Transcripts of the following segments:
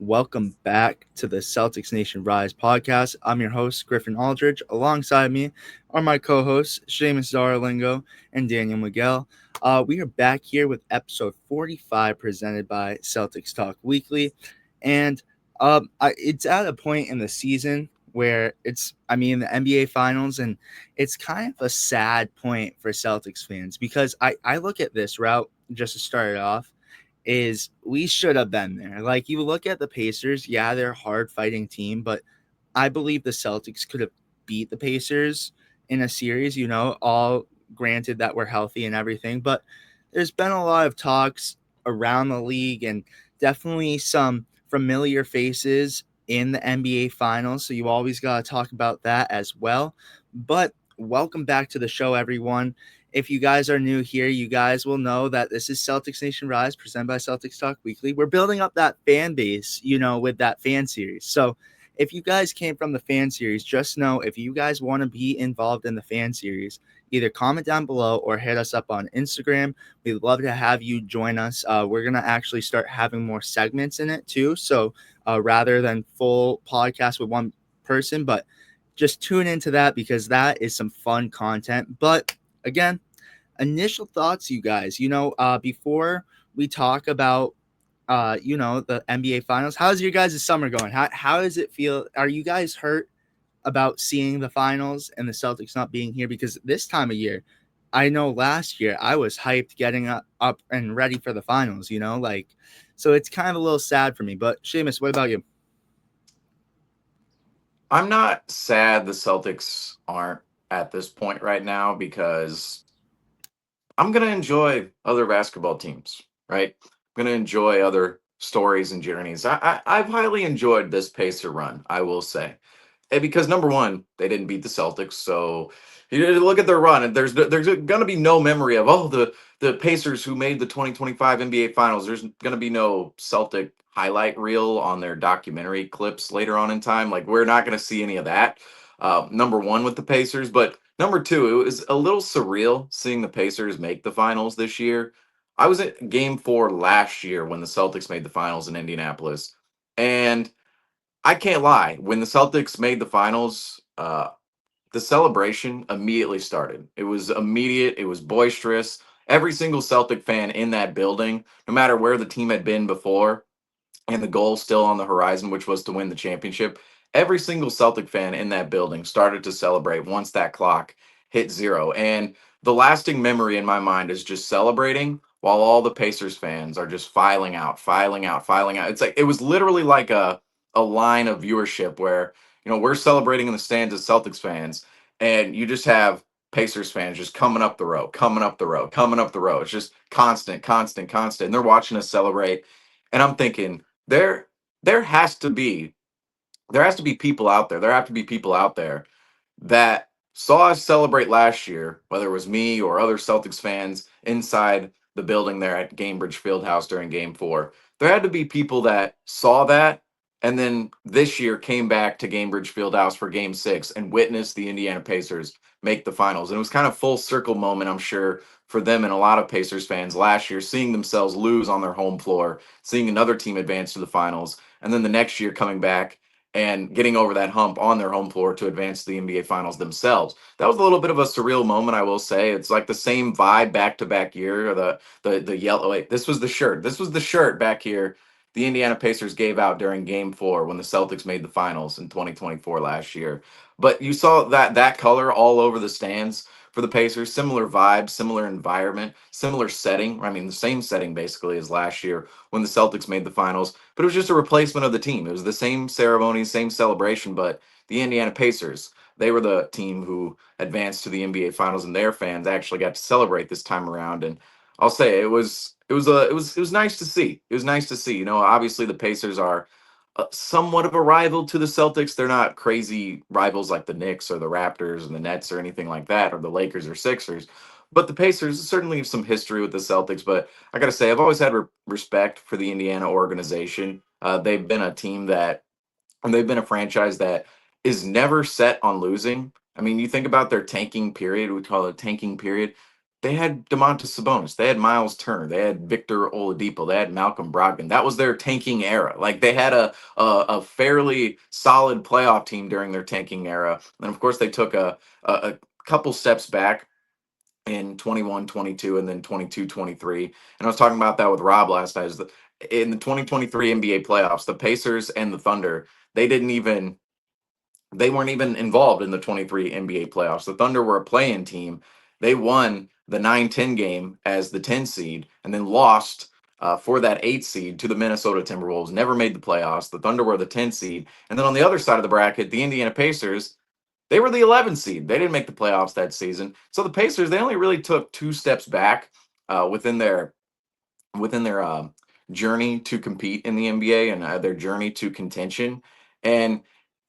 Welcome back to the Celtics Nation Rise podcast. I'm your host, Griffin Aldridge. Alongside me are my co hosts, Seamus Darlingo and Daniel Miguel. We are back here with episode 45 presented by Celtics Talk Weekly. And it's at a point in the season where the NBA Finals, and it's kind of a sad point for Celtics fans because I look at this route just to start it off is we should have been there. Like you look at the Pacers, yeah, they're a hard fighting team, but I believe the Celtics could have beat the Pacers in a series, all granted that we're healthy and everything, but there's been a lot of talks around the league and definitely some familiar faces in the NBA finals, so you always got to talk about that as well. But welcome back to the show, everyone. If you guys are new here, you guys will know that this is Celtics Nation Rise presented by Celtics Talk Weekly. We're building up that fan base, with that fan series. So if you guys came from the fan series, just know if you guys want to be involved in the fan series, either comment down below or hit us up on Instagram. We'd love to have you join us. We're going to actually start having more segments in it too. So rather than full podcast with one person, but just tune into that because that is some fun content. But again, initial thoughts, you guys. Before we talk about, the NBA Finals, how's your guys' summer going? How does it feel? Are you guys hurt about seeing the finals and the Celtics not being here? Because this time of year, I know last year I was hyped getting up and ready for the finals. So it's kind of a little sad for me. But Seamus, what about you? I'm not sad the Celtics aren't at this point right now because I'm going to enjoy other basketball teams, right? I'm going to enjoy other stories and journeys. I've highly enjoyed this Pacer run, I will say. And because number one, they didn't beat the Celtics, so you look at their run, and there's going to be no memory of the Pacers who made the 2025 NBA Finals. There's going to be no Celtic highlight reel on their documentary clips later on in time. Like we're not going to see any of that. Number one with the Pacers, but number two, it was a little surreal seeing the Pacers make the finals this year. I was at Game Four last year when the Celtics made the finals in Indianapolis, and I can't lie. When the Celtics made the finals, the celebration immediately started. It was immediate. It was boisterous. Every single Celtic fan in that building, no matter where the team had been before, and the goal still on the horizon, which was to win the championship, every single Celtic fan in that building started to celebrate once that clock hit zero. And the lasting memory in my mind is just celebrating while all the Pacers fans are just filing out, filing out, filing out. It's like it was literally like a line of viewership where we're celebrating in the stands as Celtics fans, and you just have Pacers fans just coming up the row, coming up the row, coming up the row. It's just constant, constant, constant. And they're watching us celebrate. And I'm thinking, there there has to be people out there. There have to be people out there that saw us celebrate last year, whether it was me or other Celtics fans inside the building there at Gainbridge Fieldhouse during Game Four. There had to be people that saw that and then this year came back to Gainbridge Fieldhouse for Game Six and witnessed the Indiana Pacers make the finals. And it was kind of full circle moment, I'm sure, for them and a lot of Pacers fans last year, seeing themselves lose on their home floor, seeing another team advance to the finals, and then the next year coming back and getting over that hump on their home floor to advance to the NBA Finals themselves. That was a little bit of a surreal moment, I will say. It's like the same vibe back to back year. Or the yellow. Wait, this was the shirt. This was the shirt back here. The Indiana Pacers gave out during Game Four when the Celtics made the finals in 2024 last year. But you saw that color all over the stands for the Pacers. Similar vibe, similar environment, similar setting. I mean, the same setting basically as last year when the Celtics made the finals, but it was just a replacement of the team. It was the same ceremony, same celebration, but the Indiana Pacers, they were the team who advanced to the NBA Finals, and their fans actually got to celebrate this time around. And I'll say it was nice to see. It was nice to see. Obviously the Pacers are somewhat of a rival to the Celtics. They're not crazy rivals like the Knicks or the Raptors and the Nets or anything like that, or the Lakers or Sixers. But the Pacers certainly have some history with the Celtics. But I got to say, I've always had respect for the Indiana organization. They've been a team that, and they've been a franchise that is never set on losing. I mean, you think about their tanking period, we call it tanking period. They had Domantas Sabonis, they had Miles Turner, they had Victor Oladipo, they had Malcolm Brogdon. That was their tanking era. Like they had a fairly solid playoff team during their tanking era. And of course, they took a couple steps back in 21, 22, and then 22, 23. And I was talking about that with Rob last night. Is that in the 2023 NBA playoffs, the Pacers and the Thunder, they didn't even they weren't even involved in the 23 NBA playoffs. The Thunder were a play-in team. They won the 9-10 game as the 10 seed and then lost for that 8 seed to the Minnesota Timberwolves. Never made the playoffs. The Thunder were the 10 seed. And then on the other side of the bracket, the Indiana Pacers, they were the 11 seed. They didn't make the playoffs that season. So the Pacers, they only really took two steps back within their journey to compete in the NBA and their journey to contention. And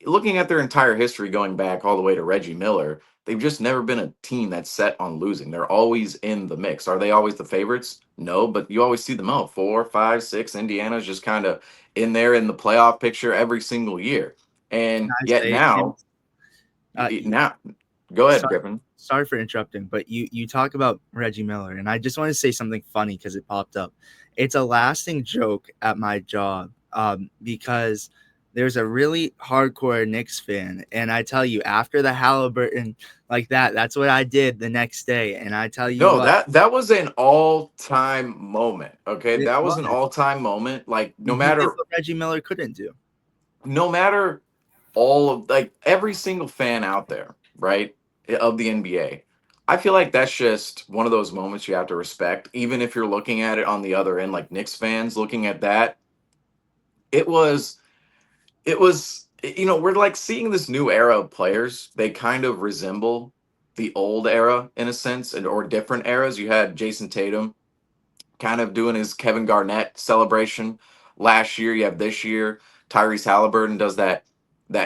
looking at their entire history going back all the way to Reggie Miller, they've just never been a team that's set on losing. They're always in the mix. Are they always the favorites? No, but you always see them out 4, 5, 6. Indiana's just kind of in there in the playoff picture every single year. Can And I yet say, now, you, now, go ahead, sorry, Griffin. sorry for interrupting, but you talk about Reggie Miller, and I just want to say something funny because it popped up. It's a lasting joke at my job, because there's a really hardcore Knicks fan, and I tell you, after the Halliburton like that, that's what I did the next day, and I tell you No, what, that was an all-time moment. Okay, it that was an was. all-time moment. Like And he did what Reggie Miller couldn't do. no matter all of like every single fan out there, right, of the NBA. I feel like that's just one of those moments you have to respect, even if you're looking at it on the other end, like Knicks fans looking at that. It was we're like seeing this new era of players. They kind of resemble the old era in a sense, and or different eras. You had Jason Tatum kind of doing his Kevin Garnett celebration last year. You have this year Tyrese Halliburton does that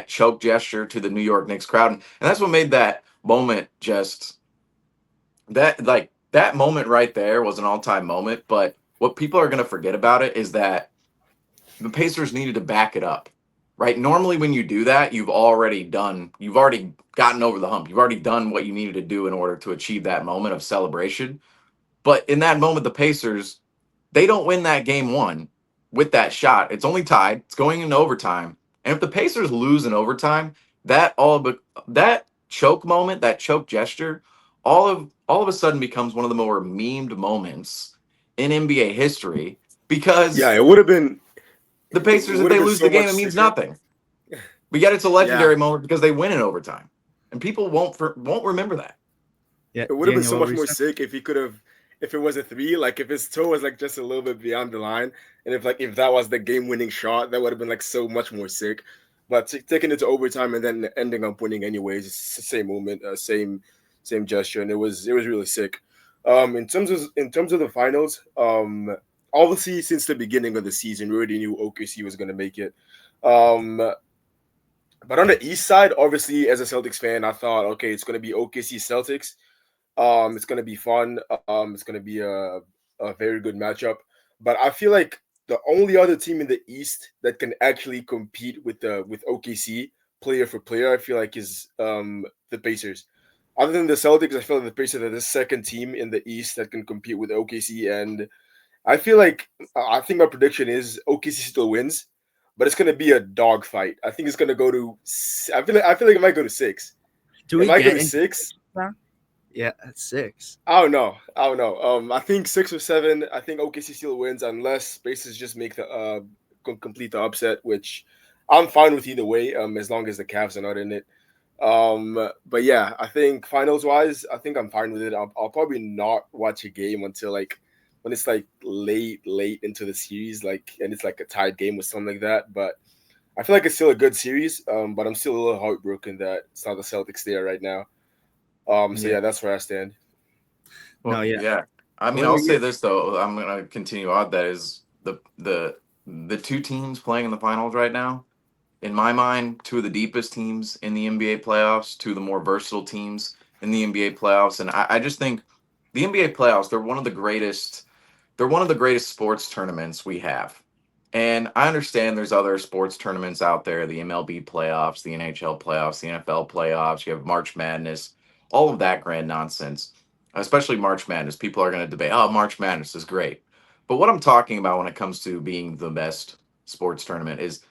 choke gesture to the New York Knicks crowd, and that's what made that moment just that moment right there was an all time moment. But what people are going to forget about it is that the Pacers needed to back it up. Right? Normally when you do that, you've already gotten over the hump. You've already done what you needed to do in order to achieve that moment of celebration. But in that moment, the Pacers, they don't win that game one with that shot. It's only tied. It's going into overtime. And if the Pacers lose in overtime, that choke moment, that choke gesture, all of a sudden becomes one of the more memed moments in NBA history Yeah, because it would have been the it Pacers, if would have they been lose the so game, much it means sicker. nothing. But yet it's a Yeah, legendary moment because they win in overtime. And people won't remember that. Yeah, it would have been Daniel, so what were much you more saying? sick if he could have, if it was a three, like if his toe was like just a little bit beyond the line, and if that was the game-winning shot, that would have been like so much more sick. But taking it to overtime and then ending up winning anyways, it's the same moment, same gesture, and it was really sick. In terms of the finals, obviously since the beginning of the season, we already knew OKC was going to make it. Um, but on the East side, obviously as a Celtics fan, I thought, okay, it's going to be OKC Celtics. It's gonna be fun. It's gonna be a very good matchup. But I feel like the only other team in the East that can actually compete with OKC player for player, I feel like is the Pacers. Other than the Celtics, I feel like the Pacers are the second team in the East that can compete with OKC, and I think my prediction is OKC still wins, but it's gonna be a dogfight. I think it's gonna go to. I feel like it might go to six. Do It we might go get to into six. now? Yeah, at 6. I don't know. I don't know. I think 6 or 7. I think OKC still wins unless Spaces just make the complete the upset, which I'm fine with either way. As long as the Cavs are not in it. But yeah, I think finals wise, I think I'm fine with it. I'll probably not watch a game until like when it's like late into the series, like and it's like a tied game or something like that. But I feel like it's still a good series. But I'm still a little heartbroken that it's not the Celtics there right now. So Yeah. yeah, that's where I stand. No, Well, yeah. yeah. I mean, What I'll were say you? this though. I'm gonna continue on. That is the two teams playing in the finals right now. In my mind, two of the deepest teams in the NBA playoffs, two of the more versatile teams in the NBA playoffs, and I just think the NBA playoffs. They're one of the greatest. They're one of the greatest sports tournaments we have. And I understand there's other sports tournaments out there, the MLB playoffs, the NHL playoffs, the NFL playoffs, you have March Madness, all of that grand nonsense. especially March Madness. People are going to debate, oh, March Madness is great. But what I'm talking about when it comes to being the best sports tournament is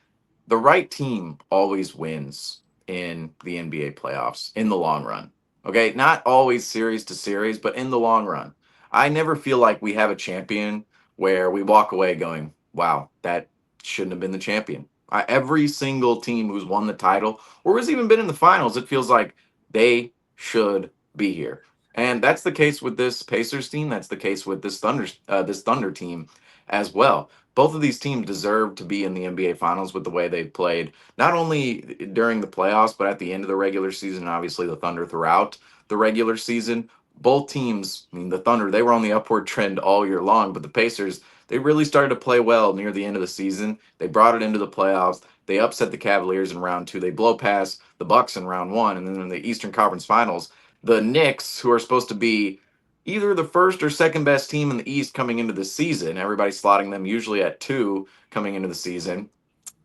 the right team always wins in the NBA playoffs in the long run. Okay, not always series to series, but in the long run. I never feel like we have a champion where we walk away going, wow, that shouldn't have been the champion. Every single team who's won the title or has even been in the finals, it feels like they should be here. And that's the case with this Pacers team. That's the case with this Thunder team as well. Both of these teams deserve to be in the NBA Finals with the way they've played, not only during the playoffs, but at the end of the regular season. Obviously, the Thunder throughout the regular season. Both teams, I mean, the Thunder, they were on the upward trend all year long, but the Pacers, they really started to play well near the end of the season. They brought it into the playoffs. They upset the Cavaliers in round two. They blow past the Bucks in round one, and then in the Eastern Conference Finals, the Knicks, who are supposed to be either the first or second best team in the East coming into the season. Everybody's slotting them usually at two coming into the season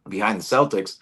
behind the Celtics.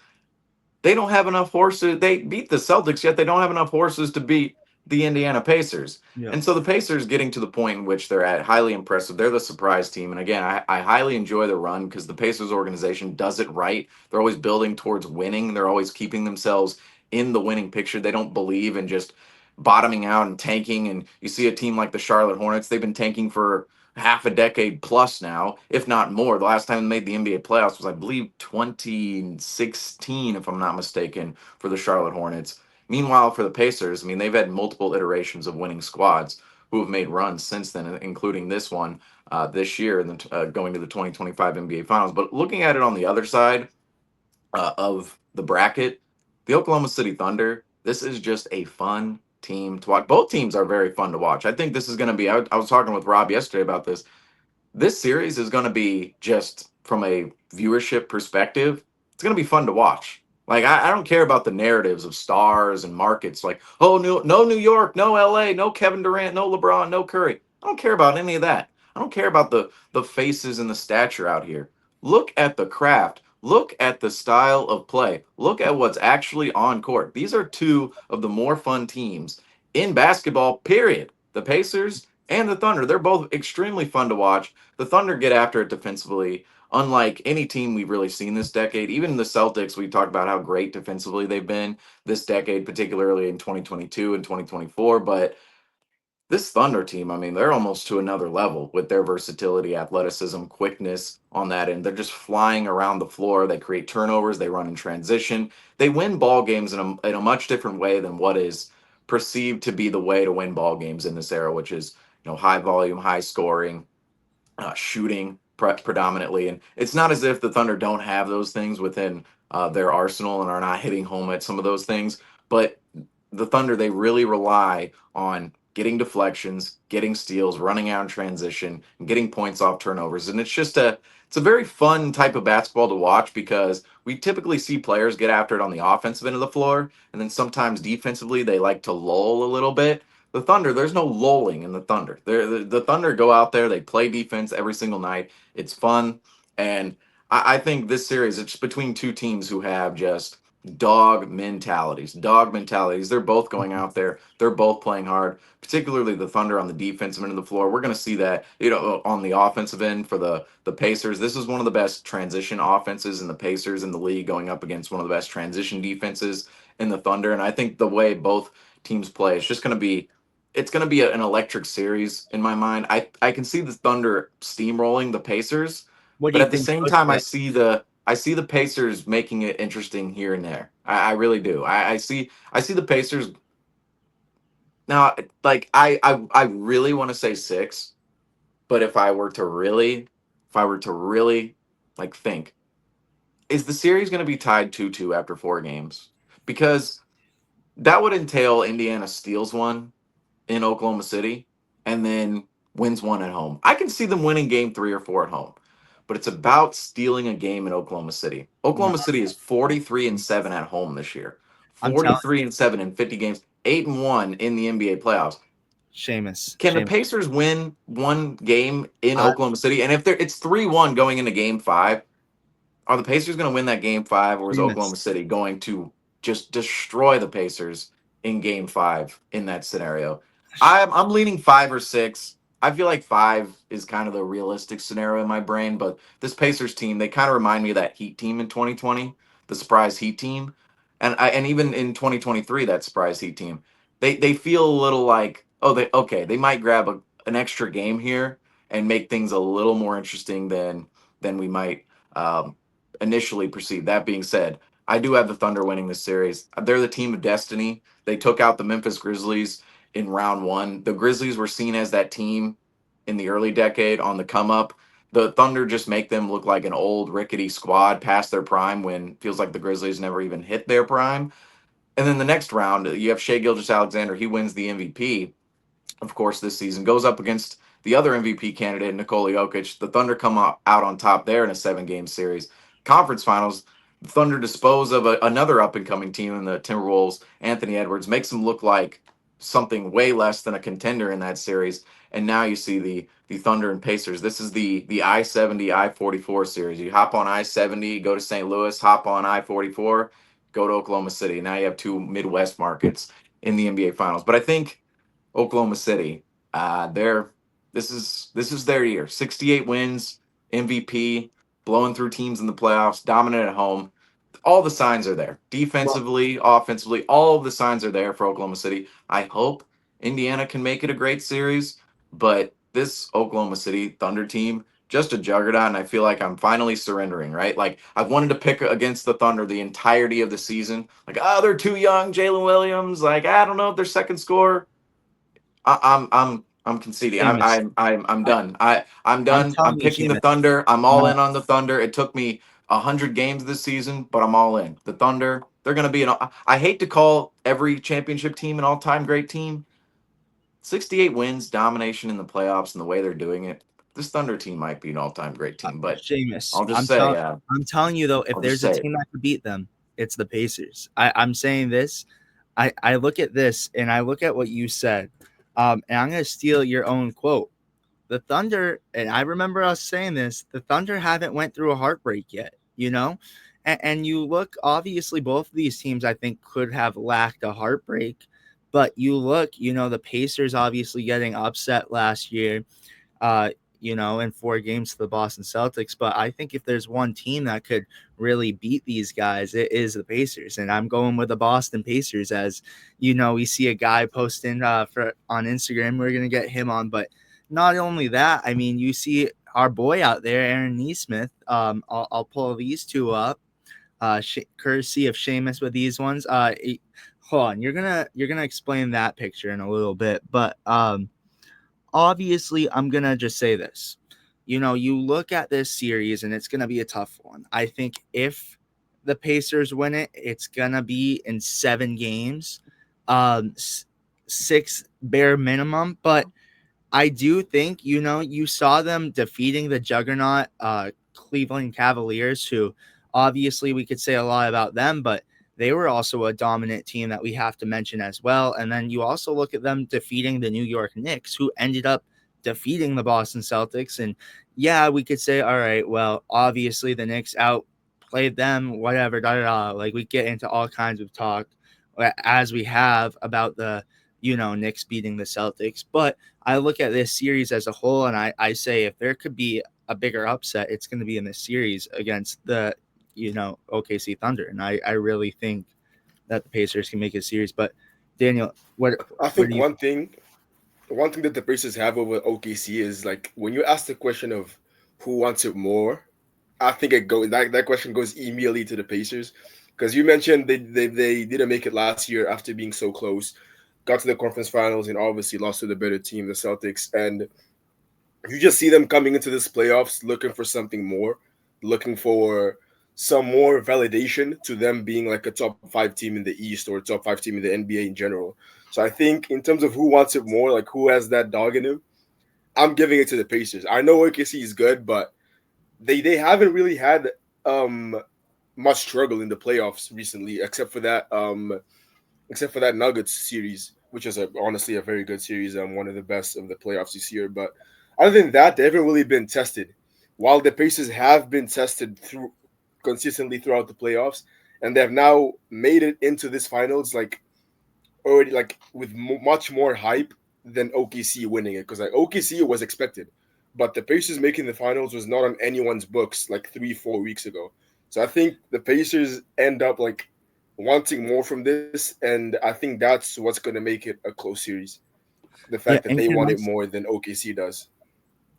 They don't have enough horses. They beat the Celtics, yet they don't have enough horses to beat the Indiana Pacers. Yeah. And so the Pacers getting to the point in which they're at, highly impressive. They're the surprise team. And again, I highly enjoy the run because the Pacers organization does it right. They're always building towards winning. They're always keeping themselves in the winning picture. They don't believe in just bottoming out and tanking. And you see a team like the Charlotte Hornets, they've been tanking for half a decade plus now, if not more. The last time they made the NBA playoffs was, I believe, 2016, if I'm not mistaken, for the Charlotte Hornets. Meanwhile, for the Pacers, I mean, they've had multiple iterations of winning squads who have made runs since then, including this one this year and then going to the 2025 NBA Finals. But looking at it on the other side of the bracket, the Oklahoma City Thunder, this is just a fun team to watch. Both teams are very fun to watch. I think this is going to be, I was talking with Rob yesterday about this series is going to be just from a viewership perspective, it's going to be fun to watch. Like, I don't care about the narratives of stars and markets like, oh, no New York, no LA, no Kevin Durant, no LeBron, no Curry. I don't care about any of that. I don't care about the faces and the stature out here. Look at the craft. Look at the style of play. Look at what's actually on court. These are two of the more fun teams in basketball, period. The Pacers and the Thunder, they're both extremely fun to watch. The Thunder get after it defensively, unlike any team we've really seen this decade. Even the Celtics, we talked about how great defensively they've been this decade, particularly in 2022 and 2024. But this Thunder team, I mean, they're almost to another level with their versatility, athleticism, quickness on that end. They're just flying around the floor. They create turnovers. They run in transition. They win ball games in a much different way than what is perceived to be the way to win ball games in this era, which is, high volume, high scoring, shooting predominantly. And it's not as if the Thunder don't have those things within their arsenal and are not hitting home at some of those things. But the Thunder, they really rely on getting deflections, getting steals, running out in transition, and getting points off turnovers. And it's a very fun type of basketball to watch because we typically see players get after it on the offensive end of the floor, and then sometimes defensively they like to lull a little bit. The Thunder, there's no lulling in the Thunder. The Thunder go out there, they play defense every single night. It's fun. And I think this series, it's between two teams who have just dog mentalities. Dog mentalities. They're both going out there. They're both playing hard, particularly the Thunder on the defensive end of the floor. We're going to see that, on the offensive end for the Pacers. This is one of the best transition offenses in the Pacers in the league, going up against one of the best transition defenses in the Thunder. And I think the way both teams play, it's going to be an electric series in my mind. I can see the Thunder steamrolling the Pacers, What do but you at the think same puts time, that? I see the Pacers making it interesting here and there. I really do. I see the Pacers now. Like I really want to say six, but if I were to really like think, is the series going to be tied 2-2 after four games? Because that would entail Indiana steals one in Oklahoma City and then wins one at home. I can see them winning game three or four at home, but it's about stealing a game in Oklahoma City. No, Oklahoma City is 43-7 at home this year, I'm telling 43-7 in 50 games, 8-1 in the NBA playoffs. Seamus, Can the Pacers win one game in I, Oklahoma City? And if it's 3-1 going into game five, are the Pacers going to win that game five, or is Seamus, Oklahoma City going to just destroy the Pacers in game five in that scenario? I'm leaning 5 or 6. I feel like 5 is kind of the realistic scenario in my brain, but this Pacers team, they kind of remind me of that Heat team in 2020, the surprise Heat team. And even in 2023, that surprise Heat team. They feel a little like, oh, they might grab an extra game here and make things a little more interesting than we might um, initially perceive. That being said, I do have the Thunder winning this series. They're the team of destiny. They took out the Memphis Grizzlies in round one. The Grizzlies were seen as that team in the early decade on the come up. The Thunder just make them look like an old rickety squad past their prime when it feels like the Grizzlies never even hit their prime. And then the next round, you have Shea Gilgeous Alexander. He wins the MVP, of course, this season, goes up against the other MVP candidate, Nikola Jokic. The Thunder come out on top there in a 7-game series. Conference finals, the Thunder dispose of another up and coming team in the Timberwolves. Anthony Edwards makes them look like something way less than a contender in that series. And now you see the Thunder and Pacers. This is the I-70 I-44 series. You hop on I-70, go to St. Louis, hop on I-44, go to Oklahoma City. Now you have two Midwest markets in the NBA Finals. But I think Oklahoma City. They're this is their year. 68 wins, MVP, blowing through teams in the playoffs, dominant at home. All the signs are there. Well, Defensively, offensively, all of the signs are there for Oklahoma City. I hope Indiana can make it a great series, but this Oklahoma City Thunder team, just a juggernaut, and I feel like I'm finally surrendering, right? Like I've wanted to pick against the Thunder the entirety of the season. Like, oh, they're too young, Jalen Williams. Like, I don't know if they're second score. I'm conceding. Seamus, I'm I, done. I'm I'm done. I'm telling you, picking the Seamus. Thunder. I'm all No, in on the Thunder. It took me 100 games this season, but I'm all in. The Thunder. They're gonna be an. I hate to call every championship team an all-time great team. 68 wins, domination in the playoffs, and the way they're doing it. This Thunder team might be an all-time great team, but Seamus, I'll just say, I'm telling you though, if I'll just there's a say it. team that could beat them, it's the Pacers. I'm saying this. I look at this and I look at what you said, and I'm gonna steal your own quote. The Thunder, and I remember us saying this, the Thunder haven't went through a heartbreak yet, you know? And you look, obviously, both of these teams, I think, could have lacked a heartbreak. But you look, the Pacers obviously getting upset last year, uh, in 4 games to the Boston Celtics. But I think if there's one team that could really beat these guys, it is the Pacers. And I'm going with the Boston Pacers as, we see a guy posting on Instagram. We're going to get him on. But not only that, I mean, you see our boy out there, Aaron Neesmith. I'll pull these two up. Courtesy of Seamus with these ones. Hold on, you're gonna explain that picture in a little bit, but obviously, I'm gonna just say this. You look at this series, and it's gonna be a tough one. I think if the Pacers win it, it's gonna be in 7 games, 6 bare minimum. But I do think, you saw them defeating the juggernaut Cleveland Cavaliers, who obviously we could say a lot about them, but they were also a dominant team that we have to mention as well. And then you also look at them defeating the New York Knicks, who ended up defeating the Boston Celtics. And yeah, we could say, all right, well, obviously the Knicks outplayed them, whatever, da da da. Like we get into all kinds of talk as we have about the, Knicks beating the Celtics. But I look at this series as a whole, and I say if there could be a bigger upset, it's going to be in this series against the, OKC Thunder. And I really think that the Pacers can make a series. But Daniel, I what think do you? one thing that the Pacers have over OKC is like when you ask the question of who wants it more, I think that question goes immediately to the Pacers because you mentioned they didn't make it last year after being so close, got to the conference finals and obviously lost to the better team, the Celtics, and you just see them coming into this playoffs looking for something more, looking for some more validation to them being like a top 5 team in the East or a top 5 team in the NBA in general. So I think in terms of who wants it more, like who has that dog in him, I'm giving it to the Pacers. I know OKC is good, but they haven't really had um much struggle in the playoffs recently, except for that Nuggets series, which is honestly a very good series and one of the best of the playoffs this year. But other than that, they haven't really been tested. While the Pacers have been tested through consistently throughout the playoffs, and they have now made it into this finals, like already like with much more hype than OKC winning it, because like OKC was expected, but the Pacers making the finals was not on anyone's books like 3 4 weeks ago. So I think the Pacers end up like wanting more from this, and I think that's what's going to make it a close series. The fact Yeah, that they and want it more than OKC does.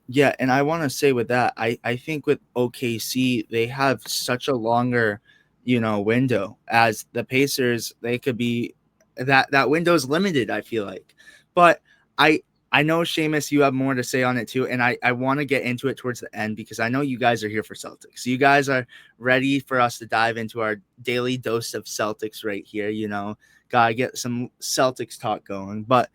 yeah, and I want to say with that, I think with OKC they have such a longer, window as the Pacers. They could be that window is limited. I feel like, but I I know Seamus, you have more to say on it too, and I want to get into it towards the end because I know you guys are here for Celtics. You guys are ready for us to dive into our daily dose of Celtics right here. Gotta get some Celtics talk going, but.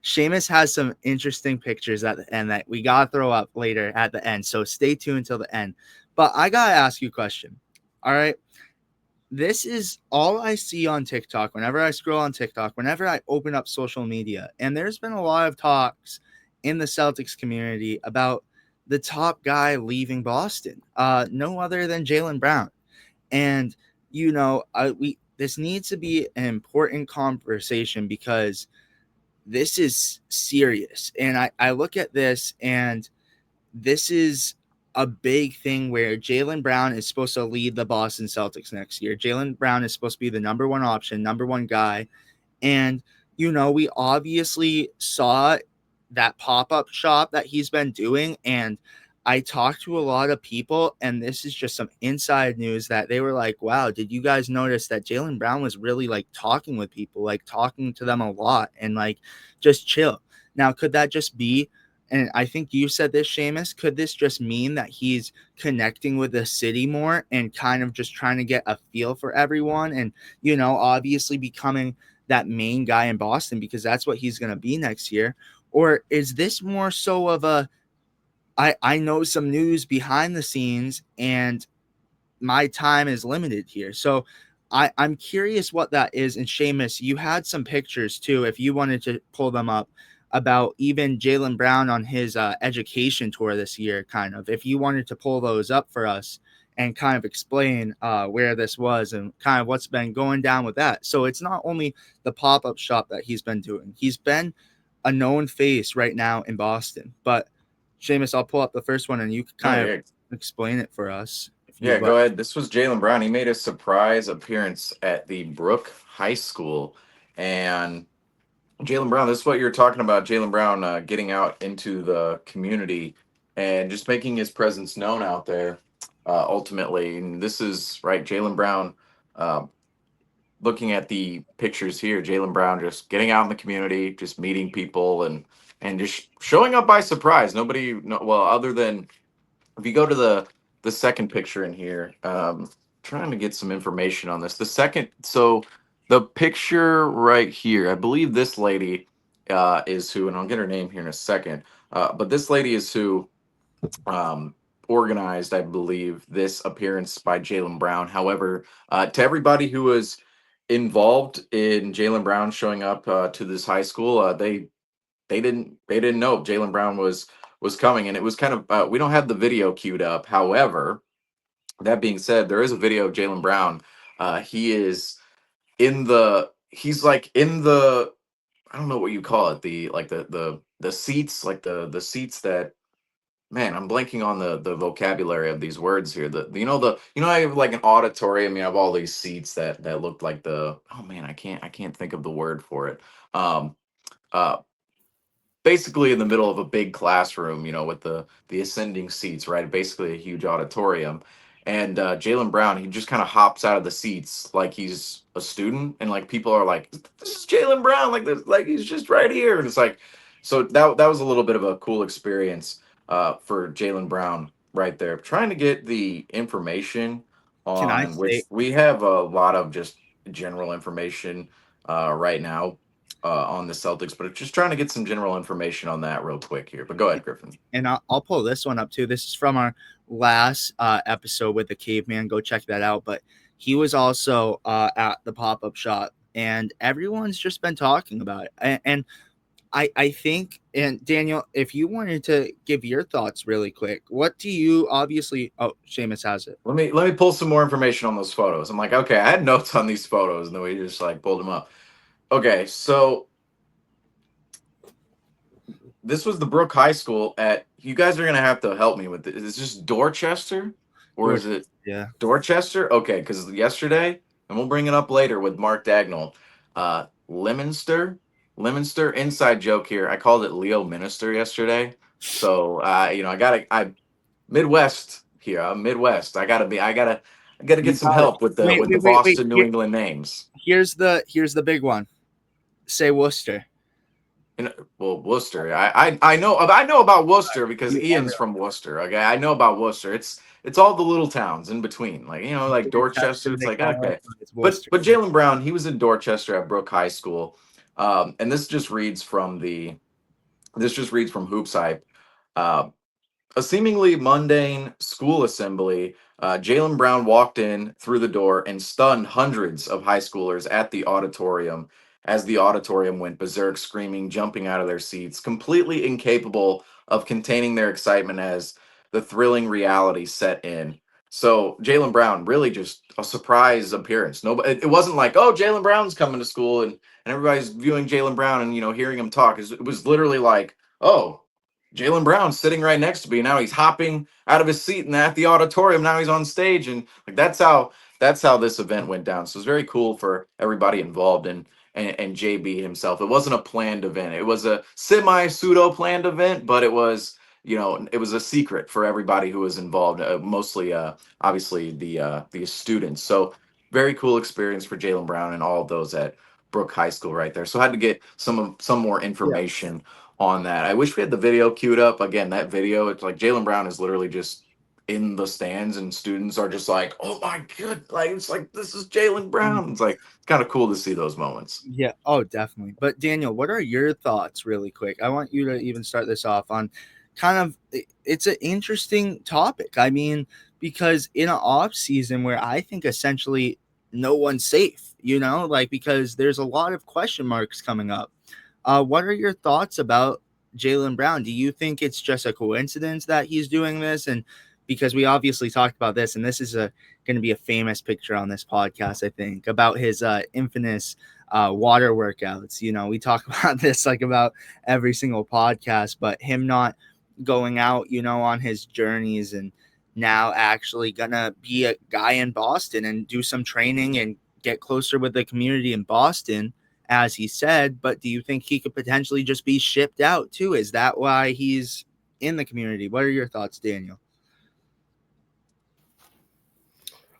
Seamus has some interesting pictures at the end that we gotta throw up later at the end. So stay tuned till the end. But I gotta ask you a question. All right. This is all I see on TikTok whenever I scroll on TikTok, whenever I open up social media. And there's been a lot of talks in the Celtics community about the top guy leaving Boston. No other than Jaylen Brown. And we this needs to be an important conversation because this is serious. And I look at this, and this is a big thing where Jaylen Brown is supposed to lead the Boston Celtics next year. Jaylen Brown is supposed to be the number one option, number one guy. And, we obviously saw that pop up shop that he's been doing. And I talked to a lot of people, and this is just some inside news that they were like, wow, did you guys notice that Jaylen Brown was really like talking with people, like talking to them a lot and like just chill? Now, could that just be, and I think you said this, Seamus, could this just mean that he's connecting with the city more and kind of just trying to get a feel for everyone and, obviously becoming that main guy in Boston because that's what he's going to be next year? Or is this more so of a, I know some news behind the scenes and my time is limited here. So I'm curious what that is. And Seamus, you had some pictures too, if you wanted to pull them up, about even Jaylen Brown on his education tour this year, kind of. If you wanted to pull those up for us and kind of explain where this was and kind of what's been going down with that. So it's not only the pop-up shop that he's been doing. He's been a known face right now in Boston. But Seamus, I'll pull up the first one and you can No, kind of yeah, explain it for us if yeah. you'd Go like. ahead. This was Jaylen Brown. He made a surprise appearance at the Brook High School, and Jaylen Brown. This is what you're talking about. Jaylen Brown getting out into the community and just making his presence known out there. Ultimately, and this is right. Jaylen Brown. Uh, Looking at the pictures here, Jaylen Brown just getting out in the community, just meeting people and just showing up by surprise. Nobody, no, well, other than if you go to the second picture in here, trying to get some information on this. The second, so the picture right here, I believe this lady is who, and I'll get her name here in a second. But this lady is who um, organized, I believe, this appearance by Jaylen Brown. However, to everybody who was involved in Jaylen Brown showing up to this high school, they didn't know Jaylen Brown was coming, and it was kind of we don't have the video queued up. However, that being said, there is a video of Jaylen Brown. He is he's like in the, I don't know what you call it, the like the seats, like the seats that, man, I'm blanking on the vocabulary of these words here. I have like an auditorium. You have all these seats that look like the, oh man, I can't think of the word for it. Um, uh, Basically in the middle of a big classroom, with the ascending seats, right? Basically a huge auditorium. And Jaylen Brown, he just kind of hops out of the seats like he's a student, and like people are like, "This is Jaylen Brown, like this, like he's just right here." And it's like, so that was a little bit of a cool experience for Jaylen Brown right there. Trying to get the information Can I on say, which we have a lot of just general information right now on the Celtics, but just trying to get some general information on that real quick here. But go ahead, Griffin. and I'll pull this one up too. This is from our last episode with the caveman. Go check that out. But he was also at the pop up shop, and everyone's just been talking about it. And I think, and Daniel, if you wanted to give your thoughts really quick, what do you obviously? Oh, Seamus has it. Let me pull some more information on those photos. I'm like, okay, I had notes on these photos, and then we just like pulled them up. Okay, so this was the Brook High School at. You guys are gonna have to help me with this. Is this Dorchester or is Dorchester. it Yeah. Dorchester? Okay, because yesterday, and we'll bring it up later with Mark Dagnall. Leominster, Leominster. Inside joke here. I called it Leo Minister yesterday. So I Midwest here. I'm Midwest. I gotta You get some got it. help with the Wait, with the wait, wait, wait. Boston New England names. Here's the big one. Say Worcester. Well, Worcester. I know about Worcester because You Ian's everyone. from Worcester. Okay, I know about Worcester. It's all the little towns in between, like like Dorchester. Dorchester, It's they like call it, okay, but it's but Worcester. but Jaylen Brown, he was in Dorchester at Brook High School, and this just reads from Hoops Hype. Uh, a seemingly mundane school assembly, Jaylen Brown walked in through the door and stunned hundreds of high schoolers at the auditorium as the auditorium went berserk, screaming, jumping out of their seats, completely incapable of containing their excitement as the thrilling reality set in. So Jaylen Brown really just a surprise appearance. Nobody, it wasn't like, oh, Jaylen Brown's coming to school and everybody's viewing Jaylen Brown and hearing him talk. It was literally like, oh, Jaylen Brown's sitting right next to me. Now he's hopping out of his seat and at the auditorium. Now he's on stage, and like that's how this event went down. So it's very cool for everybody involved and JB himself. It wasn't a planned event. It was a semi pseudo planned event, but it was a secret for everybody who was involved. Mostly, obviously the students. So very cool experience for Jaylen Brown and all of those at Brook High School right there. So I had to get some more Yeah. information on that. I wish we had the video queued up. Again, that video, it's like Jaylen Brown is literally just in the stands and students are just like, oh my god, like it's like this is Jaylen Brown. It's like it's kind of cool to see those moments. Yeah. Oh, definitely. But Daniel, what are your thoughts, really quick? I want you to even start this off on kind of. It's an interesting topic. I mean, because in an off season where I think essentially no one's safe, like because there's a lot of question marks coming up. What are your thoughts about Jaylen Brown? Do you think it's just a coincidence that he's doing this? And because we obviously talked about this, and this is going to be a famous picture on this podcast, I think, about his infamous water workouts. We talk about this like about every single podcast, but him not going out, on his journeys and now actually gonna be a guy in Boston and do some training and get closer with the community in Boston, as he said. But do you think he could potentially just be shipped out too? Is that why he's in the community? What are your thoughts, Daniel?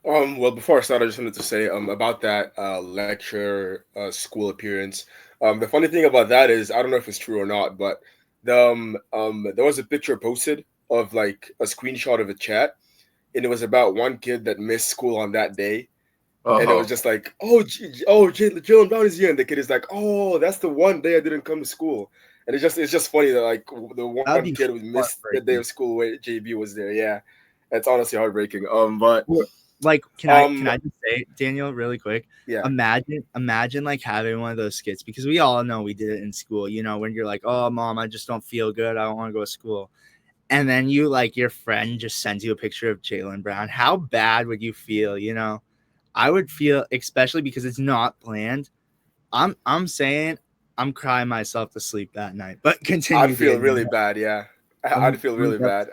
Well, before I start, I just wanted to say about that lecture school appearance. The funny thing about that is I don't know if it's true or not, but there was a picture posted of like a screenshot of a chat, and it was about one kid that missed school on that day, and it was Oh, just like, oh, Jalen Brown is here, and the kid is like, oh, that's the one day I didn't come to school, and it's just funny that like the one That'd be kid who missed the day of heartbreaking. school where JB was there. Yeah, it's honestly heartbreaking. But Or, like, can um, I just say, Daniel, really quick? yeah. Imagine like having one of those skits, because we all know we did it in school. When you're like, "Oh, mom, I just don't feel good. I don't want to go to school," and then your friend just sends you a picture of Jaylen Brown. How bad would you feel? I would feel, especially because it's not planned. I'm saying I'm crying myself to sleep that night. But I'd continue, feel Daniel. really bad. Yeah, I'm, I'd feel I'm, really bad.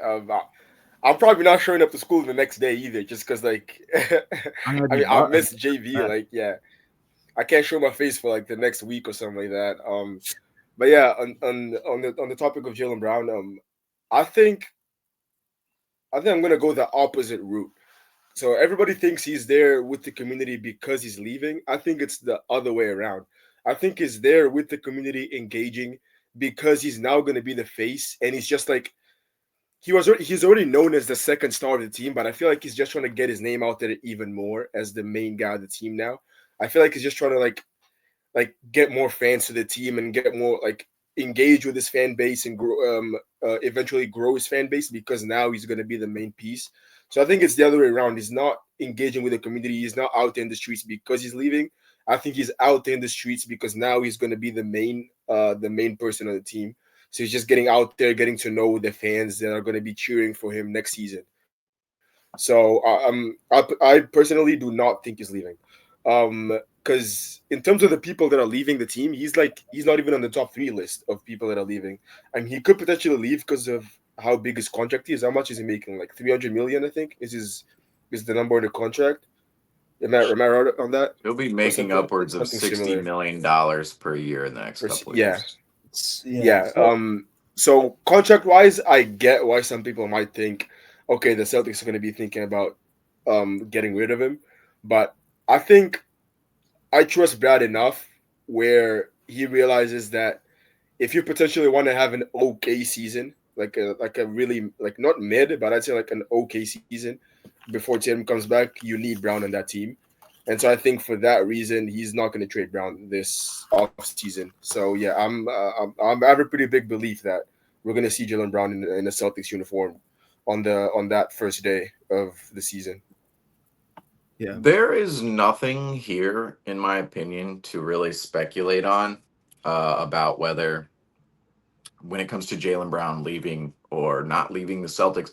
I'm probably not showing up to school the next day either, just because like, I'm gonna I be mean, I I'm miss JV. Like, yeah, I can't show my face for like the next week or something like that. But yeah, on the topic of Jalen Brown, I think I think I'm gonna go the opposite route. So everybody thinks he's there with the community because he's leaving. I think it's the other way around. I think he's there with the community engaging because he's now going to be the face, and he's just like he's already known as the second star of the team, but I feel like he's just trying to get his name out there even more as the main guy of the team now. I feel like he's just trying to like get more fans to the team and get more like engage with his fan base and eventually grow his fan base because now he's going to be the main piece. So I think it's the other way around. He's not engaging with the community. He's not out there in the streets because he's leaving. I think he's out there in the streets because now he's going to be the main person on the team. So he's just getting out there, getting to know the fans that are going to be cheering for him next season. So I personally do not think he's leaving. Because in terms of the people that are leaving the team, he's not even on the top three list of people that are leaving. I mean, he could potentially leave because of how big his contract is. How much is he making? Like 300 million, I think, is the number in the contract. Am I right on that He'll be or making something upwards of something $60 similar? million per year in the next couple of Yeah, years. Yeah. yeah. So contract wise, I get why some people might think, okay, the Celtics are going to be thinking about getting rid of him, but I think I trust Brad enough where he realizes that if you potentially want to have an okay season, like a really like not mid, but I'd say like an okay season before Tatum comes back, you need Brown on that team. And so I think for that reason, he's not going to trade Brown this offseason. So yeah, I have a pretty big belief that we're going to see Jaylen Brown in a Celtics uniform on that first day of the season. Yeah. There is nothing here, in my opinion, to really speculate on about whether, when it comes to Jaylen Brown leaving or not leaving the Celtics,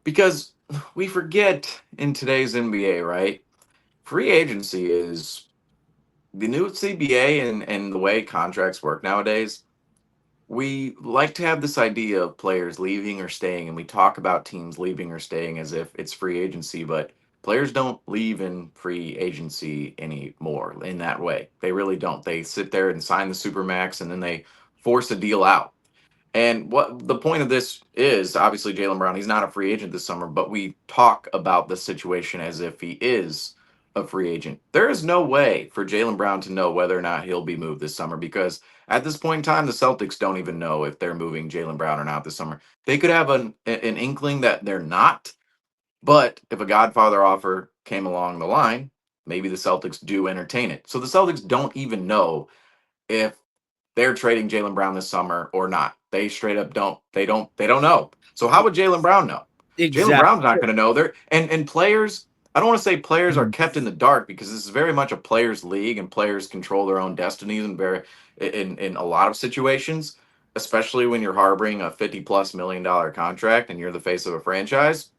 because we forget in today's NBA, right? Free agency is the new CBA, and the way contracts work nowadays. We like to have this idea of players leaving or staying, and we talk about teams leaving or staying as if it's free agency, but players don't leave in free agency anymore in that way. They really don't. They sit there and sign the supermax, and then they force a deal out. And what the point of this is, obviously, Jaylen Brown, he's not a free agent this summer, but we talk about the situation as if he is a free agent. There is no way for Jaylen Brown to know whether or not he'll be moved this summer, because at this point in time, the Celtics don't even know if they're moving Jaylen Brown or not this summer. They could have an inkling that they're not, but if a Godfather offer came along the line, maybe the Celtics do entertain it. So the Celtics don't even know if they're trading Jaylen Brown this summer or not. They straight up don't. They don't know. So how would Jaylen Brown know? Jaylen Exactly. Brown's not going to know. And players. I don't want to say players are Mhm. kept in the dark, because this is very much a players' league, and players control their own destinies in in a lot of situations, especially when you're harboring a $50+ million contract and you're the face of a franchise,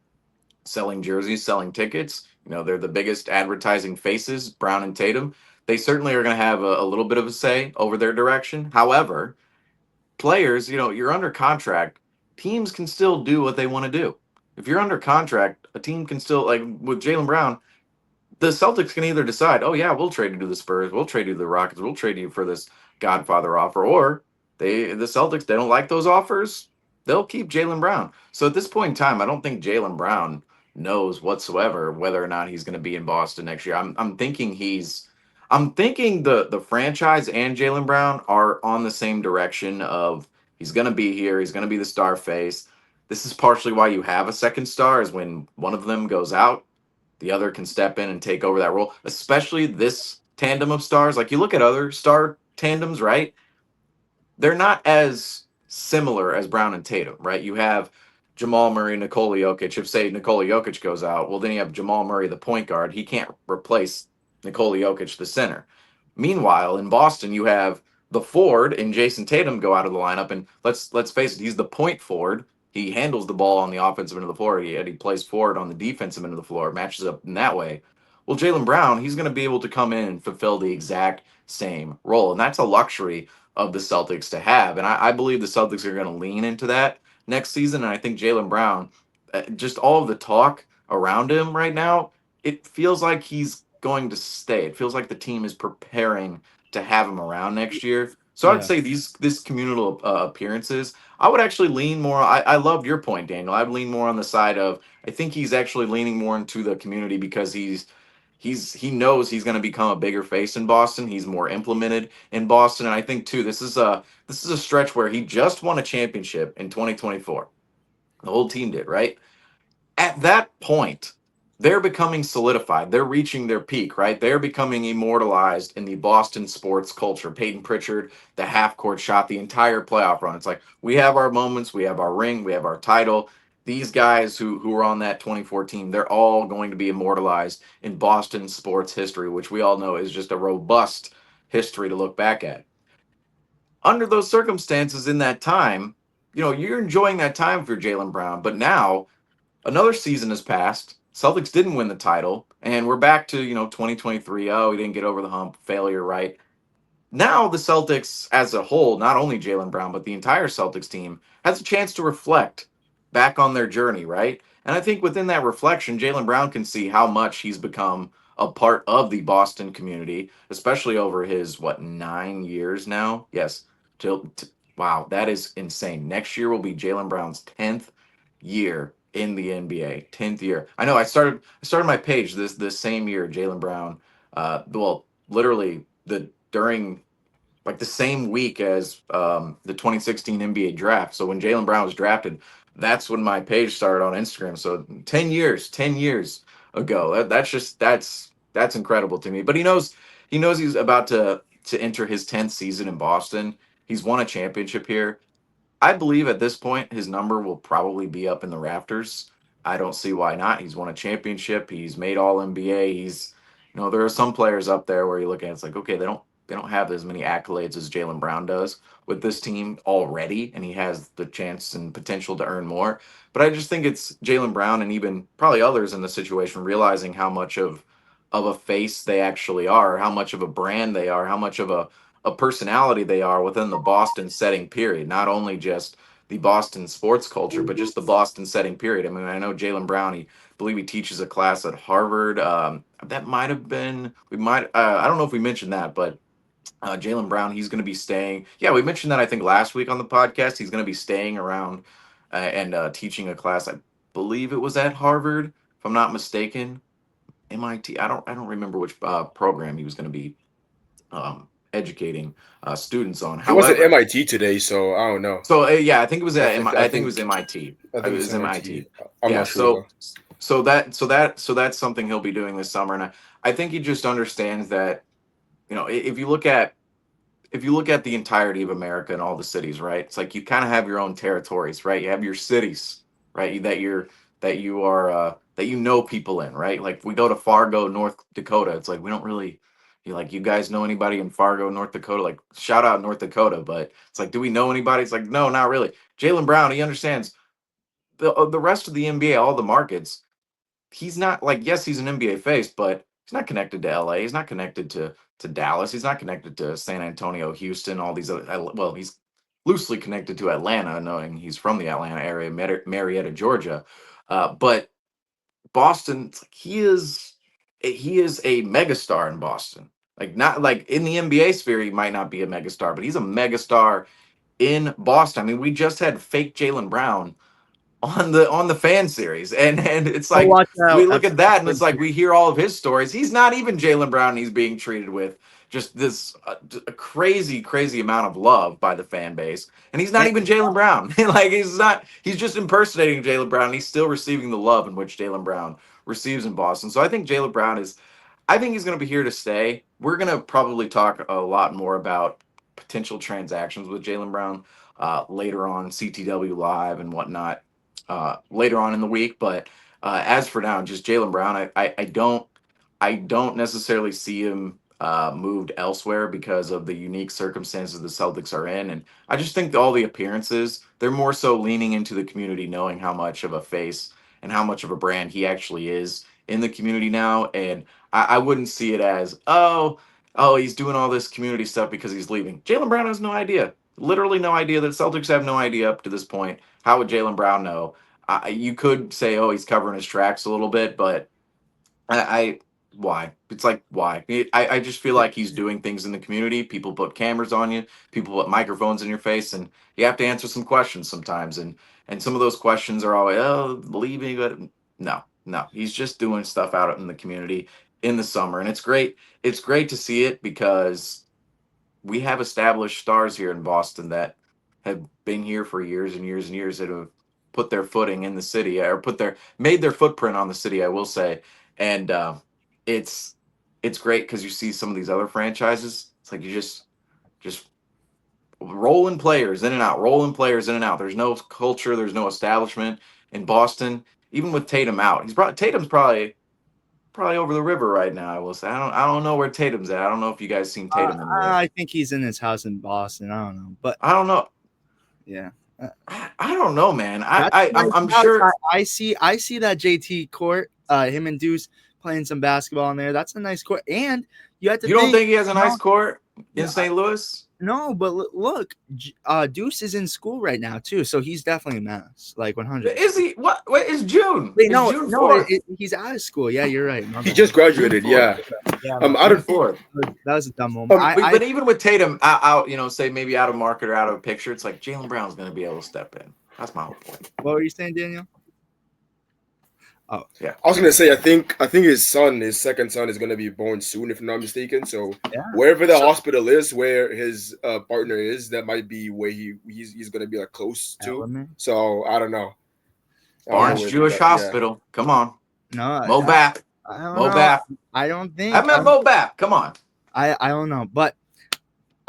selling jerseys, selling tickets. They're the biggest advertising faces, Brown and Tatum. They certainly are going to have a little bit of a say over their direction. However, players, you're under contract. Teams can still do what they want to do. If you're under contract, a team can still, like with Jaylen Brown, the Celtics can either decide, oh yeah, we'll trade you to the Spurs, we'll trade you to the Rockets, we'll trade you for this Godfather offer, or the Celtics, they don't like those offers, they'll keep Jaylen Brown. So at this point in time, I don't think Jaylen Brown knows whatsoever whether or not he's going to be in Boston next year. I'm thinking the franchise and Jaylen Brown are on the same direction of, he's going to be here, he's going to be the star face. This is partially why you have a second star, is when one of them goes out, the other can step in and take over that role, especially this tandem of stars. Like, you look at other star tandems, right? They're not as similar as Brown and Tatum, right? You have Jamal Murray, Nikola Jokic. If, say, Nikola Jokic goes out, well, then you have Jamal Murray, the point guard. He can't replace Nikola Jokic, the center. Meanwhile, in Boston, you have the Ford and Jason Tatum go out of the lineup, and let's face it, he's the point forward. He handles the ball on the offensive end of the floor. He plays forward on the defensive end of the floor, matches up in that way. Well, Jaylen Brown, he's going to be able to come in and fulfill the exact same role, and that's a luxury of the Celtics to have. And I believe the Celtics are going to lean into that next season. And I think Jaylen Brown, just all of the talk around him right now, it feels like he's going to stay. It feels like the team is preparing to have him around next year. So I'd Yeah. say this communal appearances, I would actually lean more. I loved your point, Daniel. I'd lean more on the side of, I think he's actually leaning more into the community, because he knows he's going to become a bigger face in Boston. He's more implemented in Boston, and I think too, this is a stretch where he just won a championship in 2024. The whole team did, right? At that point, they're becoming solidified. They're reaching their peak, right? They're becoming immortalized in the Boston sports culture. Peyton Pritchard, the half court shot, the entire playoff run. It's like, we have our moments, we have our ring, we have our title. These guys who were on that 2014, they're all going to be immortalized in Boston sports history, which we all know is just a robust history to look back at. Under those circumstances, in that time, you're enjoying that time for Jaylen Brown, but now another season has passed. Celtics didn't win the title, and we're back to 2023. Oh, we didn't get over the hump, failure, right? Now the Celtics as a whole, not only Jaylen Brown, but the entire Celtics team has a chance to reflect back on their journey, right? And I think within that reflection, Jaylen Brown can see how much he's become a part of the Boston community, especially over his, what, 9 years now? Yes. Wow, that is insane. Next year will be Jaylen Brown's 10th year in the NBA. 10th year. I know I started my page this same year, Jaylen Brown. Well, literally during like the same week as the 2016 NBA draft. So when Jaylen Brown was drafted, that's when my page started on Instagram. So 10 years ago. That's incredible to me. But he knows he's about to enter his 10th season in Boston. He's won a championship here. I believe at this point his number will probably be up in the rafters. I don't see why not. He's won a championship. He's made All NBA. There are some players up there where you look at it's like, okay, they don't have as many accolades as Jaylen Brown does with this team already, and he has the chance and potential to earn more. But I just think it's Jaylen Brown and even probably others in the situation realizing how much of a face they actually are, how much of a brand they are, how much of a personality they are within the Boston setting period, not only just the Boston sports culture, but just the Boston setting period. I mean, I know Jaylen Brown, believe he teaches a class at Harvard. That might have been, I don't know if we mentioned that, but Jaylen Brown, he's going to be staying. Yeah, we mentioned that I think last week on the podcast. He's going to be staying around and teaching a class. I believe it was at Harvard, if I'm not mistaken. MIT. I don't remember which program he was going to be educating students on. He was at However, MIT today, so I don't know. so yeah, I think it was I at think I I think it think was MIT. I It think it's was MIT. MIT. I'm Yeah. not sure though. So that's something he'll be doing this summer, and I think he just understands that if you look at the entirety of America and all the cities, right? It's like you kind of have your own territories, right? You have your cities, right? That you know people in, right? Like we go to Fargo, North Dakota. It's like we don't really you guys know anybody in Fargo, North Dakota? Like shout out North Dakota, but it's like, do we know anybody? It's like, no, not really. Jaylen Brown, he understands the rest of the NBA, all the markets. He's not like, yes, he's an NBA face, but he's not connected to LA. He's not connected to Dallas. He's not connected to San Antonio, Houston, all these other. Well, he's loosely connected to Atlanta, knowing he's from the Atlanta area, Marietta, Georgia. But Boston, it's like he is a megastar in Boston. Like not like in the NBA sphere, he might not be a megastar, but he's a megastar in Boston. I mean, we just had fake Jaylen Brown on the fan series, and it's Go like watch we out look at that and it's episode like 3. we hear all of his stories. He's not even Jaylen Brown, and he's being treated with just this a crazy amount of love by the fan base, and he's not And even Jaylen Brown. Like he's just impersonating Jaylen Brown, and he's still receiving the love in which Jaylen Brown receives in Boston. So I think Jaylen Brown is I think he's going to be here to stay. We're going to probably talk a lot more about potential transactions with Jaylen Brown later on CTW Live and whatnot later on in the week. But as for now, just Jaylen Brown, I don't necessarily see him moved elsewhere because of the unique circumstances the Celtics are in, and I just think all the appearances they're more so leaning into the community, knowing how much of a face and how much of a brand he actually is in the community now, and I wouldn't see it as he's doing all this community stuff because he's leaving. Jaylen Brown has no idea, literally no idea. The Celtics have no idea up to this point. How would Jaylen Brown know? You could say, oh, he's covering his tracks a little bit, but I why? It's like why? I just feel like he's doing things in the community. People put cameras on you, people put microphones in your face, and you have to answer some questions sometimes. And some of those questions are always, oh, believe me, but no. He's just doing stuff out in the community in the summer, and it's great. It's great to see it because we have established stars here in Boston that have been here for years and years and years that have put their footing in the city or made their footprint on the city, I will say. And it's it's great because you see some of these other franchises. It's like you just rolling players in and out, rolling players in and out. There's no culture, there's no establishment in Boston. Even with Tatum out, Tatum's probably over the river right now. I will say. I don't know where Tatum's at. I don't know if you guys seen Tatum anywhere. I think he's in his house in Boston. I don't know, but I don't know. yeah. I don't know, man. That's I'm how sure. I see that JT court. him and Deuce playing some basketball in there. That's a nice court. And you have to You don't think, think he has a nice court in no, St. Louis? no, but look, Deuce is in school right now too, so he's definitely a mess, like 100. Is he? What is June? Wait, It's no, June no, 4th. he's out of school. Yeah, you're right. He just graduated. June Yeah. 4th. Yeah, I June don't. 4th. that was a dumb moment. But even with Tatum out, say maybe out of market or out of picture, it's like Jaylen Brown's going to be able to step in. That's my whole point. What were you saying, Daniel? Oh, yeah. I was gonna say I think his second son, is gonna be born soon, if I'm not mistaken. So yeah. wherever the hospital is, where his partner is, that might be where he's gonna be like close to. Element. So I don't know. Barnes Jewish Hospital. Yeah. Come on. No, Mo Bap. Mo Bap. I don't think. I meant Mo Bap. Come on. I don't know, but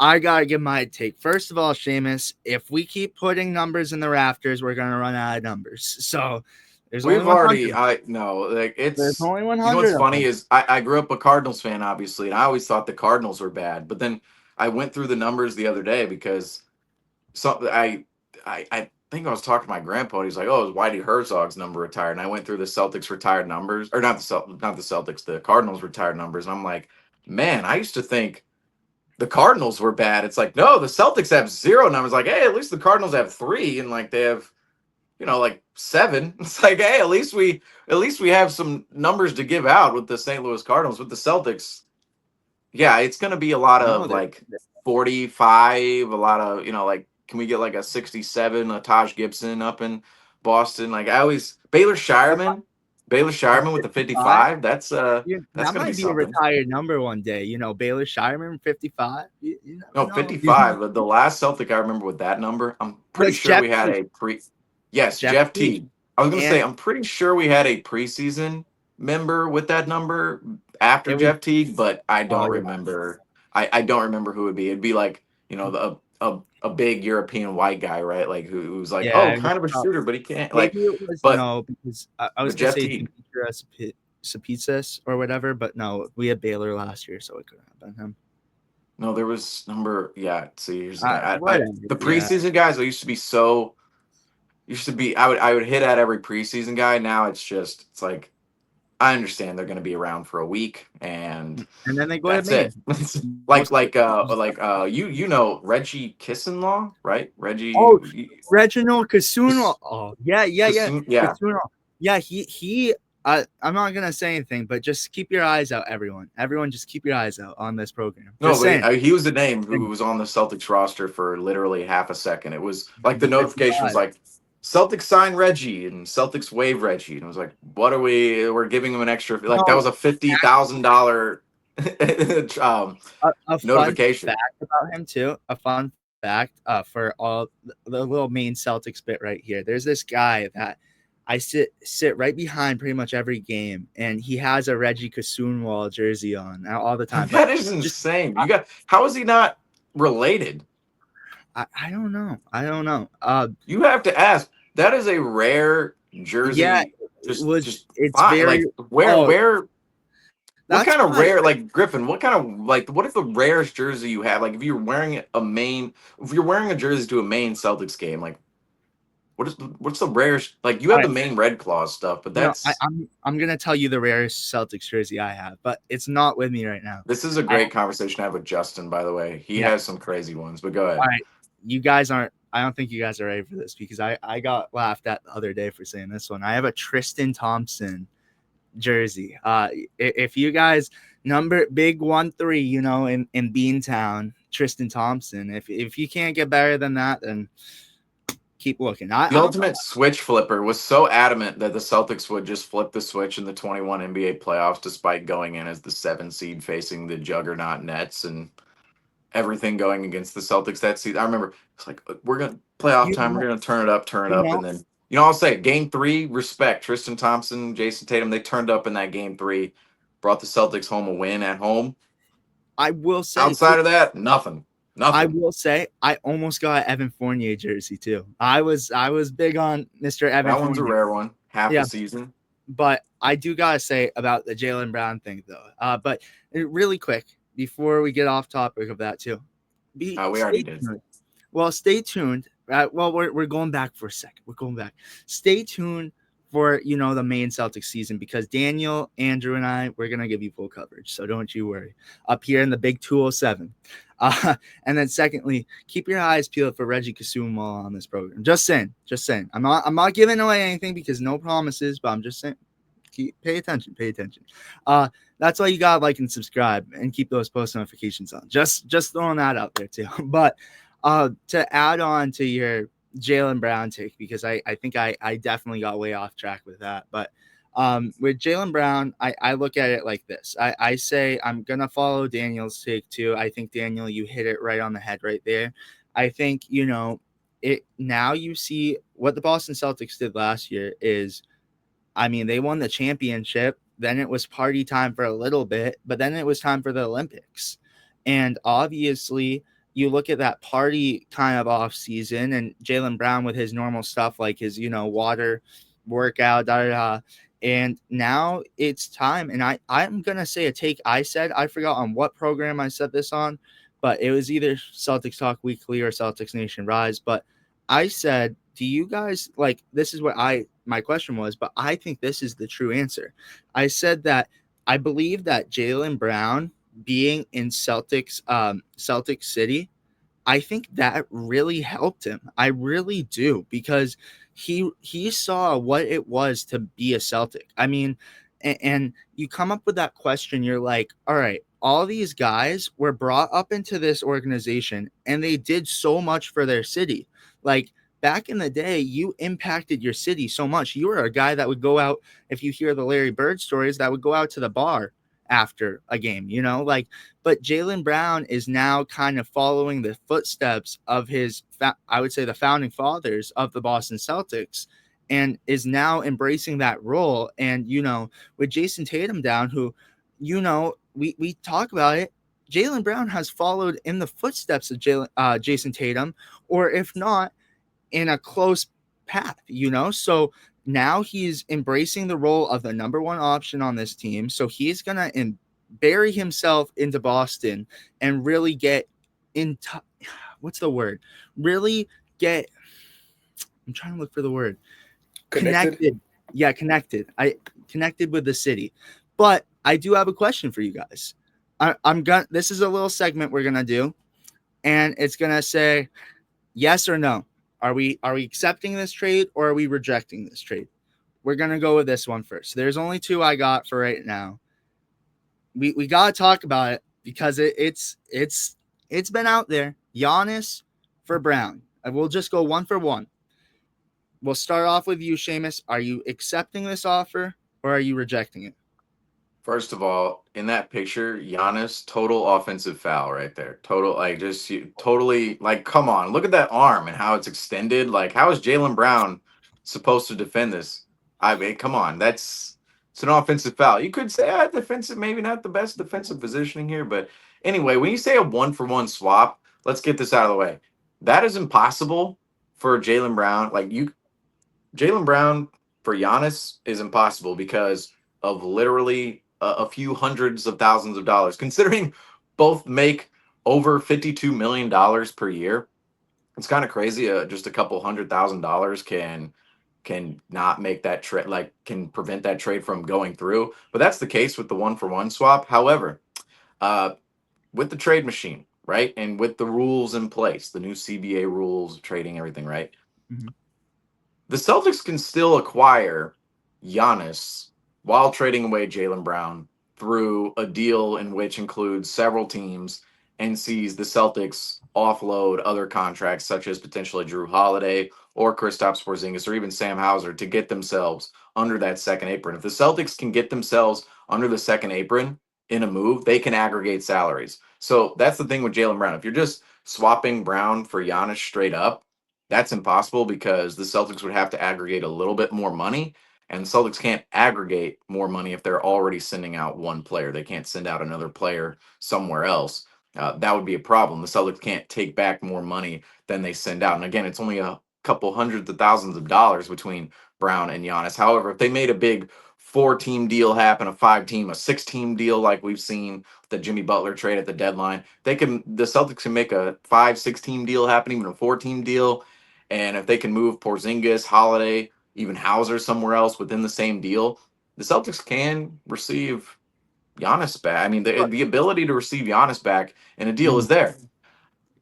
I gotta give my take. First of all, Seamus, if we keep putting numbers in the rafters, we're gonna run out of numbers. So there's We've only already. There's only 100. You know what's funny is I grew up a Cardinals fan, obviously, and I always thought the Cardinals were bad. But then I went through the numbers the other day because I think I was talking to my grandpa. And he's like, "Oh, it was Whitey Herzog's number retired." And I went through the Celtics retired numbers, or not the Celtics, the Cardinals retired numbers. And I'm like, man, I used to think the Cardinals were bad. It's like, no, the Celtics have 0 numbers. Like, hey, at least the Cardinals have 3, and like they have, like 7. It's like, hey, at least we have some numbers to give out with the St. Louis Cardinals. With the Celtics, yeah, it's going to be a lot of like 45, a lot of, like, can we get like a 67, a Taj Gibson up in Boston? Like Baylor Shireman with the 55. That's that going to might be a retired number one day. Baylor Shireman 55. No, 55. The last Celtic I remember with that number, I'm pretty sure we had a Yes, Jeff T. I was going to say, I'm pretty sure we had a preseason member with that number after Jeff Teague, but I don't remember. I don't remember who it would be. It'd be like, a big European white guy, right? Like who's like, kind of a shooter, but he can't. Like, no, because I was going to say Demetrius Sapitsas or whatever, but no, we had Baylor last year, so it couldn't have been him. No, there was number. Yeah, see, here's the preseason guys. I used to be. I would hit at every preseason guy. Now it's like, I understand they're going to be around for a week, and then they go. That's it. like Reggie Kissenlaw, right? Reggie. Oh, Reginald Kasuno. Oh, yeah. Kasuno. Yeah, he. I'm not gonna say anything, but just keep your eyes out, everyone. Everyone, just keep your eyes out on this program. No, but he was the name who was on the Celtics roster for literally half a second. It was like the notification was like, Celtics sign Reggie and Celtics waive Reggie, and I was like, "What are we? We're giving him an extra that was a $50,000 notification." Fun fact about him too. A fun fact for all the little main Celtics bit right here. There's this guy that I sit right behind pretty much every game, and he has a Reggie Kassoonwall jersey on all the time. That is insane. How is he not related? I don't know. You have to ask. That is a rare jersey. Yeah, it's fine. Very. Like where? What kind of rare? Like Griffin. What kind of what is the rarest jersey you have? Like if you're wearing a jersey to a Maine Celtics game, like what's the rarest? Like you have the Maine Red Claws stuff, but that's. I'm gonna tell you the rarest Celtics jersey I have, but it's not with me right now. This is a great conversation to have with Justin. By the way, he has some crazy ones, but go ahead. All right. You guys aren't. I don't think you guys are ready for this because I got laughed at the other day for saying this one. I have a Tristan Thompson jersey. If you guys number big 1-3, in Beantown, Tristan Thompson. If you can't get better than that, then keep looking. The ultimate switch flipper was so adamant that the Celtics would just flip the switch in the 21 NBA playoffs, despite going in as the 7 seed facing the juggernaut Nets and everything going against the Celtics that season. I remember it's like, we're gonna playoff time. We're gonna turn it up, and then I'll say Game 3, respect Tristan Thompson, Jason Tatum. They turned up in that Game 3, brought the Celtics home a win at home. I will say, outside of that, nothing. I will say, I almost got an Evan Fournier jersey too. I was big on Mr. Evan. That one's a rare one, half the season. But I do gotta say about the Jaylen Brown thing though. But really quick, before we get off topic of that too. We already did. Well, stay tuned. Well, we're going back for a second. We're going back. Stay tuned for the main Celtics season, because Daniel, Andrew, and we're gonna give you full coverage, so don't you worry. Up here in the Big 207. And then secondly, keep your eyes peeled for Reggie Kasum while on this program. Just saying, just saying. I'm not giving away anything because no promises, but I'm just saying, pay attention, pay attention. That's why you gotta like and subscribe and keep those post notifications on. Just throwing that out there too. But to add on to your Jaylen Brown take, because I think I definitely got way off track with that. But with Jaylen Brown, I look at it like this. I say I'm gonna follow Daniel's take too. I think, Daniel, you hit it right on the head right there. I think it now. You see what the Boston Celtics did last year is, I mean, they won the championship. Then it was party time for a little bit, but then it was time for the Olympics. And obviously, you look at that party kind of off season, and Jaylen Brown with his normal stuff like his, water workout, da da da. And now it's time. And I'm gonna say a take I said. I forgot on what program I said this on, but it was either Celtics Talk Weekly or Celtics Nation Rise. But I said, do you guys like, this is what my question was, but I think this is the true answer. I said that I believe that Jaylen Brown being in Celtic City, I think that really helped him. I really do, because he saw what it was to be a Celtic. I mean, and you come up with that question, you're like, all right, all these guys were brought up into this organization and they did so much for their city. Like back in the day, you impacted your city so much. You were a guy that would go out, if you hear the Larry Bird stories, that would go out to the bar after a game, like. But Jaylen Brown is now kind of following the footsteps of his, I would say, the founding fathers of the Boston Celtics, and is now embracing that role. And, with Jason Tatum down, who, we talk about it, Jaylen Brown has followed in the footsteps of Jason Tatum, or if not, in a close path, So now he's embracing the role of the number one option on this team. So he's going to bury himself into Boston and really get into, what's the word? Really get, I'm trying to look for the word. Connected. Yeah, connected. I connected with the city. But I do have a question for you guys. This is a little segment we're going to do, and it's going to say yes or no. Are we accepting this trade, or are we rejecting this trade? We're going to go with this one first. There's only two I got for right now. We got to talk about it because it's been out there. Giannis for Brown. And we'll just go one for one. We'll start off with you, Seamus. Are you accepting this offer, or are you rejecting it? First of all, in that picture, Giannis, total offensive foul right there. Total, like, just totally, like, come on, look at that arm and how it's extended. Like, how is Jaylen Brown supposed to defend this? I mean, come on, it's an offensive foul. You could say, defensive, maybe not the best defensive positioning here, but anyway, when you say a 1-for-1 swap, let's get this out of the way. That is impossible for Jaylen Brown. Jaylen Brown for Giannis is impossible because of literally a few hundreds of thousands of dollars. Considering both make over $52 million per year, it's kind of crazy. Just a couple $100,000 can not make that trade, like can prevent that trade from going through. But that's the case with the 1-for-1 swap. However, with the trade machine, right, and with the rules in place, the new CBA rules, trading, everything, right. Mm-hmm. The Celtics can still acquire Giannis while trading away Jaylen Brown through a deal in which includes several teams and sees the Celtics offload other contracts, such as potentially Drew Holiday or Kristaps Porzingis or even Sam Hauser, to get themselves under that second apron. If the Celtics can get themselves under the second apron in a move, they can aggregate salaries. So that's the thing with Jaylen Brown. If you're just swapping Brown for Giannis straight up, that's impossible because the Celtics would have to aggregate a little bit more money, and the Celtics can't aggregate more money if they're already sending out one player. They can't send out another player somewhere else. That would be a problem. The Celtics can't take back more money than they send out. And again, it's only a couple hundreds of thousands of dollars between Brown and Giannis. However, if they made a big 4-team deal happen, a 5-team, a 6-team deal like we've seen the Jimmy Butler trade at the deadline, the Celtics can make a 5-6-team deal happen, even a 4-team deal. And if they can move Porzingis, Holiday, even Hauser somewhere else within the same deal, the Celtics can receive Giannis back. I mean, the ability to receive Giannis back in a deal is Mhm. there. Quick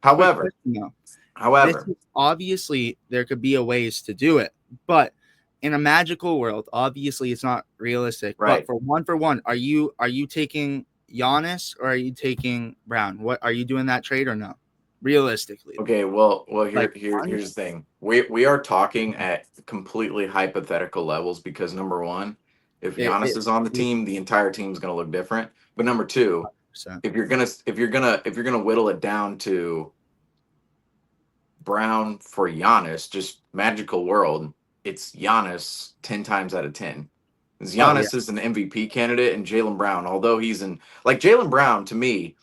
However, question though. This however, is obviously there could be a ways to do it, but in a magical world, obviously it's not realistic. But right. for one, are you taking Giannis or are you taking Brown? What are you doing that trade or no? Realistically, though. Okay, well, Like one, here's the thing. We are talking at completely hypothetical levels because number one, if Giannis it is on the it team, the entire team's going to look different. But number two, 100%. if you're gonna whittle it down to Brown for Giannis, just magical world, it's Giannis 10 times out of 10. 'Cause Oh yeah, Giannis is an MVP candidate, and Jaylen Brown, although he's in like Jaylen Brown to me,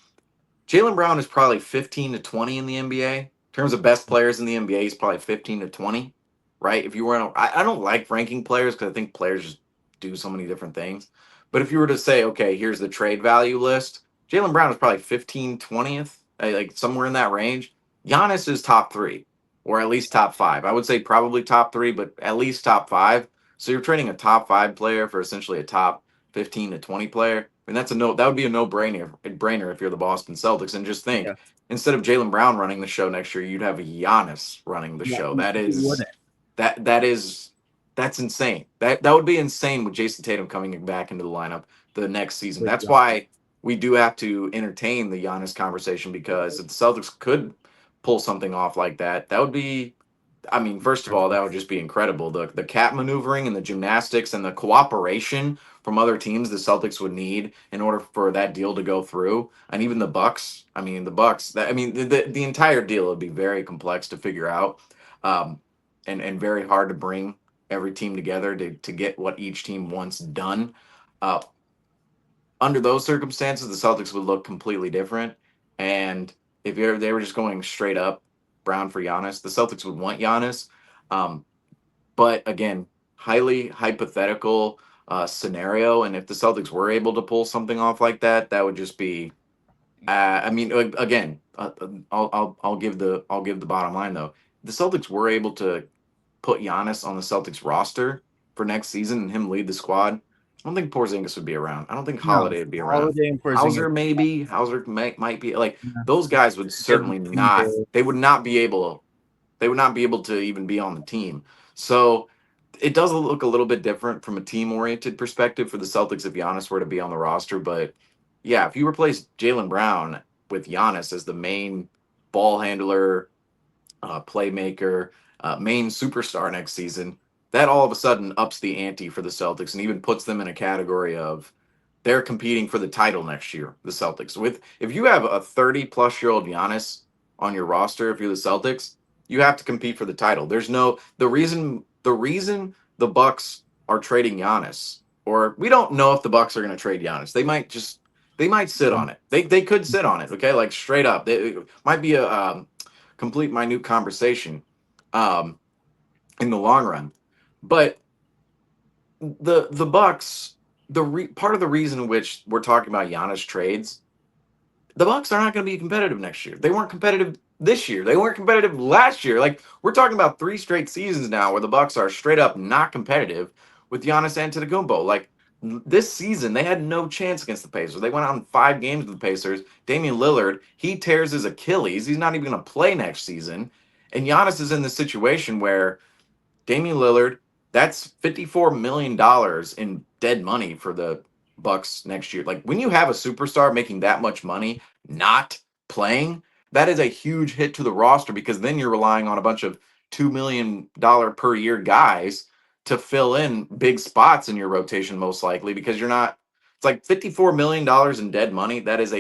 Jaylen Brown is probably 15 to 20 in the NBA. In terms of best players in the NBA, he's probably 15 to 20, right? If you were, I don't like ranking players because I think players just do so many different things. But if you were to say, okay, here's the trade value list, Jaylen Brown is probably 15, 20th, like somewhere in that range. Giannis is top three, or at least top five. I would say probably top three, but at least top five. So you're trading a top five player for essentially a top 15 to 20 player. I mean, that's a no. That would be a no brainer if you're the Boston Celtics. And just think, yeah, instead of Jaylen Brown running the show next year, you'd have Giannis running the yeah. show. Who wouldn't? That is that's insane. That would be insane with Jason Tatum coming back into the lineup the next season. With That's Giannis. why we do have to entertain the Giannis conversation because if the Celtics could pull something off like that, that would be I mean, first of all, that would just be incredible. The cat maneuvering and the gymnastics and the cooperation from other teams the Celtics would need in order for that deal to go through, and even the Bucks. I mean, the Bucks. That I mean, the entire deal would be very complex to figure out, um, and very hard to bring every team together to get what each team wants done. Uh, Under those circumstances, the Celtics would look completely different. And if they were just going straight up Brown for Giannis, the Celtics would want Giannis. Um, but again, highly hypothetical scenario. And if the Celtics were able to pull something off like that, that would just be. I mean, again, I'll give the bottom line though. The Celtics were able to put Giannis on the Celtics roster for next season and him lead the squad, I don't think Porzingis would be around. I don't think No, Holiday would be around. Holiday and Porzingis. Hauser maybe. Hauser might be like Yeah. those guys would They're certainly between not. the- They would not be able. They would not be able to even be on the team. So it does look a little bit different from a team oriented perspective for the Celtics if Giannis were to be on the roster. But yeah, if you replace Jaylen Brown with Giannis as the main ball handler, playmaker, main superstar next season, that all of a sudden ups the ante for the Celtics and even puts them in a category of they're competing for the title next year. The Celtics, with if you have a 30-plus-year-old Giannis on your roster, if you're the Celtics, you have to compete for the title. There's no the reason the Bucks are trading Giannis, or we don't know if the Bucks are going to trade Giannis. They might sit on it. They could sit on it. Okay, like straight up, it might be a complete minute conversation um, in the long run. But the Bucks, part of the reason in which we're talking about Giannis trades, the Bucks are not going to be competitive next year. They weren't competitive this year. They weren't competitive last year. Like we're talking about 3 straight seasons now where the Bucks are straight up not competitive with Giannis Antetokounmpo. Like this season, they had no chance against the Pacers. They went on 5 games with the Pacers. Damian Lillard, he tears his Achilles. He's not even going to play next season. And Giannis is in this situation where Damian Lillard, that's $54 million in dead money for the Bucks next year. Like when you have a superstar making that much money not playing, that is a huge hit to the roster because then you're relying on a bunch of $2 million per year guys to fill in big spots in your rotation, most likely, because you're not it's like $54 million in dead money. That is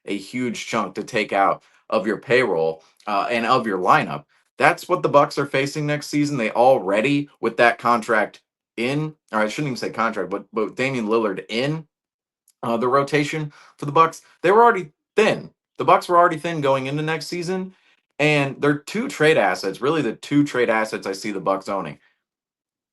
a huge chunk to take out of your payroll and of your lineup. That's what the Bucks are facing next season. They already with that contract in, or I shouldn't even say contract, but with Damian Lillard in the rotation for the Bucks, they were already thin. The Bucks were already thin going into next season, and they're two trade assets. Really, the two trade assets I see the Bucks owning.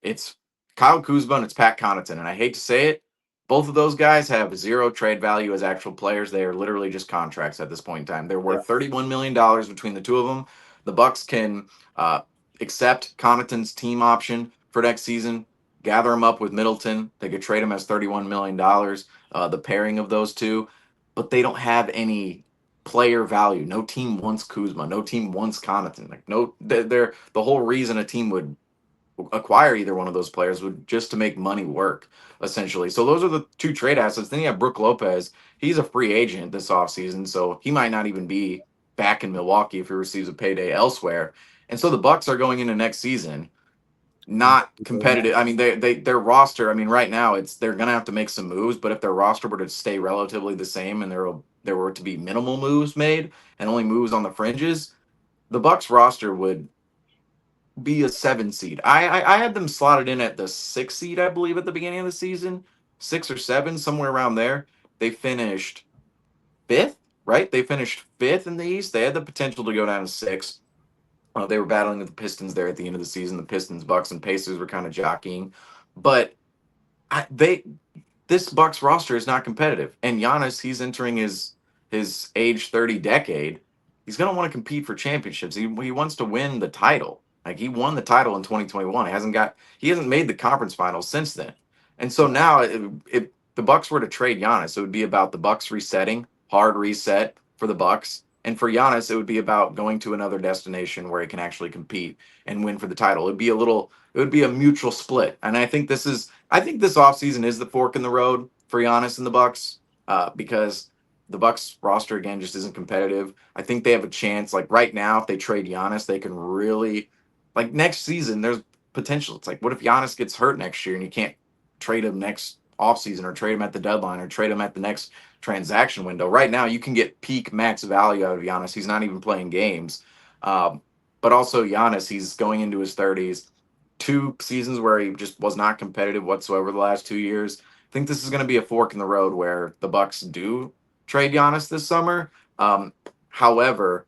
It's Kyle Kuzma and it's Pat Connaughton, and I hate to say it, both of those guys have zero trade value as actual players. They are literally just contracts at this point in time. They're Yeah. worth $31 million between the two of them. The Bucks can uh, accept Connaughton's team option for next season. Gather him up with Middleton. They could trade him as $31 million. The pairing of those two, but they don't have any player value. No team wants Kuzma. No team wants Connaughton. Like no, they're the whole reason a team would acquire either one of those players would just to make money work, essentially. So those are the two trade assets. Then you have Brook Lopez. He's a free agent this offseason, so he might not even be back in Milwaukee if he receives a payday elsewhere. And so the Bucks are going into next season not competitive. I mean, their roster. I mean, right now they're gonna have to make some moves. But if their roster were to stay relatively the same and there were to be minimal moves made and only moves on the fringes, the Bucks roster would be a 7 seed. I had them slotted in at the 6 seed, I believe, at the beginning of the season, 6 or 7, somewhere around there. They finished fifth, right? They finished fifth in the East. They had the potential to go down to six. They were battling with the Pistons there at the end of the season. The Pistons, Bucks, and Pacers were kind of jockeying, but they this Bucks roster is not competitive. And Giannis, he's entering his age 30 decade. He's going to want to compete for championships. He wants to win the title. Like he won the title in 2021. He hasn't made the conference finals since then. And so now if the Bucks were to trade Giannis, it would be about the Bucks resetting, hard reset for the Bucks. And for Giannis, it would be about going to another destination where he can actually compete and win for the title. It would be a mutual split. And I think this offseason is the fork in the road for Giannis and the Bucks, because the Bucks roster again just isn't competitive. I think they have a chance. Like right now, if they trade Giannis, they can really like next season. There's potential. It's like what if Giannis gets hurt next year and you can't trade him next offseason or trade him at the deadline or trade him at the next transaction window. Right now, you can get peak max value out of Giannis. He's not even playing games. Um, but also Giannis, he's going into his 30s. 2 seasons where he just was not competitive whatsoever the last 2 years. I think this is going to be a fork in the road where the Bucks do trade Giannis this summer. However,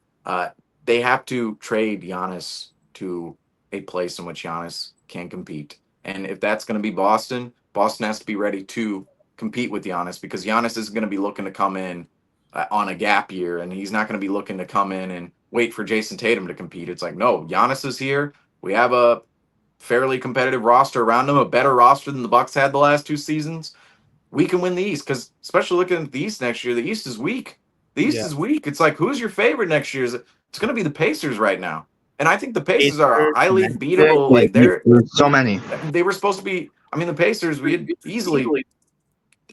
they have to trade Giannis to a place in which Giannis can compete. And if that's going to be Boston, Boston has to be ready to compete with Giannis because Giannis is going to be looking to come in on a gap year, and he's not going to be looking to come in and wait for Jason Tatum to compete. It's like, no, Giannis is here. We have a fairly competitive roster around him, a better roster than the Bucks had the last 2 seasons. We can win the East because, especially looking at the East next year, the East is weak. The East Yeah. is weak. It's like, who's your favorite next year? It's going to be the Pacers right now, and I think the Pacers are Pacers, highly Memphis, beatable. Like there's so many. they were supposed to be. I mean, the Pacers. We had easily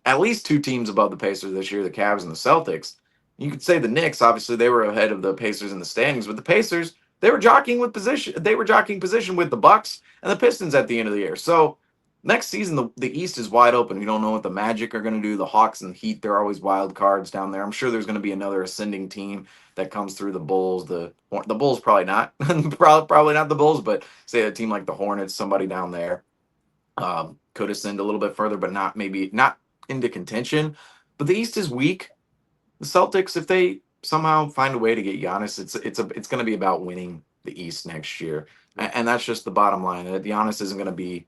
at least 2 teams above the Pacers this year, the Cavs and the Celtics. You could say the Knicks, obviously they were ahead of the Pacers in the standings, but the Pacers, they were jockeying with position. They were jockeying position with the Bucks and the Pistons at the end of the year. So next season, the East is wide open. We don't know what the Magic are going to do. The Hawks and the Heat, they're always wild cards down there. I'm sure there's going to be another ascending team that comes through the Bulls. The Bulls probably not, probably not the Bulls, but say a team like the Hornets, somebody down there could ascend a little bit further, but not into contention. But the East is weak. The Celtics, if they somehow find a way to get Giannis, it's going to be about winning the East next year, and that's just the bottom line. Giannis isn't going to be.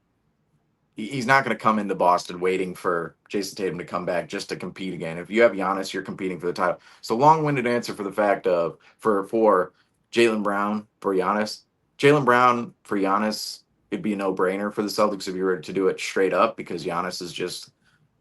He's not going to come into Boston waiting for Jason Tatum to come back just to compete again. If you have Giannis, you're competing for the title. So long-winded answer for the fact of for Jaylen Brown for Giannis. Jaylen Brown for Giannis, it'd be a no-brainer for the Celtics if you were to do it straight up because Giannis is just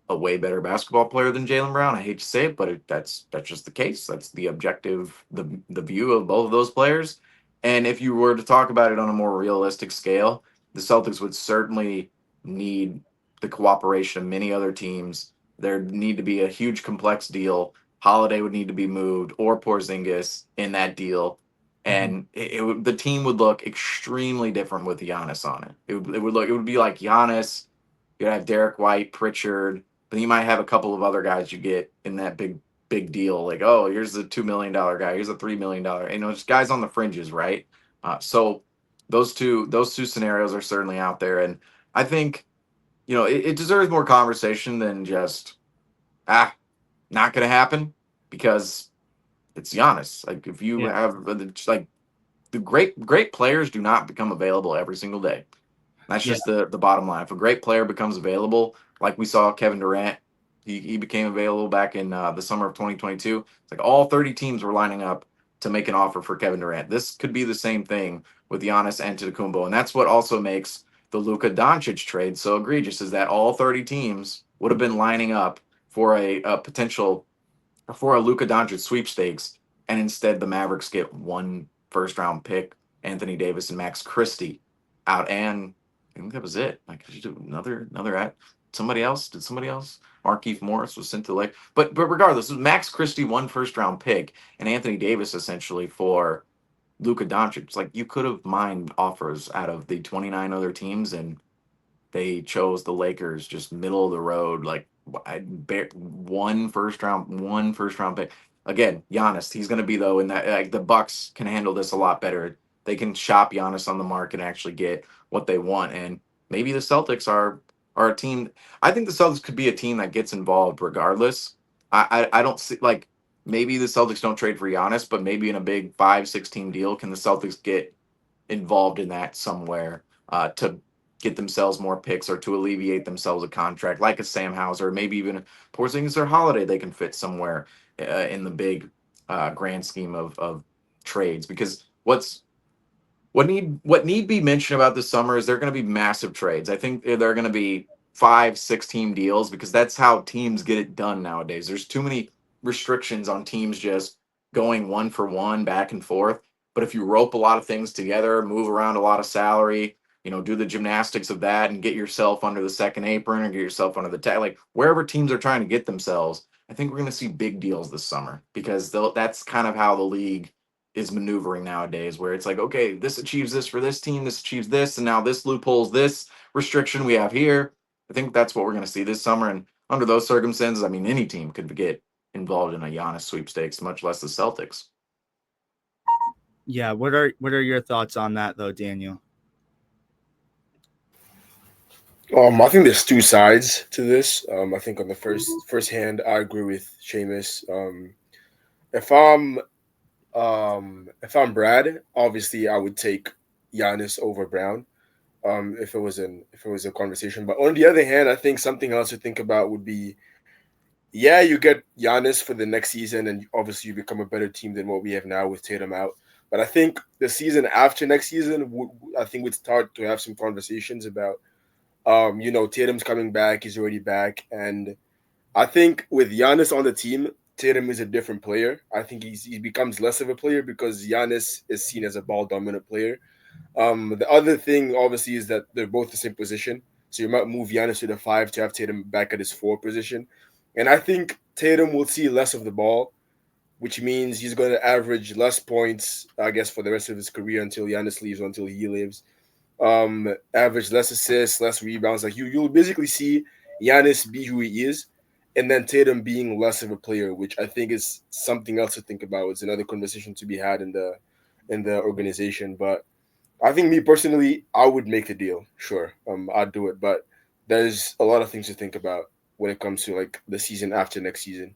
a way better basketball player than Jaylen Brown. I hate to say it, but that's just the case. That's the objective, the view of both of those players. And if you were to talk about it on a more realistic scale, the Celtics would certainly need the cooperation of many other teams. There need to be a huge complex deal. Holiday would need to be moved, or Porzingis in that deal, and the team would look extremely different with Giannis on it. It would be like Giannis. You'd have Derek White, Pritchard, then you might have a couple of other guys you get in that big deal. Like, oh, here's the $2 million guy, here's a $3 million. Just guys on the fringes, right? So those two scenarios are certainly out there, and I think it deserves more conversation than just not going to happen because it's Giannis. Like if you Yeah. have like the great players do not become available every single day. That's Yeah. just the bottom line. If a great player becomes available, like we saw Kevin Durant, he became available back in the summer of 2022. It's like all 30 teams were lining up to make an offer for Kevin Durant. This could be the same thing with Giannis Antetokounmpo, and that's what also makes the Luka Doncic trade so egregious is that all 30 teams would have been lining up for a potential for a Luka Doncic sweepstakes, and instead the Mavericks get one first round pick, Anthony Davis and Max Christie out, and I think that was it. Like, did you do another at somebody else? Did somebody else? Markeith Morris was sent to like, but regardless, it was Max Christie one first round pick and Anthony Davis essentially for Luka Doncic. It's like you could have mined offers out of the 29 other teams, and they chose the Lakers, just middle of the road, like one first round pick. Again, Giannis, he's going to be though in that like the Bucks can handle this a lot better. They can shop Giannis on the market and actually get what they want. And maybe the Celtics are a team. I think the Celtics could be a team that gets involved regardless. I don't see like maybe the Celtics don't trade for Giannis, but maybe in a big 5-6 team deal, can the Celtics get involved in that somewhere to get themselves more picks or to alleviate themselves a contract like a Sam Hauser, maybe even a Porzingis or Holiday they can fit somewhere in the big grand scheme of trades. Because what need be mentioned about this summer is there are going to be massive trades. I think there are going to be 5-6 team deals because that's how teams get it done nowadays. There's too many restrictions on teams just going one for one back and forth. But if you rope a lot of things together, move around a lot of salary, do the gymnastics of that and get yourself under the second apron or get yourself under the tag, like wherever teams are trying to get themselves, I think we're going to see big deals this summer because that's kind of how the league is maneuvering nowadays, where it's like, okay, this achieves this for this team, this achieves this, and now this loopholes this restriction we have here. I think that's what we're going to see this summer. And under those circumstances, I mean, any team could get involved in a Giannis sweepstakes, much less the Celtics. Yeah, what are your thoughts on that though, Daniel? I think there's two sides to this. I think on the first hand, I agree with Seamus. If I'm if I'm Brad, obviously I would take Giannis over Brown. If it was a conversation. But on the other hand, I think something else to think about would be, yeah, you get Giannis for the next season, and obviously you become a better team than what we have now with Tatum out. But I think the season after next season, I think we'd start to have some conversations about, Tatum's coming back, he's already back, and I think with Giannis on the team, Tatum is a different player. I think he becomes less of a player because Giannis is seen as a ball dominant player. The other thing, obviously, is that they're both the same position. So you might move Giannis to the five to have Tatum back at his four position. And I think Tatum will see less of the ball, which means he's going to average less points, I guess, for the rest of his career until Giannis leaves or until he leaves. Average less assists, less rebounds. Like you'll basically see Giannis be who he is, and then Tatum being less of a player, which I think is something else to think about. It's another conversation to be had in the organization. But I think me personally, I would make the deal. Sure, I'd do it. But there's a lot of things to think about when it comes to like the season after next season.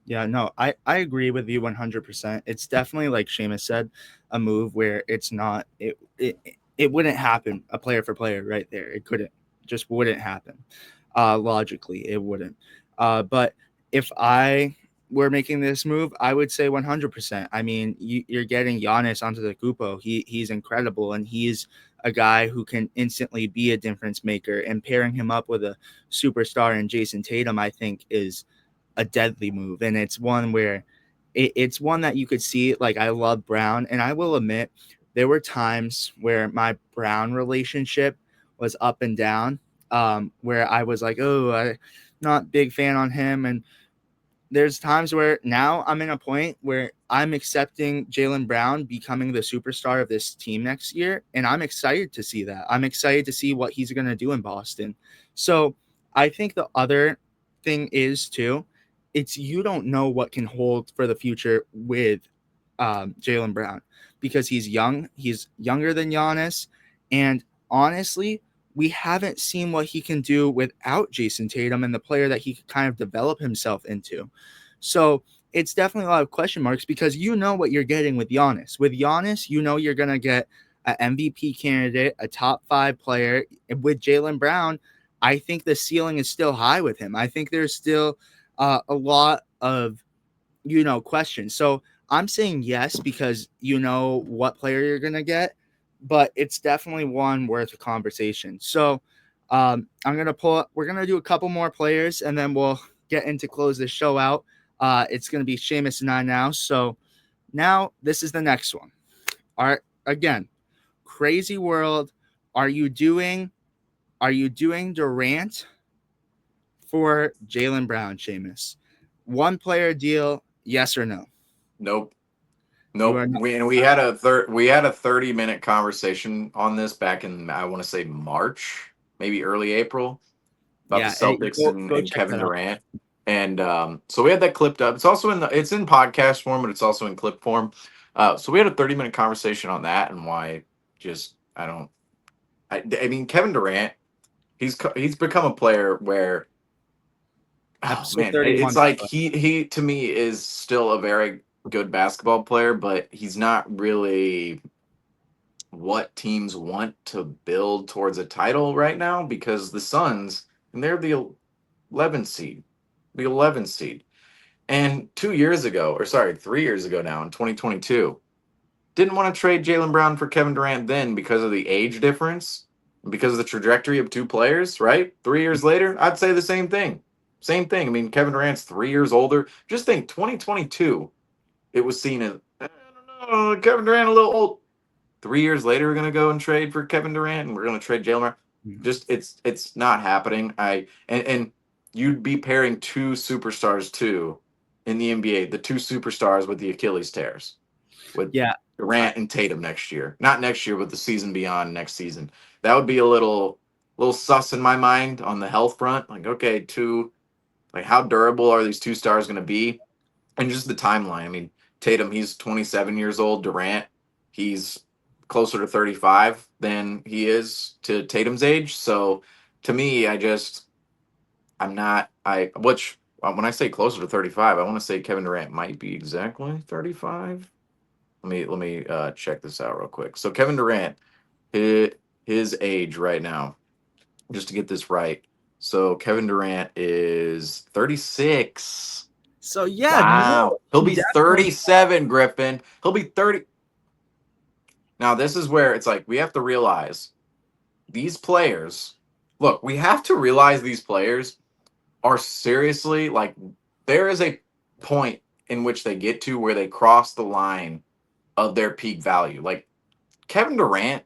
Yeah, no, I agree with you 100%. It's definitely like Seamus said, a move where it's not it wouldn't happen a player for player right there. It couldn't, just wouldn't happen. Logically, it wouldn't. But if I were making this move, I would say 100%. I mean, you're getting Giannis onto the Kupo. He's incredible, and he's a guy who can instantly be a difference maker. And pairing him up with a superstar in Jason Tatum, I think, is a deadly move. And it's one where it's one that you could see. Like, I love Brown, and I will admit there were times where my Brown relationship was up and down, where I was like, oh, I not big fan on him. And there's times where now I'm in a point where I'm accepting Jaylen Brown becoming the superstar of this team next year. And I'm excited to see that. I'm excited to see what he's going to do in Boston. So I think the other thing is, too, it's you don't know what can hold for the future with Jaylen Brown because he's young. He's younger than Giannis. And honestly, we haven't seen what he can do without Jason Tatum and the player that he could kind of develop himself into. So it's definitely a lot of question marks because you know what you're getting with Giannis. With Giannis, you know you're going to get an MVP candidate, a top 5 player. With Jaylen Brown, I think the ceiling is still high with him. I think there's still a lot of, questions. So I'm saying yes because you know what player you're going to get. but it's definitely one worth a conversation. So I'm gonna pull up. We're gonna do a couple more players, and then we'll get into close this show out. It's gonna be Seamus and I now. So now this is the next one. All right, again, crazy world. Are you doing? Are you doing Durant for Jaylen Brown, Seamus? One player deal, yes or no? Nope. You Nope. are not. We had a 30-minute conversation on this back in, I want to say, March, maybe early April, about the Yeah, Celtics go and check Kevin that out. Durant. And so we had that clipped up. It's also it's in podcast form, but it's also in clip form. So we had a 30-minute conversation on that and why just I don't I mean Kevin Durant, he's become a player where, oh Episode man, it's 31. By like the way. he to me is still a very good basketball player, but he's not really what teams want to build towards a title right now because the Suns, and they're the 11th seed, the 11th seed. And 2 years ago, or sorry, 3 years ago now in 2022, didn't want to trade Jaylen Brown for Kevin Durant then because of the age difference, because of the trajectory of two players, right? 3 years later, I'd say the same thing. Same thing. I mean, Kevin Durant's 3 years older. Just think 2022, it was seen as, I don't know, Kevin Durant a little old. 3 years later, we're gonna go and trade for Kevin Durant, and we're gonna trade Jalen Brown. Mhm. Just it's not happening. And you'd be pairing two superstars too in the NBA, the two superstars with the Achilles tears, with Yeah, I, Durant and Tatum next year. Not next year, but the season beyond next season. That would be a little sus in my mind on the health front. Like, okay, like how durable are these two stars going to be? And just the timeline. I mean, Tatum, he's 27 years old. Durant, he's closer to 35 than he is to Tatum's age. So to me, I'm not, which, when I say closer to 35, I want to say Kevin Durant might be exactly 35. Let me check this out real quick. So Kevin Durant, his age right now, just to get this right. So Kevin Durant is 36. so yeah, no, Wow. He'll he be definitely. 37, Griffin. He'll be 30. Now, this is where it's like we have to realize these players. Look, we have to realize these players are seriously like there is a point in which they get to where they cross the line of their peak value. Like Kevin Durant,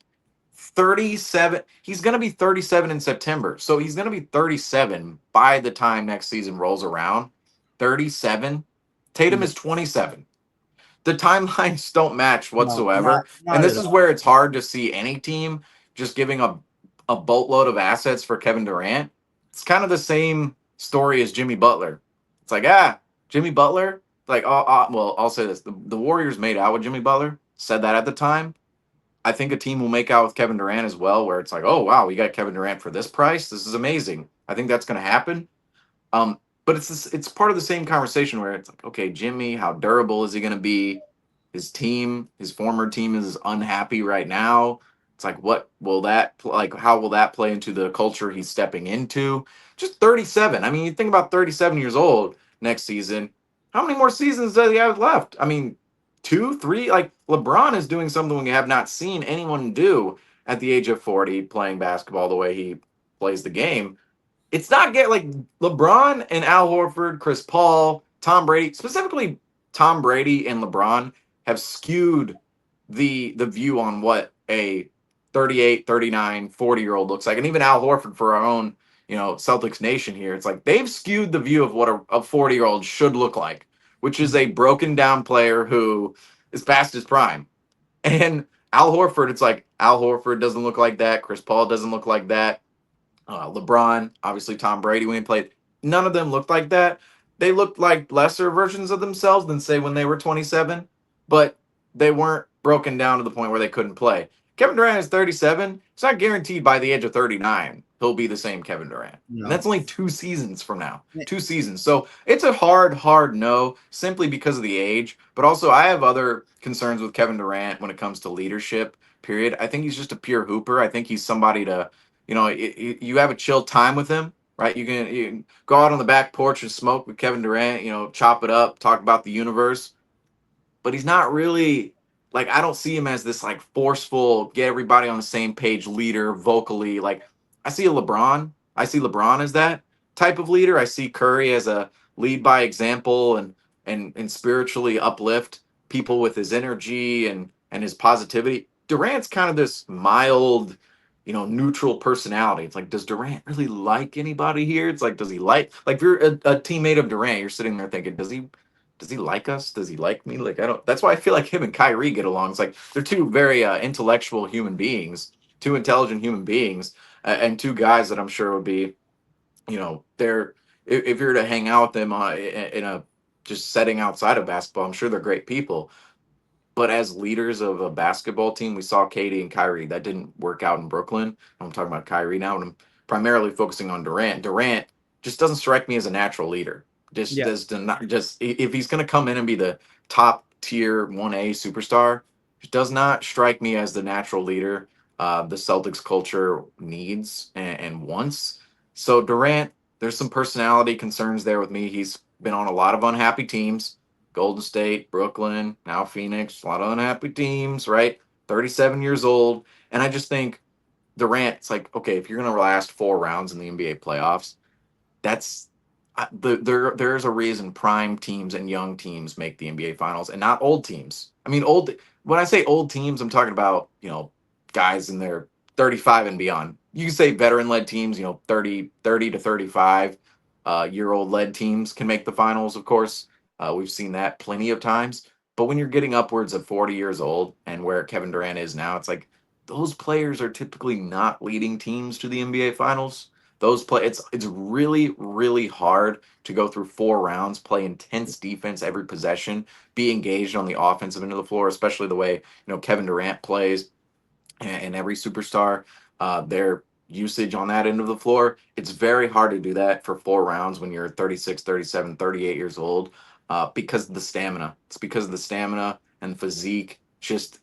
37. He's going to be 37 in September. So he's going to be 37 by the time next season rolls around. 37. Tatum Yeah, is 27. The timelines don't match no, whatsoever. And not this at is all. where it's hard to see any team just giving a boatload of assets for Kevin Durant. It's kind of the same story as Jimmy Butler. It's like, Jimmy Butler, like, well, I'll say this. The Warriors made out with Jimmy Butler, said that at the time. I think a team will make out with Kevin Durant as well, where it's like, oh, wow, we got Kevin Durant for this price. This is amazing. I think that's going to happen. But it's part of the same conversation where it's like, okay, Jimmy, how durable is he going to be? His team, his former team is unhappy right now. It's like, what will that like? How will that play into the culture he's stepping into? Just 37. I mean, you think about 37 years old next season. How many more seasons does he have left? I mean, two, three. Like LeBron is doing something we have not seen anyone do at the age of 40, playing basketball the way he plays the game. It's not get like LeBron and Al Horford, Chris Paul, Tom Brady, specifically Tom Brady and LeBron have skewed the view on what a 38, 39, 40-year-old looks like. And even Al Horford for our own, Celtics nation here. It's like they've skewed the view of what a 40-year-old should look like, which is a broken down player who is past his prime. And Al Horford, it's like Al Horford doesn't look like that. Chris Paul doesn't look like that. LeBron, obviously Tom Brady when he played. None of them looked like that. They looked like lesser versions of themselves than say when they were 27, but they weren't broken down to the point where they couldn't play. Kevin Durant is 37. It's not guaranteed by the age of 39 he'll be the same Kevin Durant. And No. that's only 2 seasons from now. 2 seasons. So it's a hard no simply because of the age. But also, I have other concerns with Kevin Durant when it comes to leadership, period. I think he's just a pure hooper. I think he's somebody to you have a chill time with him, right? You can go out on the back porch and smoke with Kevin Durant, chop it up, talk about the universe, but he's not really Like I don't see him as this like forceful, get everybody on the same page leader vocally. Like I see a LeBron. I see LeBron as that type of leader. I see Curry as a lead by example and spiritually uplift people with his energy and his positivity. Durant's kind of this mild, neutral personality. It's like, does Durant really like anybody here? It's like, does he like if you're a teammate of Durant, you're sitting there thinking, does he like us? Does he like me? Like I don't. That's why I feel like him and Kyrie get along. It's like they're two very intellectual human beings, two intelligent human beings, and two guys that I'm sure would be, they're if you're to hang out with them in a just setting outside of basketball, I'm sure they're great people. But as leaders of a basketball team, we saw Katie and Kyrie. That didn't work out in Brooklyn. I'm talking about Kyrie now, and I'm primarily focusing on Durant. Durant just doesn't strike me as a natural leader. Just Yeah. does not just if he's going to come in and be the top tier 1A superstar, it does not strike me as the natural leader the Celtics culture needs and wants. So Durant, there's some personality concerns there with me. He's been on a lot of unhappy teams. Golden State, Brooklyn, now Phoenix, a lot of unhappy teams, right? 37 years old. And I just think Durant, it's like, okay, if you're going to last 4 rounds in the NBA playoffs, that's there's a reason prime teams and young teams make the NBA finals and not old teams. I mean, when I say old teams, I'm talking about, guys in their 35 and beyond. You can say veteran led teams, 30 to 35 year old led teams can make the finals, of course. We've seen that plenty of times. But when you're getting upwards of 40 years old and where Kevin Durant is now, it's like those players are typically not leading teams to the NBA finals. It's really really hard to go through 4 rounds, play intense defense every possession, be engaged on the offensive end of the floor, especially the way Kevin Durant plays and every superstar, their usage on that end of the floor. It's very hard to do that for 4 rounds when you're 36, 37, 38 years old because of the stamina. It's because of the stamina and physique. Just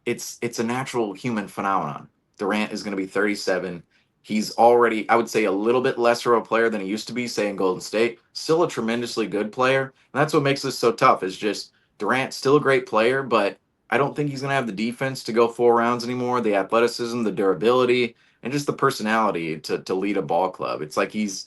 it's a natural human phenomenon. Durant is going to be 37. He's already, I would say, a little bit lesser of a player than he used to be, say in Golden State. Still a tremendously good player. And that's what makes this so tough. Is just Durant's still a great player, but I don't think he's going to have the defense to go 4 rounds anymore, the athleticism, the durability, and just the personality to lead a ball club. It's like he's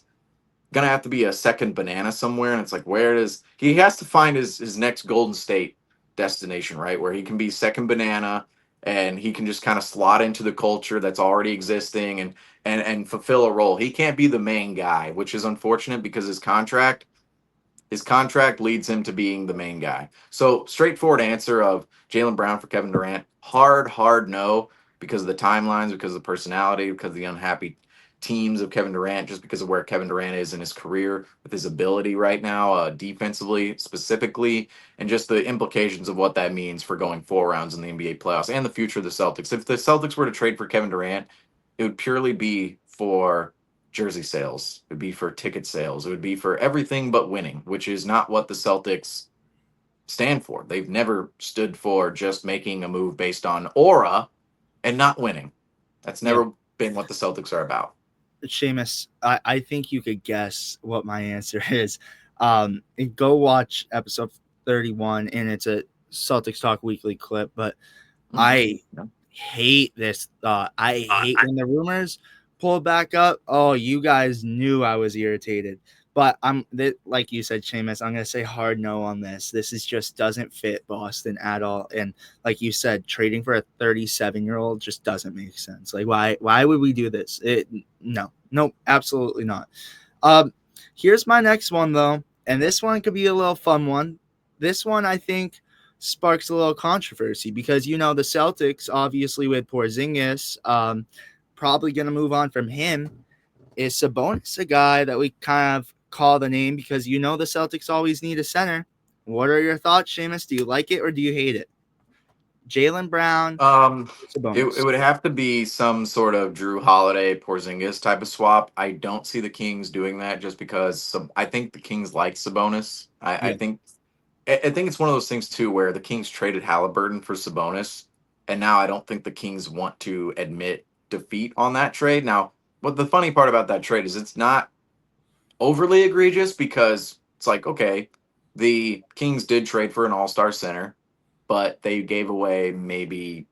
going to have to be a second banana somewhere. And it's like, where does he has to find his next Golden State destination, right? Where he can be second banana and he can just kind of slot into the culture that's already existing and fulfill a role. He can't be the main guy, which is unfortunate because his contract leads him to being the main guy. So straightforward answer of Jaylen Brown for Kevin Durant. Hard no because of the timelines, because of the personality, because of the unhappy teams of Kevin Durant, just because of where Kevin Durant is in his career with his ability right now, defensively specifically, and just the implications of what that means for going 4 rounds in the NBA playoffs and the future of the Celtics. If the Celtics were to trade for Kevin Durant, it would purely be for jersey sales. It would be for ticket sales. It would be for everything but winning, which is not what the Celtics stand for. They've never stood for just making a move based on aura and not winning. That's Yeah. never been what the Celtics are about. Seamus, I think you could guess what my answer is. And go watch episode 31, and it's a Celtics Talk Weekly clip. But I Yeah. hate this thought. I hate when the rumors pull back up. Oh, you guys knew I was irritated. But like you said, Seamus, I'm gonna say hard no on this. This is just doesn't fit Boston at all. And like you said, trading for a 37-year-old just doesn't make sense. Like why would we do this? No, absolutely not. Um, Here's my next one though, and this one could be a little fun one. This one I think sparks a little controversy because the Celtics obviously with Porzingis, probably gonna move on from him. Is Sabonis a guy that we kind of call the name because the Celtics always need a center? What are your thoughts, Seamus? Do you like it or do you hate it? Jaylen Brown, Um, it Sabonis. would have to be some sort of Drew Holiday Porzingis type of swap. I don't see the Kings doing that just because I think the Kings like Sabonis. I Yeah, think I think it's one of those things too where the Kings traded Halliburton for Sabonis, and now I don't think the Kings want to admit defeat on that trade. Now, what the funny part about that trade is it's not overly egregious because it's like, okay, the Kings did trade for an all-star center. but they gave away maybe,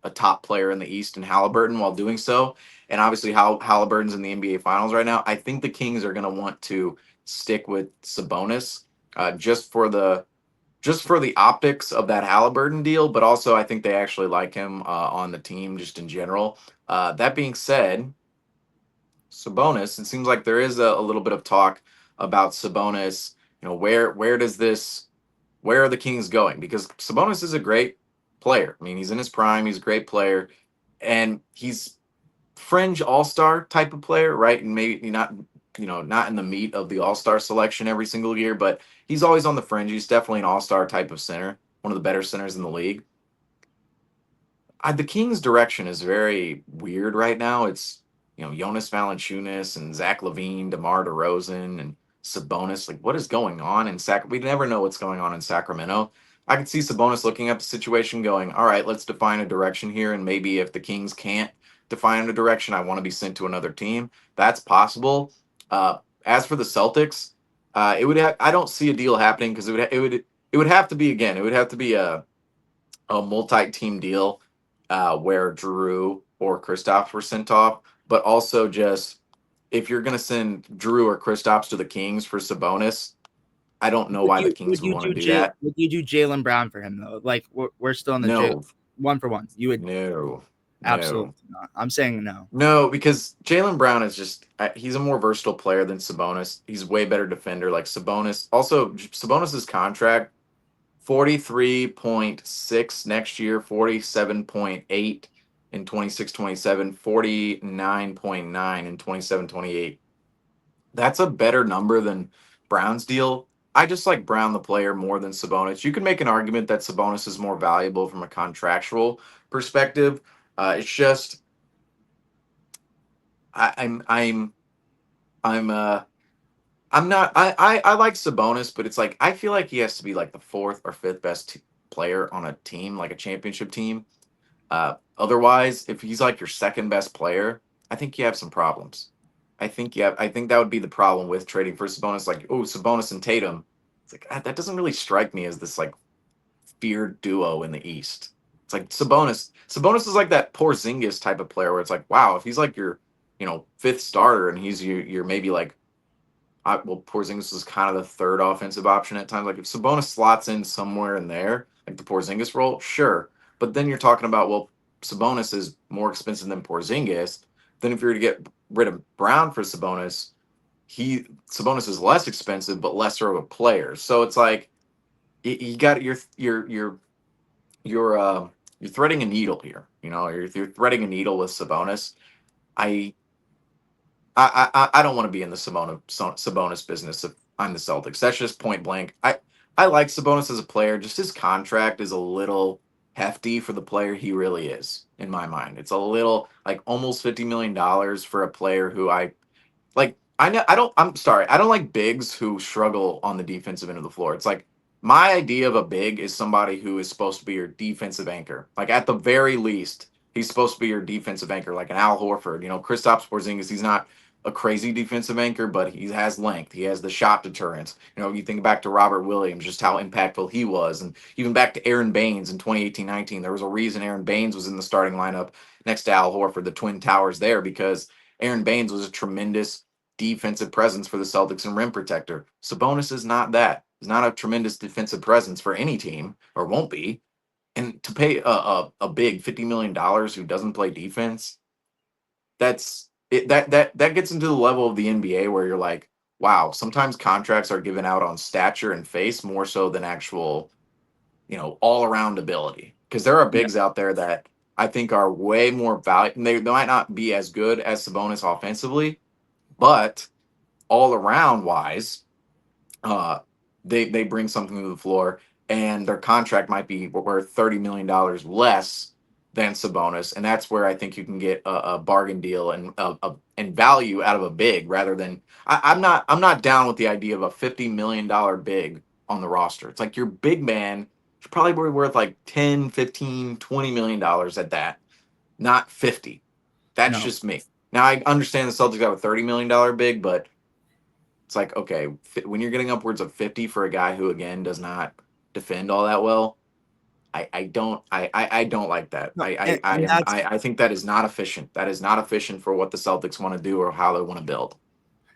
a top player in the East in Halliburton while doing so. And obviously, Halliburton's in the NBA Finals right now. I think the Kings are going to want to stick with Sabonis, just for the optics of that Halliburton deal, but also I think they actually like him on the team just in general. That being said, Sabonis, it seems like there is a little bit of talk about Sabonis. Where are the Kings going? Because Sabonis is a great player. I mean, he's in his prime. He's a great player, and he's fringe all star type of player, right? And maybe not, not in the meat of the all star selection every single year, but he's always on the fringe. He's definitely an all star type of center, one of the better centers in the league. The Kings' direction is very weird right now. It's Jonas Valanciunas and Zach LaVine, DeMar DeRozan, and Sabonis. Like, what is going on in Sac? We never know what's going on in Sacramento. I can see Sabonis looking at the situation, going, "All right, let's define a direction here, and maybe if the Kings can't define a direction, I want to be sent to another team." That's possible. As for the Celtics, I don't see a deal happening because it would have to be again. It would have to be a multi-team deal where Drew or Kristaps were sent off, but also just if you're going to send Drew or Kristaps to the Kings for Sabonis, I don't know Would why the you Kings would want to do that. would you do Jaylen Brown for him though? Like we're still in the No, one for one. You would no, absolutely no, not. I'm saying no. no, because Jaylen Brown is just he's a more versatile player than Sabonis. He's way better defender. Like Sabonis, also Sabonis's contract 43.6 next year, 47.8 in 26-27, 49.9 in 27-28. That's a better number than Brown's deal. I just like Brown the player more than Sabonis. You can make an argument that Sabonis is more valuable from a contractual perspective. It's just I, I'm I'm not. I like Sabonis, but it's like I feel like he has to be like the fourth or fifth best player on a team, like a championship team. Otherwise, if he's like your second best player, I think you have some problems. I think that would be the problem with trading for Sabonis. Like, oh, Sabonis and Tatum. It's like that doesn't really strike me as this like feared duo in the East. It's like Sabonis. Sabonis is like that Porzingis type of player where it's like, wow, if he's like your fifth starter and he's your maybe like Porzingis is kind of the third offensive option at times. Like if Sabonis slots in somewhere in there, like the Porzingis role, sure. But then you're talking about, well, Sabonis is more expensive than Porzingis. Then if you're to get rid of Brown for Sabonis, Sabonis is less expensive but lesser of a player. So it's like you got you're you're threading a needle here. You're threading a needle with Sabonis. I I don't want to be in the Sabonis business if I'm the Celtics. That's just point blank. I like Sabonis as a player. Just his contract is a little hefty for the player he really is, in my mind. It's a little like almost $50 million for a player who I know I don't I'm sorry, I don't like bigs who struggle on the defensive end of the floor. It's like my idea of a big is somebody who is supposed to be your defensive anchor. Like at the very least, he's supposed to be your defensive anchor, like an Al Horford. Kristaps Porzingis, he's not a crazy defensive anchor, but he has length. He has the shot deterrence. You think back to Robert Williams, just how impactful he was, and even back to Aaron Baines in 2018-19. There was a reason Aaron Baines was in the starting lineup next to Al Horford, the Twin Towers there, because Aaron Baines was a tremendous defensive presence for the Celtics and rim protector. Sabonis is not that. He's not a tremendous defensive presence for any team, or won't be. And to pay a big $50 million who doesn't play defense, that's it. That gets into the level of the NBA where you're like, wow, sometimes contracts are given out on stature and face more so than actual, all around ability. Because there are Yeah. bigs out there that I think are way more valuable. They might not be as good as Sabonis offensively, but all around wise, uh, they bring something to the floor, and their contract might be worth $30 million less than Sabonis, and that's where I think you can get a bargain deal and value out of a big rather than I'm not down with the idea of a $50 million big on the roster. It's like your big man should probably be worth like 10, 15, $20 million at that, not 50. That's No. just me. Now I understand the Celtics have a $30 million big, but it's like, okay, when you're getting upwards of 50 for a guy who again does not defend all that well, I don't like that. No, and that's I think that is not efficient. That is not efficient for what the Celtics want to do or how they want to build.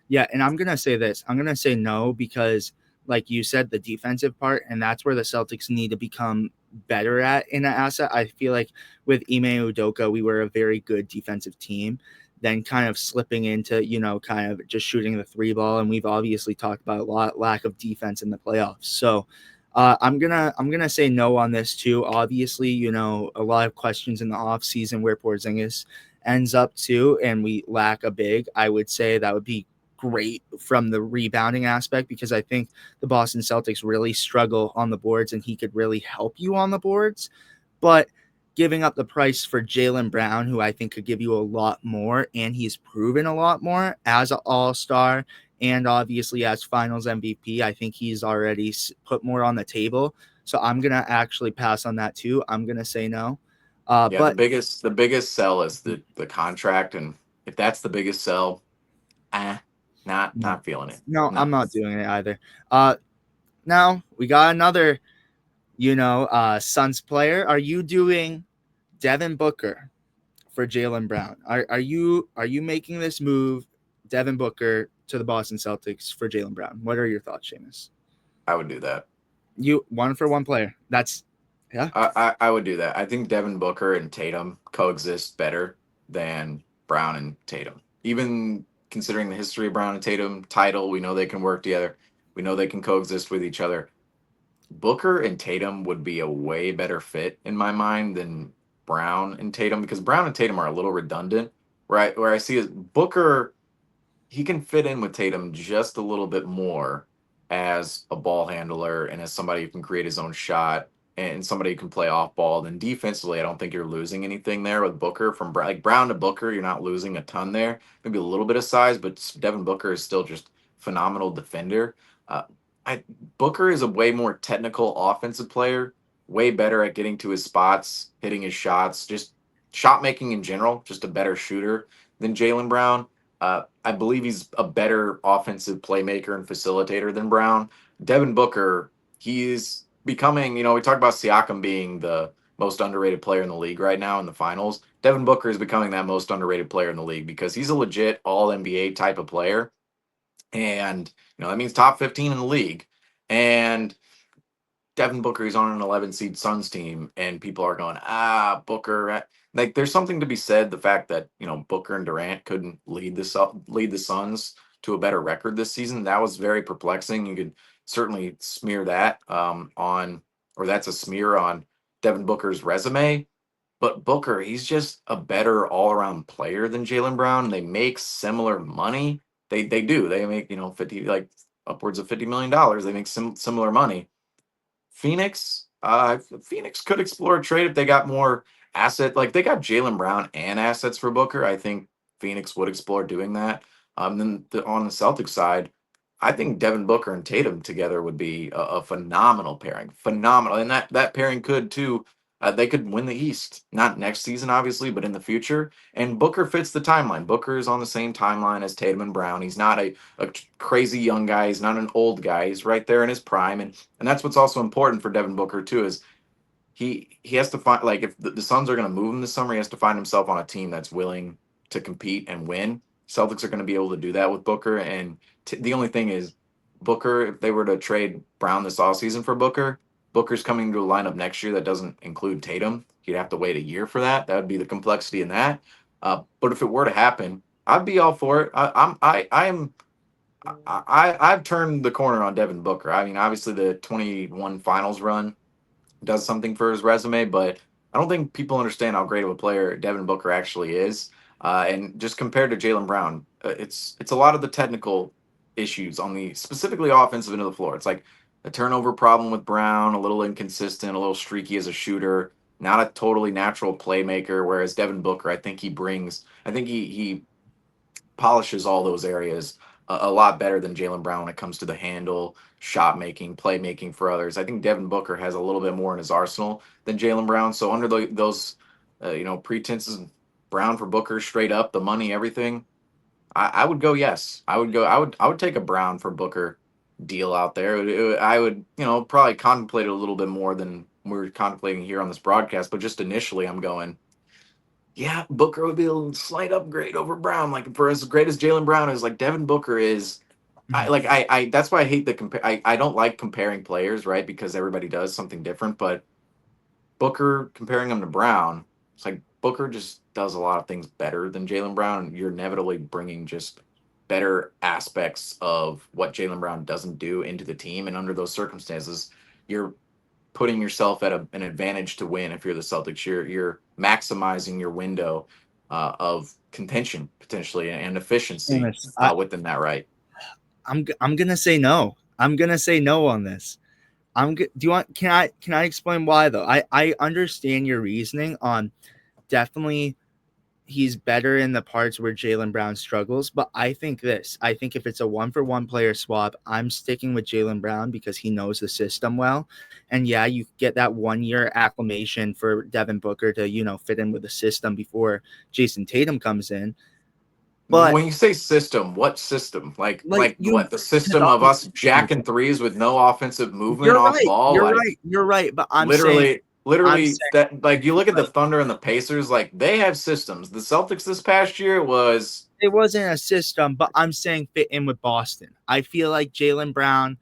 yeah, and I'm gonna say this. I'm gonna say no because, like you said, the defensive part, and that's where the Celtics need to become better at in an asset. I feel like with Ime Udoka, we were a very good defensive team. Then kind of slipping into, kind of just shooting the three ball, and we've obviously talked about a lot lack of defense in the playoffs. So I'm gonna say no on this too. Obviously, a lot of questions in the off season where Porzingis ends up too, and we lack a big. I would say that would be great from the rebounding aspect because I think the Boston Celtics really struggle on the boards and he could really help you on the boards. But giving up the price for Jaylen Brown, who I think could give you a lot more, and he's proven a lot more as an all-star and obviously as finals MVP, I think he's already put more on the table. So I'm going to actually pass on that too. I'm going to say no. Yeah, But the biggest sell is the contract, and if that's the biggest sell, eh, no, not feeling it. no, I'm No, not doing it either. Uh, Now we got another, Suns player. Are you doing Devin Booker for Jaylen Brown? Are you making this move, Devin Booker to the Boston Celtics for Jaylen Brown? What are your thoughts, Seamus? I would do that. You one for one player. That's yeah. I would do that. I think Devin Booker and Tatum coexist better than Brown and Tatum. Even considering the history of Brown and Tatum title, we know they can work together. We know they can coexist with each other. Booker and Tatum would be a way better fit in my mind than Brown and Tatum because Brown and Tatum are a little redundant. Right, where I see is Booker, he can fit in with Tatum just a little bit more as a ball handler and as somebody who can create his own shot and somebody who can play off ball. Then defensively, I don't think you're losing anything there with Booker from like Brown to Booker. You're not losing a ton there. Maybe a little bit of size, but Devin Booker is still just phenomenal defender. Uh, I Booker is a way more technical offensive player, way better at getting to his spots, hitting his shots, just shot making in general, just a better shooter than Jaylen Brown. I believe he's a better offensive playmaker and facilitator than Brown. Devin Booker, he's becoming, we talk about Siakam being the most underrated player in the league right now in the finals. Devin Booker is becoming that most underrated player in the league because he's a legit all NBA type of player. And, that means top 15 in the league. And Devin Booker, he's on an 11 seed Suns team, and people are going, Booker. Like, there's something to be said. The fact that Booker and Durant couldn't lead the Suns to a better record this season, that was very perplexing. You could certainly smear that on, or that's a smear on Devin Booker's resume. But Booker, he's just a better all around player than Jaylen Brown. They make similar money. They do. They make 50 like upwards of $50 million. They make similar money. Phoenix could explore a trade if they got more asset. Like they got Jaylen Brown and assets for Booker. I think Phoenix would explore doing that. On the Celtics side, I think Devin Booker and Tatum together would be a phenomenal pairing. Phenomenal, and that pairing could too. They could win the East, not next season, obviously, but in the future. And Booker fits the timeline. Booker is on the same timeline as Tatum and Brown. He's not a crazy young guy. He's not an old guy. He's right there in his prime, and that's what's also important for Devin Booker too is he has to find like if the Suns are going to move him this summer, he has to find himself on a team that's willing to compete and win. Celtics are going to be able to do that with Booker, and the only thing is Booker. If they were to trade Brown this offseason for Booker, Booker's coming to a lineup next year that doesn't include Tatum. He'd have to wait a year for that. That would be the complexity in that. But if it were to happen, I'd be all for it. I am I've turned the corner on Devin Booker. I mean, obviously the 21 finals run does something for his resume, but I don't think people understand how great of a player Devin Booker actually is. And just compared to Jaylen Brown, it's a lot of the technical issues on the specifically offensive end of the floor. It's like a turnover problem with Brown, a little inconsistent, a little streaky as a shooter, not a totally natural playmaker. Whereas Devin Booker, I think he polishes all those areas a lot better than Jaylen Brown when it comes to the handle, shot making, playmaking for others. I think Devin Booker has a little bit more in his arsenal than Jaylen Brown. So under those, pretenses, Brown for Booker, straight up, the money, everything. I would go yes. I would go. I would take a Brown for Booker deal out there. I would, probably contemplate it a little bit more than we're contemplating here on this broadcast. But just initially, I'm going, yeah, Booker would be a slight upgrade over Brown. Like for as great as Jaylen Brown is, like Devin Booker is. I Mhm. like I that's why I hate the compare. I don't like comparing players, right? Because everybody does something different. But Booker comparing him to Brown, it's like Booker just does a lot of things better than Jaylen Brown, and you're inevitably bringing just better aspects of what Jaylen Brown doesn't do into the team. And under those circumstances, you're putting yourself at an advantage to win. If you're the Celtics, you're maximizing your window of contention potentially and efficiency Amos, within that, right? I'm gonna say no. I'm gonna say no on this. Do you want? Can I explain why though? I understand your reasoning on definitely he's better in the parts where Jaylen Brown struggles, but I think this. I think if it's a 1-for-1 player swap, I'm sticking with Jaylen Brown because he knows the system well. And yeah, you get that 1 year acclimation for Devin Booker to fit in with the system before Jason Tatum comes in. But When you say system, what system? like Like what? The system of us jacking threes with no offensive movement you're off right. ball? You're Like right. You're right. But I'm literally saying that like you look at the like Thunder and the Pacers, like they have systems. The Celtics this past year was it wasn't a system, but I'm saying fit in with Boston. I feel like Jaylen Brown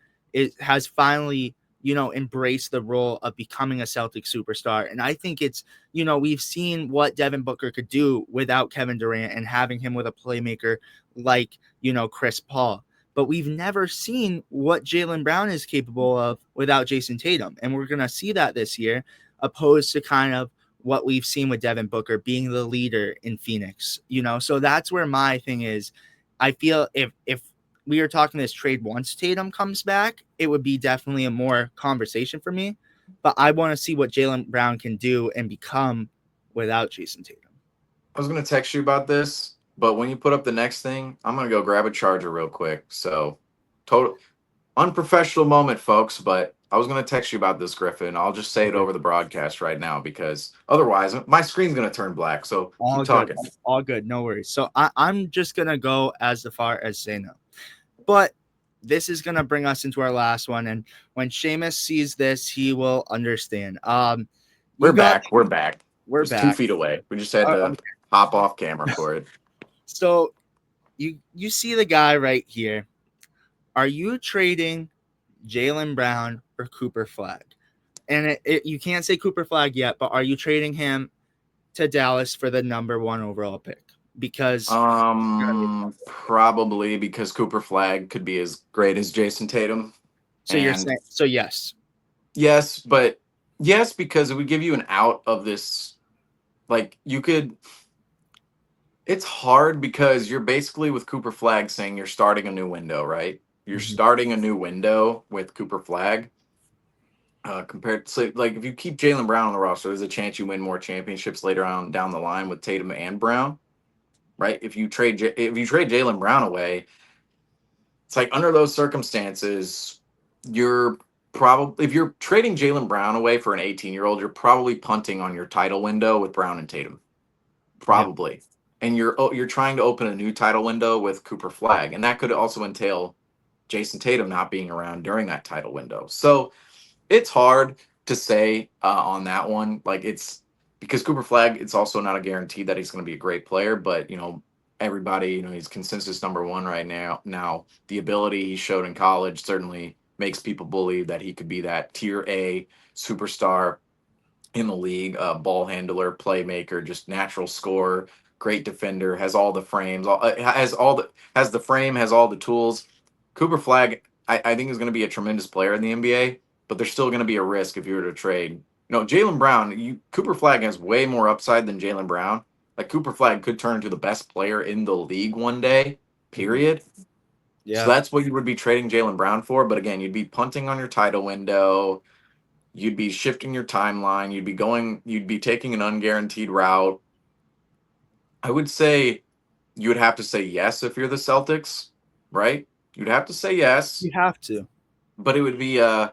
has finally, embraced the role of becoming a Celtic superstar. And I think we've seen what Devin Booker could do without Kevin Durant and having him with a playmaker like, Chris Paul. But we've never seen what Jaylen Brown is capable of without Jason Tatum. And we're going to see that this year, opposed to kind of what we've seen with Devin Booker being the leader in Phoenix, So that's where my thing is. I feel if we are talking this trade once Tatum comes back, it would be definitely a more conversation for me. But I want to see what Jaylen Brown can do and become without Jason Tatum. I was gonna text you about this, but when you put up the next thing, I'm gonna go grab a charger real quick. So total unprofessional moment, folks, but I was going to text you about this, Griffin. I'll just say it Okay. over the broadcast right now because otherwise my screen's going to turn black. So keep All good. talking. All good. No worries. So I'm just going to go as far as say no. But this is going to bring us into our last one. And when Seamus sees this, he will understand. You We're got, back. We're back. we're Just 2 feet back. away. We just had to Okay. hop off camera for it. So you see the guy right here. Are you trading Jaylen Brown or Cooper Flag? And you can't say Cooper Flag yet, but are you trading him to Dallas for the #1 overall pick? Because Probably because Cooper Flag could be as great as Jason Tatum. so you're And saying so yes. yes, but yes, because it would give you an out of this. Like you could It's hard because you're basically with Cooper Flag saying you're starting a new window, right? You're Mhm. starting a new window with Cooper Flag. Compared to like if you keep Jaylen Brown on the roster, there's a chance you win more championships later on down the line with Tatum and Brown, right? If you trade Jaylen Brown away, it's like under those circumstances, you're probably if you're trading Jaylen Brown away for an 18-year-old, you're probably punting on your title window with Brown and Tatum. Yeah. Probably. And you're trying to open a new title window with Cooper Flag, and that could also entail Jason Tatum not being around during that title window. So it's hard to say on that one. Like it's because Cooper Flag, it's also not a guarantee that he's going to be a great player, but everybody, he's consensus #1 right now. Now, the ability he showed in college certainly makes people believe that he could be that tier A superstar in the league, ball handler, playmaker, just natural scorer, great defender, has all the frames, has the frame, has all the tools. Cooper Flag, I think is going to be a tremendous player in the NBA, but there's still going to be a risk if you were to trade. No, Jaylen Brown, Cooper Flag has way more upside than Jaylen Brown. Like Cooper Flag could turn into the best player in the league one day. Mhm. Period. So Yeah. that's what you would be trading Jaylen Brown for. But again, you'd be punting on your title window. You'd be shifting your timeline. You'd be taking an unguaranteed route. I would say you would have to say yes if you're the Celtics, right? You'd have to say yes, You have to. but it'd be a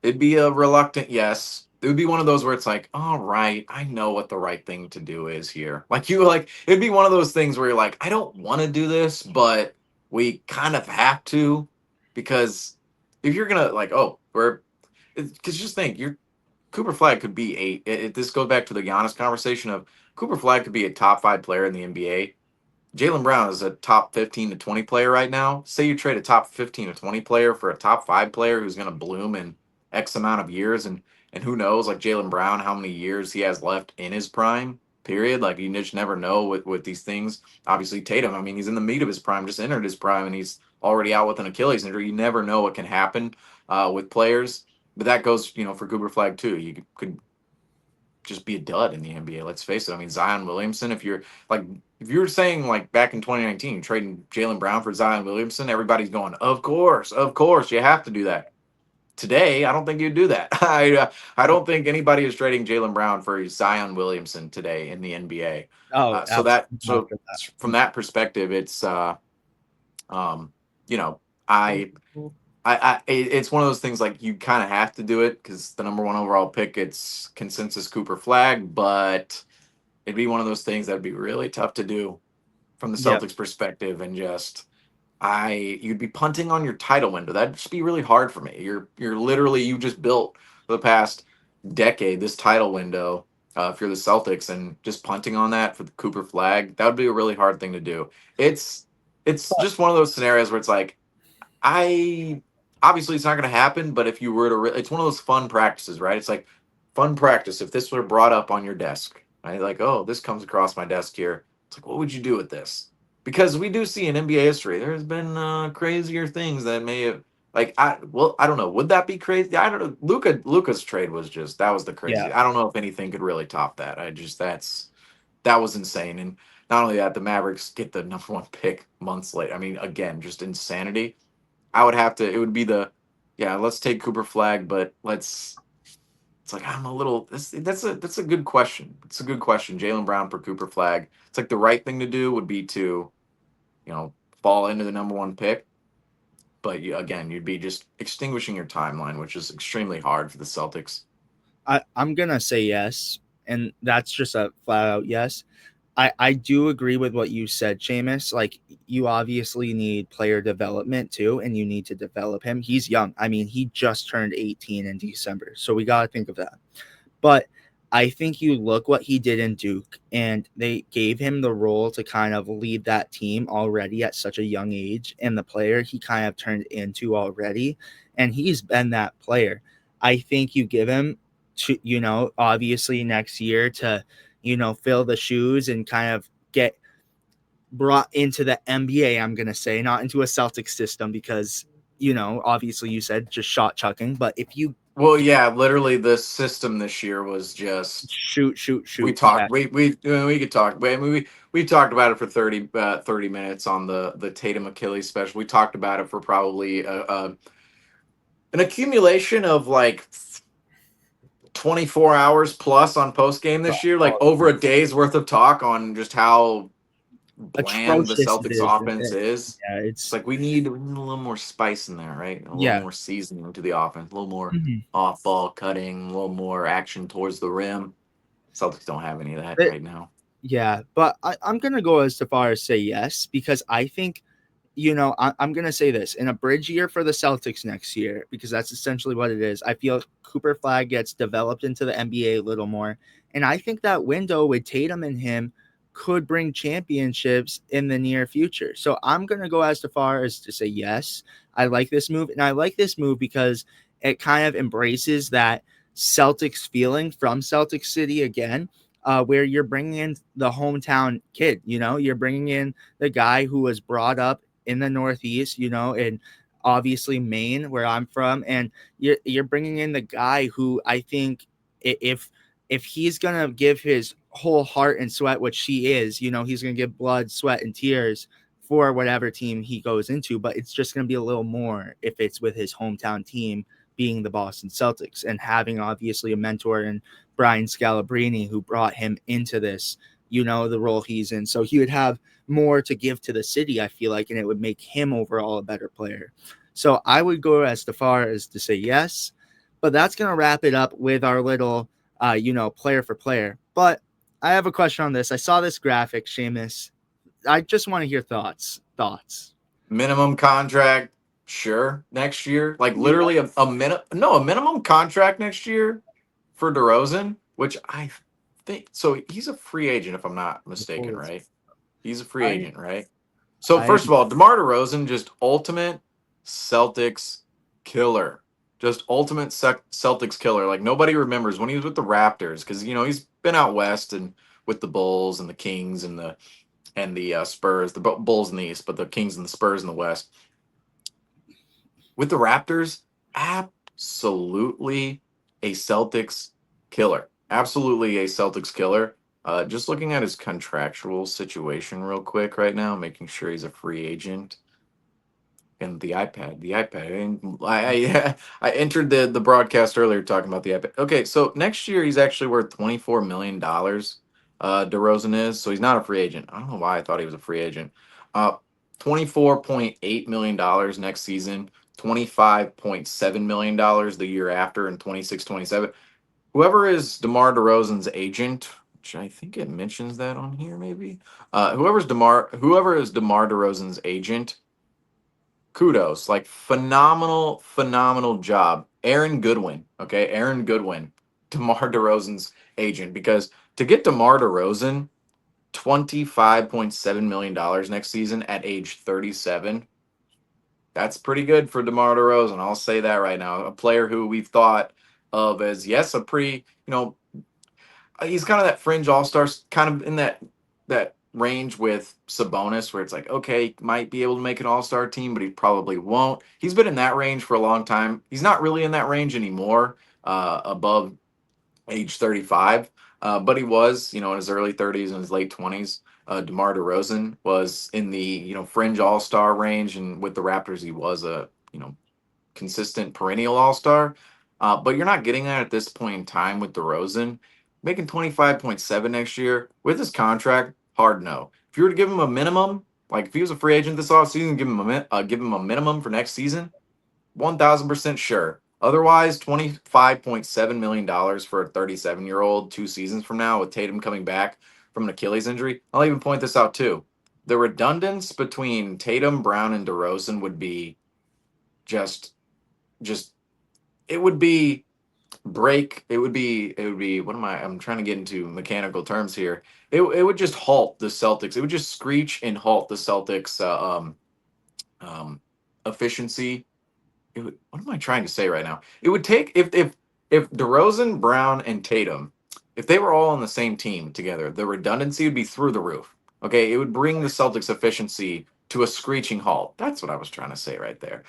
reluctant yes. It would be one of those where it's like, all right, I know what the right thing to do is here. It'd be one of those things where you're like, I don't want to do this, but we kind of have to. because if you're gonna like, oh, because just think, you're Cooper Flag could be this goes back to the Giannis conversation of Cooper Flag could be a top 5 player in the NBA. Jaylen Brown is a top 15 to 20 player right now. Say you trade a top 15 to 20 player for a top 5 player who's going to bloom in X amount of years. And who knows, like Jaylen Brown, how many years he has left in his prime, period. Like you just never know with these things. Obviously, Tatum, I mean, he's in the meat of his prime, just entered his prime, and he's already out with an Achilles injury. You never know what can happen with players. But that goes, for Cooper Flag too. You could just be a dud in the NBA. Let's face it. I mean, Zion Williamson, if you were saying like back in 2019, trading Jaylen Brown for Zion Williamson, everybody's going, of course, you have to do that. Today, I don't think you'd do that. I don't think anybody is trading Jaylen Brown for Zion Williamson today in the NBA. Oh, absolutely not So for that. from that perspective, it's you know, I it's one of those things like you kind of have to do it because the number one overall pick, it's consensus Cooper Flag, but it'd be one of those things that'd be really tough to do from the Yeah. Celtics perspective, and just you'd be punting on your title window. That'd just be really hard for me. You're literally, you just built for the past decade this title window, if you're the Celtics, and just punting on that for the Cooper Flag, that would be a really hard thing to do. It's just one of those scenarios where it's like, I obviously it's not going to happen, but if you were to, it's one of those fun practices, right? It's like fun practice. If this were brought up on your desk, right? Like, oh, this comes across my desk here. It's like, what would you do with this? Because we do see in NBA history, there's been crazier things that may have, like, I don't know. Would that be crazy? I don't know. Luca's trade was just, that was the Yeah. crazy. I don't know if anything could really top that. That was insane. And not only that, the Mavericks get the number one pick months later. I mean, again, just insanity. I would have to. It would be yeah. Let's take Cooper Flag, but let's. It's like I'm a little. That's a good question. It's a good question. Jaylen Brown for Cooper Flag. It's like the right thing to do would be to, fall into the number one pick. But again, you'd be just extinguishing your timeline, which is extremely hard for the Celtics. I'm gonna say yes, and that's just a flat out yes. I do agree with what you said, Seamus. Like, you obviously need player development too, and you need to develop him. He's young. I mean, he just turned 18 in December, so we got to think of that. But I think you look what he did in Duke, and they gave him the role to kind of lead that team already at such a young age, and the player he kind of turned into already, and he's been that player. I think you give him to, obviously next year to, fill the shoes and kind of get brought into the NBA, I'm going to say, not into a Celtics system because, obviously you said just shot chucking, but if you Well, yeah, literally the system this year was just shoot, we yeah, talked we could talk. I mean, we talked about it for 30 minutes on the Tatum Achilles special. We talked about it for probably an accumulation of like 24 hours plus on post game this year, like over a day's worth of talk on just how bland the atrocious it Celtics is. offense is. Yeah, It's like we need a little more spice in there, right? A little yeah. more seasoning to the offense, a little more Mhm. off ball cutting, a little more action towards the rim. Celtics don't have any of that But right now. yeah, but I'm gonna go as far as say yes because I think, I'm gonna say this in a bridge year for the Celtics next year because that's essentially what it is. I feel Cooper Flag gets developed into the NBA a little more, and I think that window with Tatum and him could bring championships in the near future. So I'm gonna go as far as to say yes. I like this move, and I like this move because it kind of embraces that Celtics feeling from Celtic City again, where you're bringing in the hometown kid. You're bringing in the guy who was brought up in the Northeast, and obviously Maine, where I'm from, and you're bringing in the guy who I think if he's gonna give his whole heart and sweat, which he is, he's gonna give blood, sweat, and tears for whatever team he goes into, but it's just gonna be a little more if it's with his hometown team being the Boston Celtics and having obviously a mentor in Brian Scalabrine who brought him into this, the role he's in. So he would have more to give to the city, I feel like, and it would make him overall a better player. So I would go as far as to say yes, but that's going to wrap it up with our little, player for player. But I have a question on this. I saw this graphic, Seamus. I just want to hear thoughts. Minimum contract sure, next year, like literally Yes. a minimum contract next year for DeRozan, which I think so. He's a free agent, if I'm not mistaken, Before it's, right? He's a free I agent, right? So I first of all, DeMar DeRozan, just ultimate Celtics killer, just ultimate Celtics killer. Like nobody remembers when he was with the Raptors because he's been out west and with the Bulls and the Kings and the Spurs, the Bulls in the East, but the Kings and the Spurs in the West. With the Raptors, absolutely a Celtics killer. Absolutely a Celtics killer. Just looking at his contractual situation real quick right now, making sure he's a free agent. And the iPad. I entered the broadcast earlier talking about the iPad. Okay, so next year he's actually worth $24 million. DeRozan is, so he's not a free agent. I don't know why I thought he was a free agent. $24.8 million next season. $25.7 million the year after in 26-27. Whoever is DeMar DeRozan's agent, which I think it mentions that on here, maybe. Whoever is DeMar DeRozan's agent, kudos, like phenomenal job. Aaron Goodwin, okay? Aaron Goodwin, DeMar DeRozan's agent, because to get DeMar DeRozan $25.7 million next season at age 37, that's pretty good for DeMar DeRozan. I'll say that right now. A player who we've thought of as, yes, a pretty, he's kind of that fringe all-star, kind of in that range with Sabonis, where it's like, okay, might be able to make an all-star team, but he probably won't. He's been in that range for a long time. He's not really in that range anymore, above age 35, but he was, in his early 30s and his late 20s. DeMar DeRozan was in the fringe all-star range, and with the Raptors, he was a consistent perennial all-star. But you're not getting that at this point in time with DeRozan. Making 25.7 next year with his contract, hard no. If you were to give him a minimum, like if he was a free agent this offseason, give him a minimum for next season, 1,000% sure. Otherwise, $25.7 million for a 37-year-old 2 seasons from now with Tatum coming back from an Achilles injury. I'll even point this out too. The redundance between Tatum, Brown, and DeRozan would be just just it would be what am I'm trying to get into mechanical terms here. It would just halt the Celtics. It would just screech and halt the Celtics um efficiency. What am I trying to say right now? It would take if DeRozan, Brown, and Tatum, if they were all on the same team together, the redundancy would be through the roof. Okay, it would bring the Celtics efficiency to a screeching halt. That's what I was trying to say right there.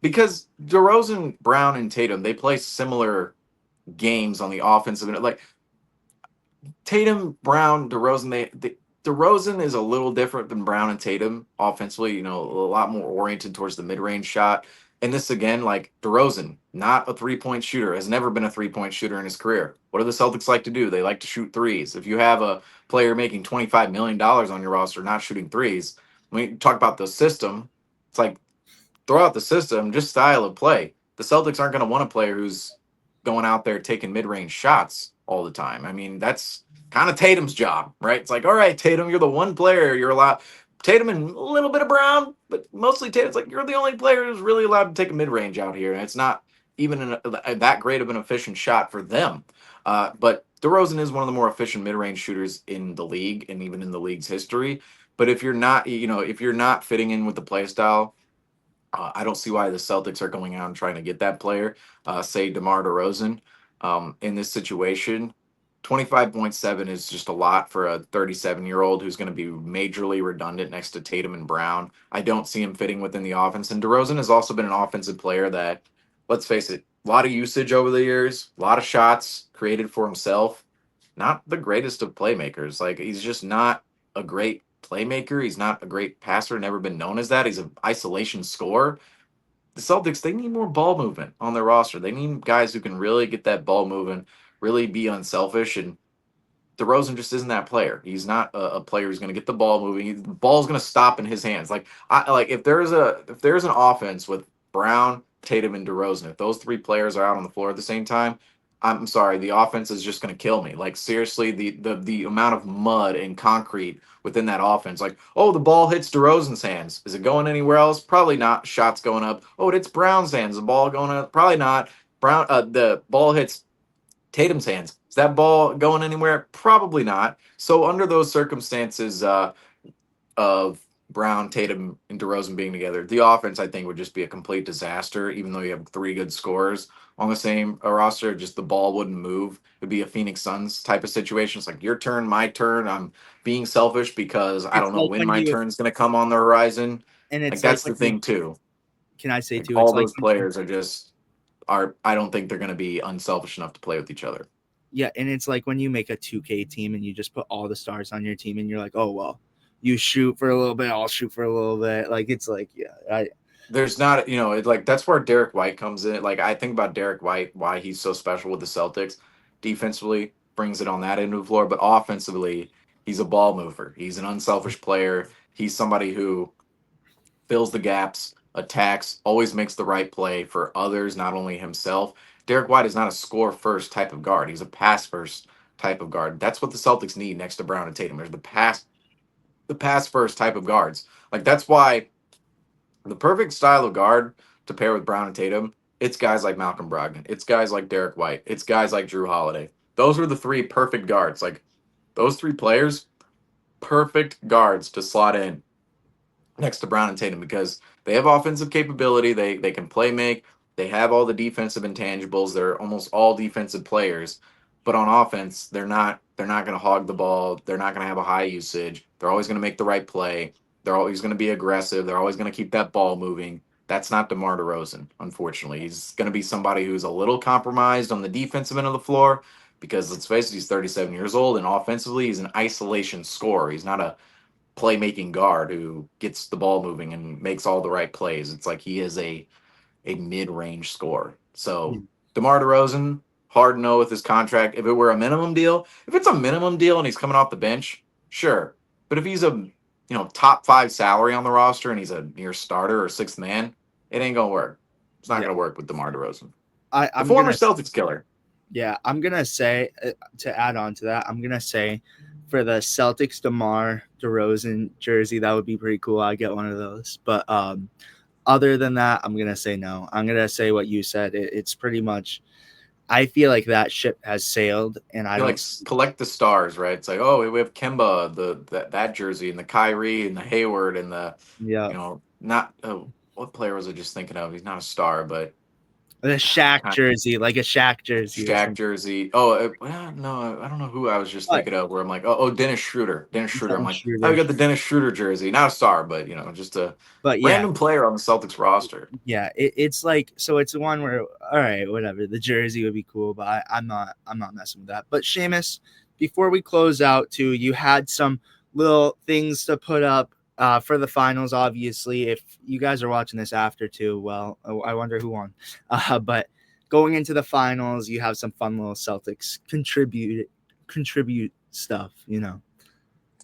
Because DeRozan, Brown, and Tatum, they play similar games on the offensive end. Like Tatum, Brown, DeRozan, DeRozan is a little different than Brown and Tatum offensively. A lot more oriented towards the mid-range shot. And this again, like DeRozan, not a three-point shooter, has never been a three-point shooter in his career. What do the Celtics like to do? They like to shoot threes. If you have a player making $25 million on your roster not shooting threes, when you talk about the system, it's like throw out the system, just style of play. The Celtics aren't going to want a player who's going out there taking mid-range shots all the time. I mean, that's kind of Tatum's job, right? It's like, all right, Tatum, you're the one player you're allowed. Tatum and a little bit of Brown, but mostly Tatum. It's like you're the only player who's really allowed to take a mid-range out here, and it's not even that great of an efficient shot for them. But DeRozan is one of the more efficient mid-range shooters in the league, and even in the league's history. But if you're not fitting in with the play style, I don't see why the Celtics are going out and trying to get that player, say DeMar DeRozan, in this situation. 25.7 is just a lot for a 37-year-old who's going to be majorly redundant next to Tatum and Brown. I don't see him fitting within the offense. And DeRozan has also been an offensive player that, let's face it, a lot of usage over the years, a lot of shots created for himself. Not the greatest of playmakers. Like, he's just not a great playmaker. He's not a great passer, never been known as that. He's an isolation scorer. The Celtics, they need more ball movement on their roster. They need guys who can really get that ball moving, really be unselfish. And DeRozan just isn't that player. He's not a player who's going to get the ball moving. The ball's going to stop in his hands. If there's an offense with Brown, Tatum, and DeRozan, if those three players are out on the floor at the same time, I'm sorry, the offense is just going to kill me. Like seriously, the amount of mud and concrete within that offense. Like, oh, the ball hits DeRozan's hands. Is it going anywhere else? Probably not. Shots going up. Oh, it hits Brown's hands. The ball going up? Probably not. The ball hits Tatum's hands. Is that ball going anywhere? Probably not. So under those circumstances, of Brown, Tatum, and DeRozan being together, the offense I think would just be a complete disaster. Even though you have three good scorers on the same roster, just the ball wouldn't move. It'd be a Phoenix Suns type of situation. It's like your turn, my turn. I'm being selfish because I It's don't know like when when my you turn's going to come on the horizon. and Like it's like that's when the you thing too. can I say Like too? all It's like those players are. I don't think they're going to be unselfish enough to play with each other. yeah, and it's like when you make a 2K team and you just put all the stars on your team and you're like, oh well, you shoot for a little bit, I'll shoot for a little bit. Like it's like yeah, I There's not, it like that's where Derek White comes in. Like I think about Derek White, why he's so special with the Celtics. Defensively, brings it on that end of the floor, but offensively, he's a ball mover. He's an unselfish player. He's somebody who fills the gaps, attacks, always makes the right play for others, not only himself. Derek White is not a score first type of guard. He's a pass first type of guard. That's what the Celtics need next to Brown and Tatum. There's the pass first type of guards. Like that's why the perfect style of guard to pair with Brown and Tatum, it's guys like Malcolm Brogdon. It's guys like Derek White. It's guys like Drew Holiday. Those are the three perfect guards. Like those three players, perfect guards to slot in next to Brown and Tatum because they have offensive capability. They can play make. They have all the defensive intangibles. They're almost all defensive players. But on offense, they're not going to hog the ball. They're not going to have a high usage. They're always going to make the right play. They're always going to be aggressive. They're always going to keep that ball moving. That's not DeMar DeRozan, unfortunately. He's going to be somebody who's a little compromised on the defensive end of the floor because let's face it, he's 37 years old, and offensively, he's an isolation scorer. He's not a playmaking guard who gets the ball moving and makes all the right plays. It's like he is a mid-range scorer. So DeMar DeRozan, hard no with his contract. If it were a minimum deal, if it's a minimum deal and he's coming off the bench, sure. But if he's a top five salary on the roster and he's a near starter or sixth man, it ain't gonna work. It's not yeah, gonna work with DeMar DeRozan, I the I'm former gonna Celtics killer. yeah, I'm gonna say to add on to that, I'm gonna say for the Celtics DeMar DeRozan jersey, that would be pretty cool. I get one of those, but other than that, I'm gonna say no. I'm gonna say what you said. It's pretty much. I feel like that ship has sailed, and I You like don't see. collect the stars, right? It's like, oh, we have Kemba, that jersey, and the Kyrie, and the Hayward, and the, Yeah, not what player was I just thinking of? He's not a star, but the Shaq kind jersey, like a Shaq jersey or Shaq something. jersey. Oh, well, no, I don't know who I was just But thinking of. Where I'm like, oh, Dennis Schroeder, Dennis Schroeder. I'm Dennis like, oh, we Schroeder. got the Dennis Schroeder jersey, not a star, but just a But yeah, random player on the Celtics roster. yeah, it's like so. It's one where all right, whatever. The jersey would be cool, but I'm not messing with that. But Seamus, before we close out, too, you had some little things to put up for the finals. Obviously, if you guys are watching this after too, well, I wonder who won. But going into the finals, you have some fun little Celtics contribute stuff.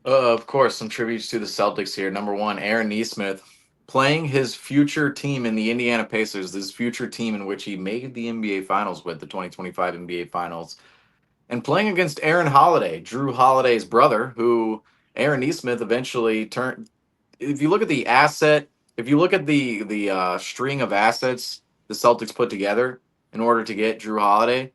Of course, some tributes to the Celtics here. Number one, Aaron Nesmith playing his future team in the Indiana Pacers, this future team in which he made the NBA Finals with the 2025 NBA Finals, and playing against Aaron Holiday, Drew Holiday's brother, who Aaron Nesmith eventually turned. If you look at the asset, if you look at the string of assets the Celtics put together in order to get Drew Holiday,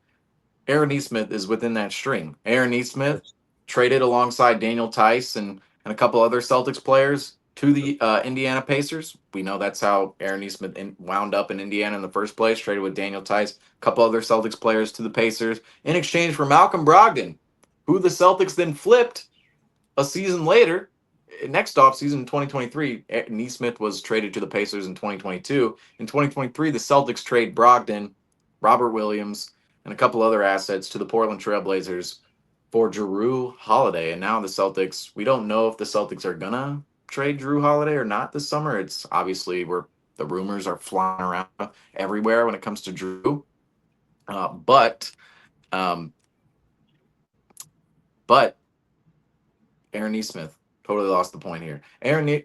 Aaron Nesmith is within that string. Aaron Nesmith traded alongside Daniel Tice and a couple other Celtics players to the Indiana Pacers. We know that's how Aaron Nesmith wound up in Indiana in the first place, traded with Daniel Tice, a couple other Celtics players to the Pacers in exchange for Malcolm Brogdon, who the Celtics then flipped a season later. Next offseason in 2023, Nesmith was traded to the Pacers in 2022. In 2023, the Celtics trade Brogdon, Robert Williams, and a couple other assets to the Portland Trailblazers for Drew Holiday. And now the Celtics, we don't know if the Celtics are going to trade Drew Holiday or not this summer. It's obviously where the rumors are flying around everywhere when it comes to Drew. But um, but Aaron Nesmith totally lost the point here. Aaron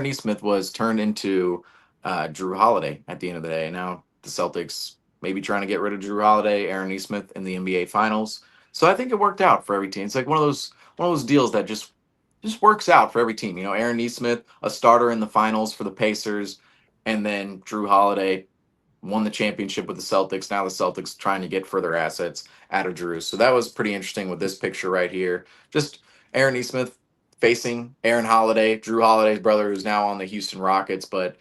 Nesmith was turned into Drew Holiday at the end of the day. Now the Celtics maybe trying to get rid of Drew Holiday, Aaron Nesmith in the NBA Finals. So I think it worked out for every team. It's like one of those deals that just works out for every team. You know, Aaron Nesmith, a starter in the finals for the Pacers, and then Drew Holiday won the championship with the Celtics. Now the Celtics trying to get further assets out of Drew. So that was pretty interesting with this picture right here. Just Aaron Nesmith facing Aaron Holiday, Drew Holiday's brother, who's now on the Houston Rockets, but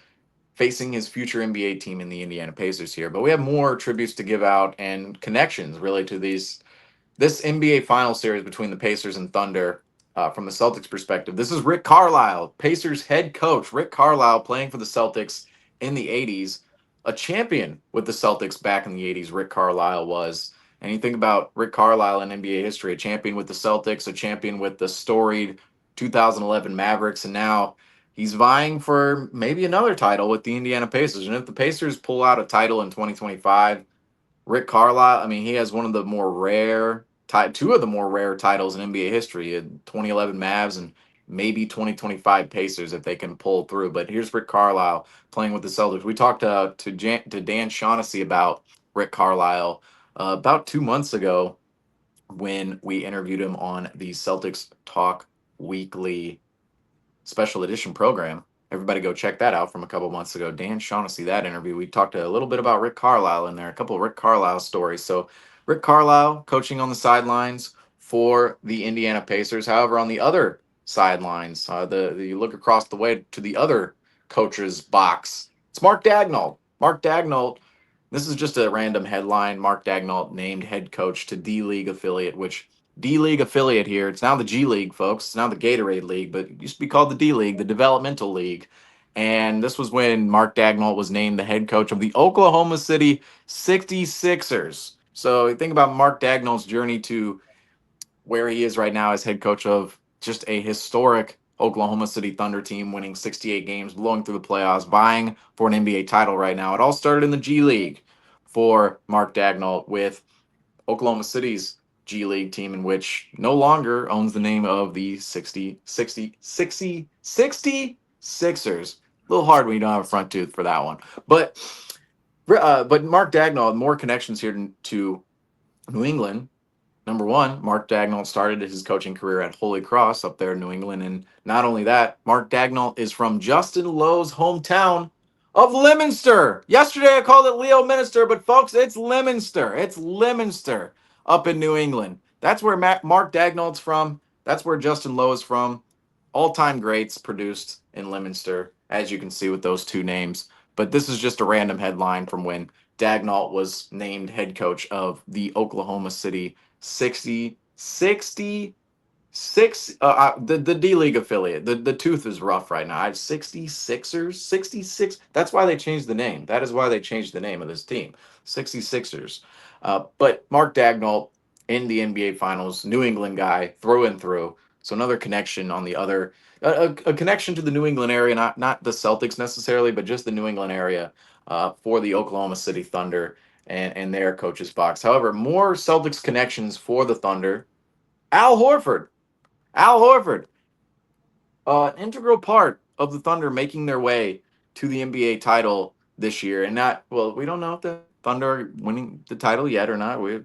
facing his future NBA team in the Indiana Pacers here. But we have more tributes to give out and connections really to this NBA final series between the Pacers and Thunder. From the Celtics perspective, this is Rick Carlisle, Pacers head coach. Rick Carlisle playing for the Celtics in the 80s, a champion with the Celtics back in the 80s. Rick Carlisle was. And you think about Rick Carlisle in NBA history, a champion with the Celtics, a champion with the storied 2011 Mavericks, and now he's vying for maybe another title with the Indiana Pacers. And if the Pacers pull out a title in 2025, Rick Carlisle, I mean, he has one of the more rare, two of the more rare titles in NBA history, 2011 Mavs and maybe 2025 Pacers if they can pull through. But here's Rick Carlisle playing with the Celtics. We talked to Dan Shaughnessy about Rick Carlisle about 2 months ago when we interviewed him on the Celtics Talk Weekly special edition program. Everybody go check that out from a couple months ago. Dan Shaughnessy, that interview. We talked a little bit about Rick Carlisle in there, a couple of Rick Carlisle stories. So Rick Carlisle coaching on the sidelines for the Indiana Pacers. However, on the other sidelines, you look across the way to the other coach's box. It's Mark Daigneault. Mark Daigneault. This is just a random headline. Mark Daigneault named head coach to D League affiliate, which D League affiliate here. It's now the G League, folks. It's now the Gatorade League, but it used to be called the D League, the developmental league. And this was when Mark Daigneault was named the head coach of the Oklahoma City 66ers. So think about Mark Daigneault's journey to where he is right now as head coach of just a historic Oklahoma City Thunder team, winning 68 games, blowing through the playoffs, vying for an NBA title right now. It all started in the G League for Mark Daigneault with Oklahoma City's G League team, in which no longer owns the name of the 66ers. A little hard when you don't have a front tooth for that one. But Mark Daigneault, more connections here to New England. Number one, Mark Daigneault started his coaching career at Holy Cross up there in New England. And not only that, Mark Daigneault is from Justin Lowe's hometown of Leominster. Yesterday I called it Leo Minster, but folks, it's Leominster. It's Leominster up in New England. That's where Mark Daigneault's from. That's where Justin Lowe is from. All-time greats produced in Leominster, as you can see with those two names. But this is just a random headline from when Daigneault was named head coach of the Oklahoma City 66 the D League affiliate. The tooth is rough right now. I have 66ers. 66. That's why they changed the name. That is why they changed the name of this team. 66ers. But Mark Daigneault in the NBA Finals, New England guy through and through. So another connection on the other, a connection to the New England area, not the Celtics necessarily, but just the New England area for the Oklahoma City Thunder and their coach's box. However, more Celtics connections for the Thunder. Al Horford. Al Horford, an integral part of the Thunder making their way to the NBA title this year. And not, well, we don't know if the Thunder are winning the title yet or not. We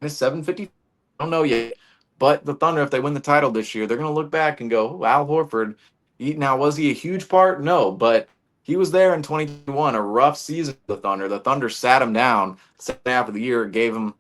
it's 750. Don't know yet. But the Thunder, if they win the title this year, they're going to look back and go, oh, Al Horford. Now, was he a huge part? No, but he was there in 2021, a rough season for the Thunder. The Thunder sat him down second half of the year, gave him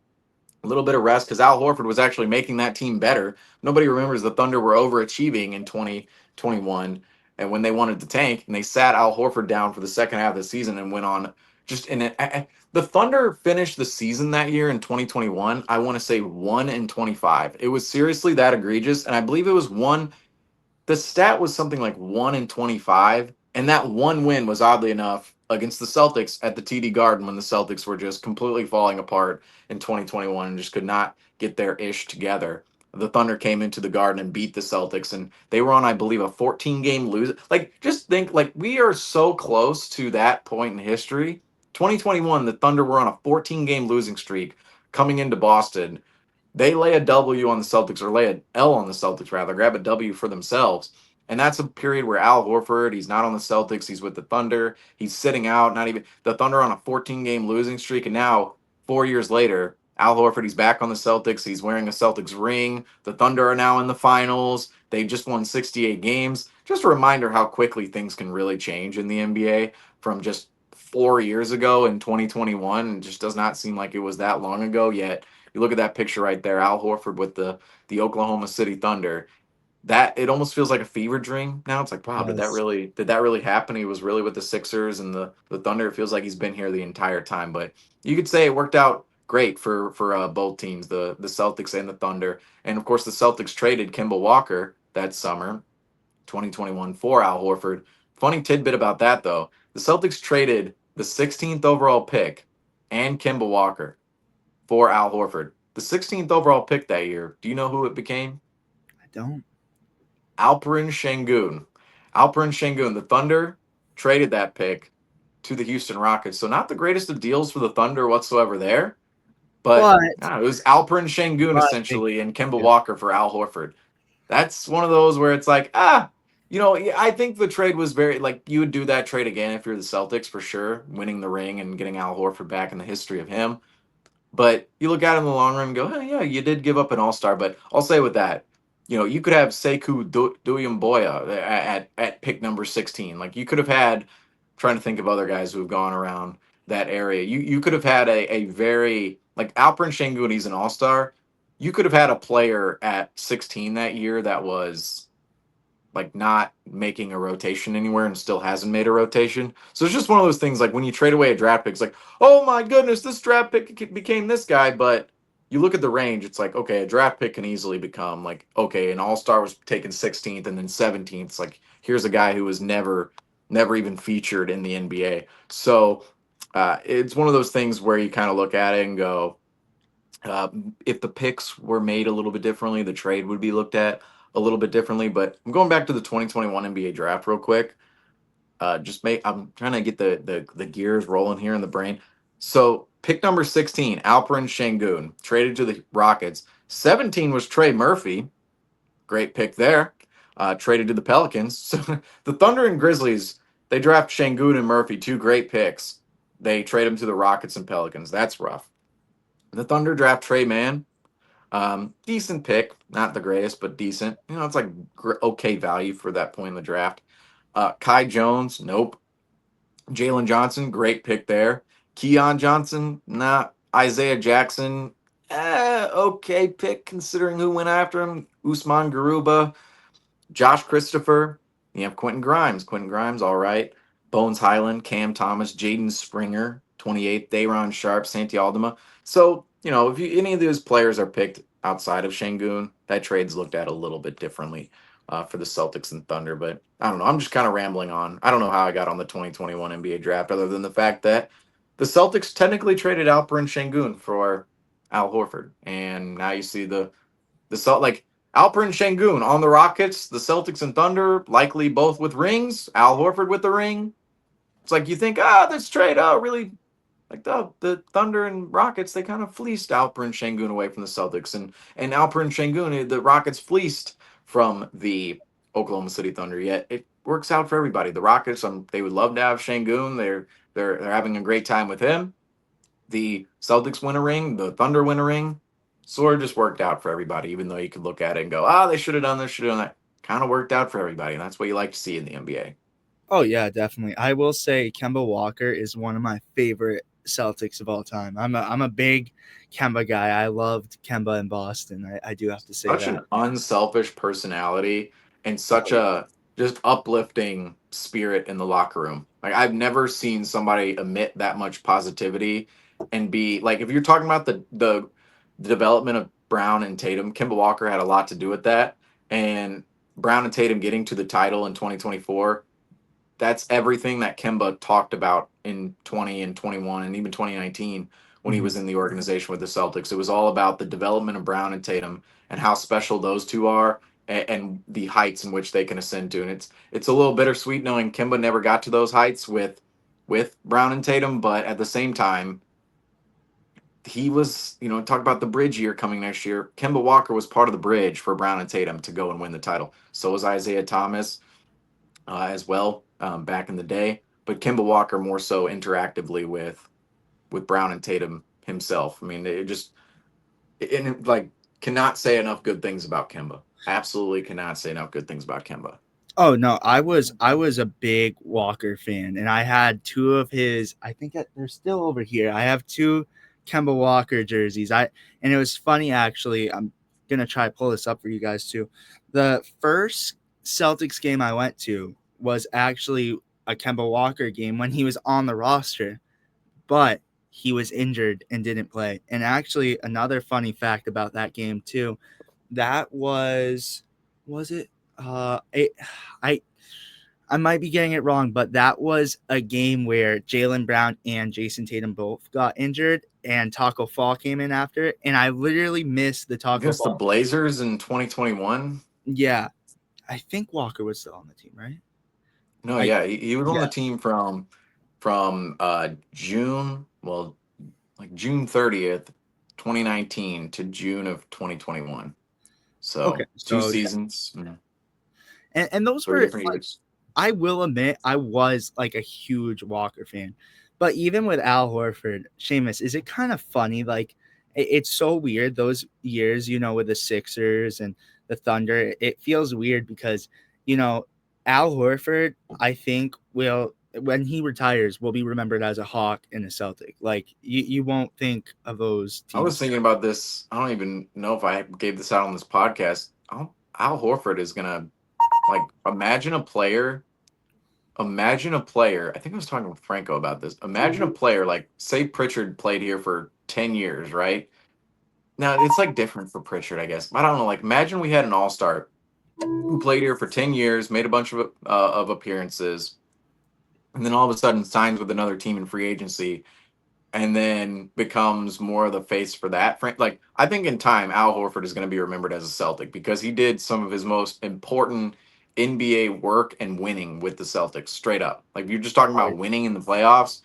a little bit of rest because Al Horford was actually making that team better. Nobody remembers the Thunder were overachieving in 2021 and when they wanted to tank, and they sat Al Horford down for the second half of the season and went on just in it. The Thunder finished the season that year in 2021, I want to say 1-25. It was seriously that egregious, and I believe it was one. The stat was something like 1-25, and that one win was oddly enough against the Celtics at the TD Garden when the Celtics were just completely falling apart in 2021 and just could not get their ish together. The Thunder came into the Garden and beat the Celtics, and they were on, I believe, a 14-game lose. Like, just think, like, we are so close to that point in history. 2021, the Thunder were on a 14-game losing streak coming into Boston. They lay a W on the Celtics, or lay an L on the Celtics, rather, grab a W for themselves. And that's a period where Al Horford, he's not on the Celtics, he's with the Thunder. He's sitting out, not even the Thunder on a 14-game losing streak. And now, 4 years later, Al Horford, he's back on the Celtics. He's wearing a Celtics ring. The Thunder are now in the finals. They just won 68 games. Just a reminder how quickly things can really change in the NBA from just 4 years ago in 2021. It just does not seem like it was that long ago yet. You look at that picture right there, Al Horford with the Oklahoma City Thunder, that it almost feels like a fever dream now. It's like, wow, Yes. did that really happen? He was really with the Sixers and the Thunder. It feels like he's been here the entire time. But you could say it worked out great for both teams, the Celtics and the Thunder. And of course, the Celtics traded Kimball Walker that summer, 2021, for Al Horford. Funny tidbit about that though, the Celtics traded the 16th overall pick and Kimball Walker for Al Horford. The 16th overall pick that year. Do you know who it became? I don't. Alperen Şengün. Alperen Şengün, the Thunder traded that pick to the Houston Rockets. So not the greatest of deals for the Thunder whatsoever there, but But it was Alperen Şengün my thing, essentially and Kemba yeah. Walker for Al Horford. That's one of those where it's like, I think the trade was very like you would do that trade again if you're the Celtics for sure, winning the ring and getting Al Horford back in the history of him. But you look at it in the long run and go, hey, yeah, you did give up an all star. But I'll say with that, you could have Sekou Duyumboya at pick number 16. Like you could have had, trying to think of other guys who have gone around that area. You could have had a very like Alperen Şengün, he's an all star. You could have had a player at 16 that year that was like not making a rotation anywhere and still hasn't made a rotation. So it's just one of those things like when you trade away a draft pick, it's like, oh my goodness, this draft pick became this guy. But you look at the range, it's like, okay, a draft pick can easily become like, okay, an all star was taken 16th and then 17th. It's like, here's a guy who was never even featured in the NBA. So it's one of those things where you kind of look at it and go, uh, if the picks were made a little bit differently, the trade would be looked at a little bit differently. But I'm going back to the 2021 NBA draft real quick. I'm trying to get the gears rolling here in the brain. So pick number 16, Alperen Şengün, traded to the Rockets. 17 was Trey Murphy, great pick there. Traded to the Pelicans. So the Thunder and Grizzlies, they draft Şengün and Murphy, two great picks. They trade them to the Rockets and Pelicans. That's rough. The Thunder draft Trey Mann, decent pick, not the greatest, but decent. It's like okay value for that point in the draft. Kai Jones, nope. Jaylen Johnson, great pick there. Keon Johnson, nah. Isaiah Jackson, okay pick considering who went after him. Usman Garuba, Josh Christopher. You have Quentin Grimes. Quentin Grimes, all right. Bones Highland, Cam Thomas, Jaden Springer, 28th, Dayron Sharp, Santi Aldama. So, if any of those players are picked outside of Şengün, that trade's looked at a little bit differently for the Celtics and Thunder. But I don't know. I'm just kind of rambling on. I don't know how I got on the 2021 NBA draft other than the fact that the Celtics technically traded Alperen Şengün for Al Horford. And now you see like Alperen Şengün on the Rockets, the Celtics and Thunder, likely both with rings. Al Horford with the ring. It's like you think, this trade, really, like the Thunder and Rockets, they kind of fleeced Alperen Şengün away from the Celtics, and Alperen Şengün, the Rockets fleeced from the Oklahoma City Thunder. Yet it works out for everybody. The Rockets, they would love to have Şengün. They're having a great time with him. The Celtics win a ring, the Thunder win a ring. Sort of just worked out for everybody, even though you could look at it and go, they should have done this, should have done that. Kind of worked out for everybody. And that's what you like to see in the NBA. Oh yeah, definitely. I will say Kemba Walker is one of my favorite Celtics of all time. I'm a big Kemba guy. I loved Kemba in Boston. I do have to say Such that. an unselfish personality and Oh such a just uplifting spirit in the locker room. Like I've never seen somebody emit that much positivity and be like, if you're talking about the development of Brown and Tatum, Kemba Walker had a lot to do with that. And Brown and Tatum getting to the title in 2024, that's everything that Kemba talked about in 20 and 21 and even 2019 when he yeah. was in the organization with the Celtics. It was all about the development of Brown and Tatum and how special those two are and the heights in which they can ascend to. And it's a little bittersweet knowing Kemba never got to those heights with Brown and Tatum, but at the same time, he was, talk about the bridge year coming next year. Kemba Walker was part of the bridge for Brown and Tatum to go and win the title. So was Isaiah Thomas as well back in the day. But Kemba Walker more so interactively with Brown and Tatum himself. I mean, like cannot say enough good things about Kemba. Absolutely cannot say enough good things about Kemba. Oh no, I was a big Walker fan, and I had two of his. I think they're still over here. I have two Kemba Walker jerseys. And it was funny actually. I'm gonna try to pull this up for you guys too. The first Celtics game I went to was actually a Kemba Walker game when he was on the roster, but he was injured and didn't play. And actually, another funny fact about that game too, that was it? It, I I might be getting it wrong, but that was a game where Jaylen Brown and Jason Tatum both got injured, and Taco Fall came in after it, and I literally missed the Taco Against the Fall. Blazers in 2021. Yeah, I think Walker was still on the team, right? No, I yeah, he was on Yeah. the team from June, well, like June 30th, 2019 to June of 2021. Okay, So two so yeah, seasons, and those 3 were different like, years. I will admit I was like a huge Walker fan. But even with Al Horford, Seamus, is it kind of funny? Like it's so weird those years, with the Sixers and the Thunder. It feels weird because, you know, Al Horford, I think will when he retires will be remembered as a Hawk and a Celtic. Like you won't think of those I was teams. thinking about this. I don't even know if I gave this out on this podcast. Al Horford is gonna like Imagine a player. I think I was talking with Franco about this. Imagine a player like say Pritchard played here for 10 years, right? Now it's like different for Pritchard, I guess. I don't know. Like imagine we had an all star who played here for 10 years, made a bunch of appearances, and then all of a sudden signs with another team in free agency and then becomes more of the face for that. Like I think in time, Al Horford is going to be remembered as a Celtic because he did some of his most important NBA work and winning with the Celtics. Straight up, like you're just talking about winning in the playoffs.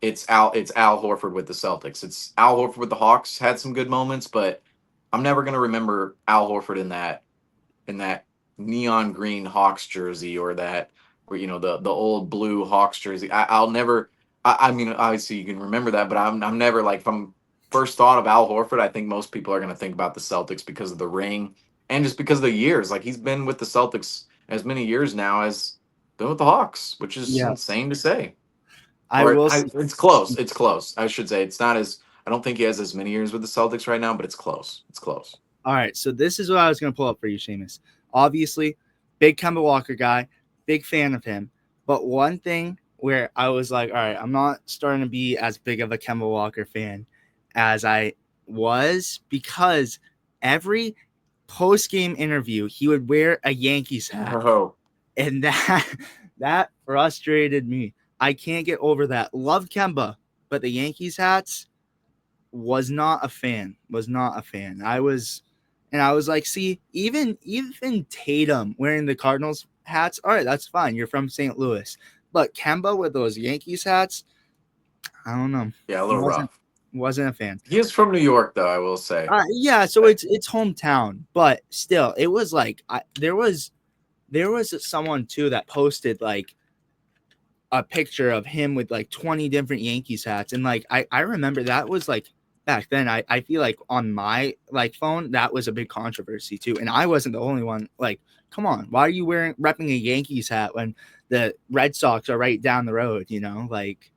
It's Al Horford with the Celtics. It's Al Horford with the Hawks. Had some good moments, but I'm never going to remember Al Horford in that neon green Hawks jersey or that or the old blue Hawks jersey. I'll never. I mean, obviously you can remember that, but I'm never like from first thought of Al Horford. I think most people are going to think about the Celtics because of the ring and just because of the years. Like he's been with the Celtics as many years now as been with the Hawks, which is Yeah, insane to say. I Or will. it's close. It's close. I should say it's not as. I don't think he has as many years with the Celtics right now, but it's close. It's close. All right, so this is what I was going to pull up for you, Seamus. Obviously, big Kemba Walker guy, big fan of him. But one thing where I was like, all right, I'm not starting to be as big of a Kemba Walker fan as I was because every post game interview, he would wear a Yankees hat. Oh, And that that frustrated me. I can't get over that. Love Kemba, but the Yankees hats was not a fan. Was not a fan. I was like, see, even Tatum wearing the Cardinals hats, all right, that's fine. You're from St. Louis. But Kemba with those Yankees hats, I don't know. yeah, a little Wasn't rough. wasn't a fan. He is from New York, though. I will say. Yeah, so it's hometown, but still, it was like there was someone too that posted like a picture of him with like 20 different Yankees hats. And like I remember that was like back then. I feel like on my like phone, that was a big controversy too. And I wasn't the only one. Like, come on, why are you repping a Yankees hat when the Red Sox are right down the road, Like,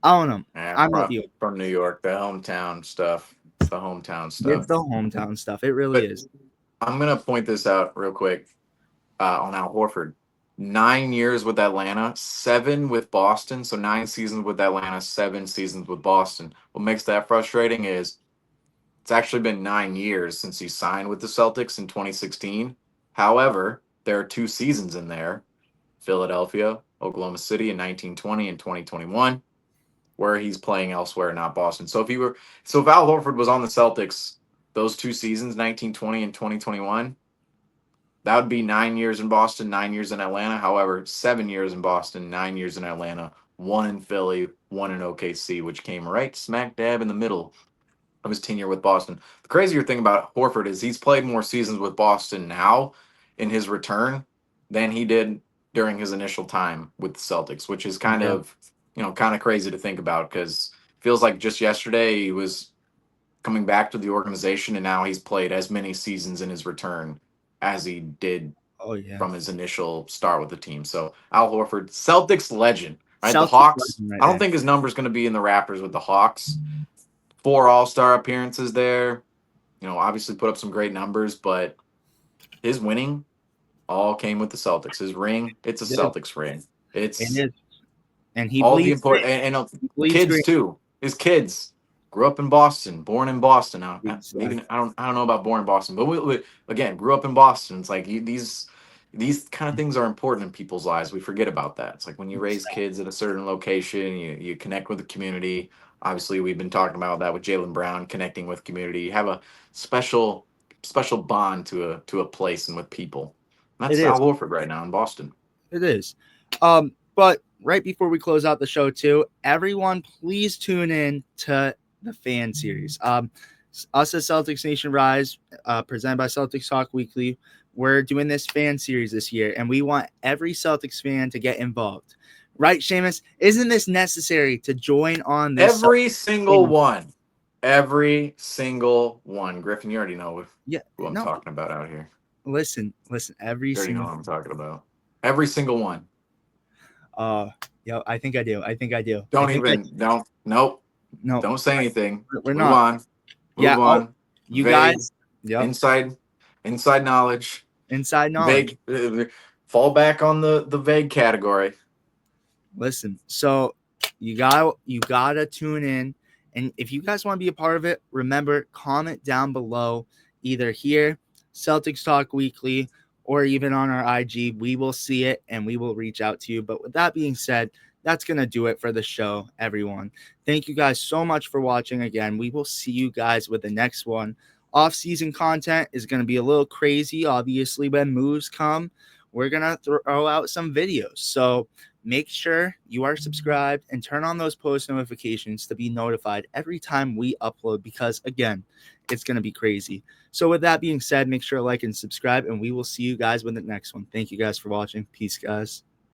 I don't know. Yeah, I'm with you. from New York, the hometown stuff. It's the hometown It's stuff. the hometown stuff. It really But is. I'm gonna point this out real quick on Al Horford. 9 years with Atlanta, 7 with Boston. So 9 seasons with Atlanta, 7 seasons with Boston. What makes that frustrating is it's actually been 9 years since he signed with the Celtics in 2016. However, there are 2 seasons in there: Philadelphia, Oklahoma City in 1920 and 2021, where he's playing elsewhere, not Boston. So if Al Horford was on the Celtics those 2 seasons, 1920 and 2021, that would be 9 years in Boston, 9 years in Atlanta. However, 7 years in Boston, 9 years in Atlanta, one in Philly, one in OKC, which came right smack dab in the middle of his tenure with Boston. The crazier thing about Horford is he's played more seasons with Boston now in his return than he did during his initial time with the Celtics, which is kind Yeah. of, kind of crazy to think about because feels like just yesterday he was coming back to the organization and now he's played as many seasons in his return as he did Oh yeah. from his initial start with the team. So Al Horford, Celtics legend, right? The Celtics Hawks. legend right I don't there. think his number's going to be in the Raptors with the Hawks. 4 All-Star appearances there. Obviously put up some great numbers, but his winning all came with the Celtics. His ring, it's a It is. Celtics ring. It It's is. And he all the bleeds green. important and He bleeds kids green. too. His kids grew up in Boston, born in Boston. Now, Exactly. maybe I don't know about born in Boston, but we again grew up in Boston. It's like these kind of things are important in people's lives. We forget about that. It's like when you raise kids at a certain location, you connect with the community. Obviously, we've been talking about that with Jaylen Brown connecting with community. You have a special bond to a place and with people. And It that's is. Al Horford right now in Boston. It is. But right before we close out the show, too, everyone, please tune in to the fan series. Us at Celtics Nation Rise, presented by Celtics Talk Weekly, we're doing this fan series this year, and we want every Celtics fan to get involved. Right, Seamus? Isn't this necessary to join on this? Every single one. Every single one. Griffin, you already know Yeah, who I'm no. talking about out here. Listen. Every You already know single. who I'm talking about. Every single one. Yeah, I think I do. I think I do. I Don't think I. even, don't, nope. No, Don't say anything. we're Move not. on. Yeah. Move Oh, on. you Vague, guys. Yep. inside knowledge. Inside knowledge. Vague, fall back on the vague category. Listen, so you gotta tune in, and if you guys want to be a part of it, remember, comment down below, either here, Celtics Talk Weekly, or even on our IG. We will see it and we will reach out to you. But with that being said, that's gonna do it for the show, everyone. Thank you guys so much for watching again. We will see you guys with the next one. Off-season content is gonna be a little crazy, obviously, when moves come. We're gonna throw out some videos. So make sure you are subscribed and turn on those post notifications to be notified every time we upload, because again, it's going to be crazy. So with that being said, make sure to like and subscribe, and we will see you guys with the next one. Thank you guys for watching. Peace, guys.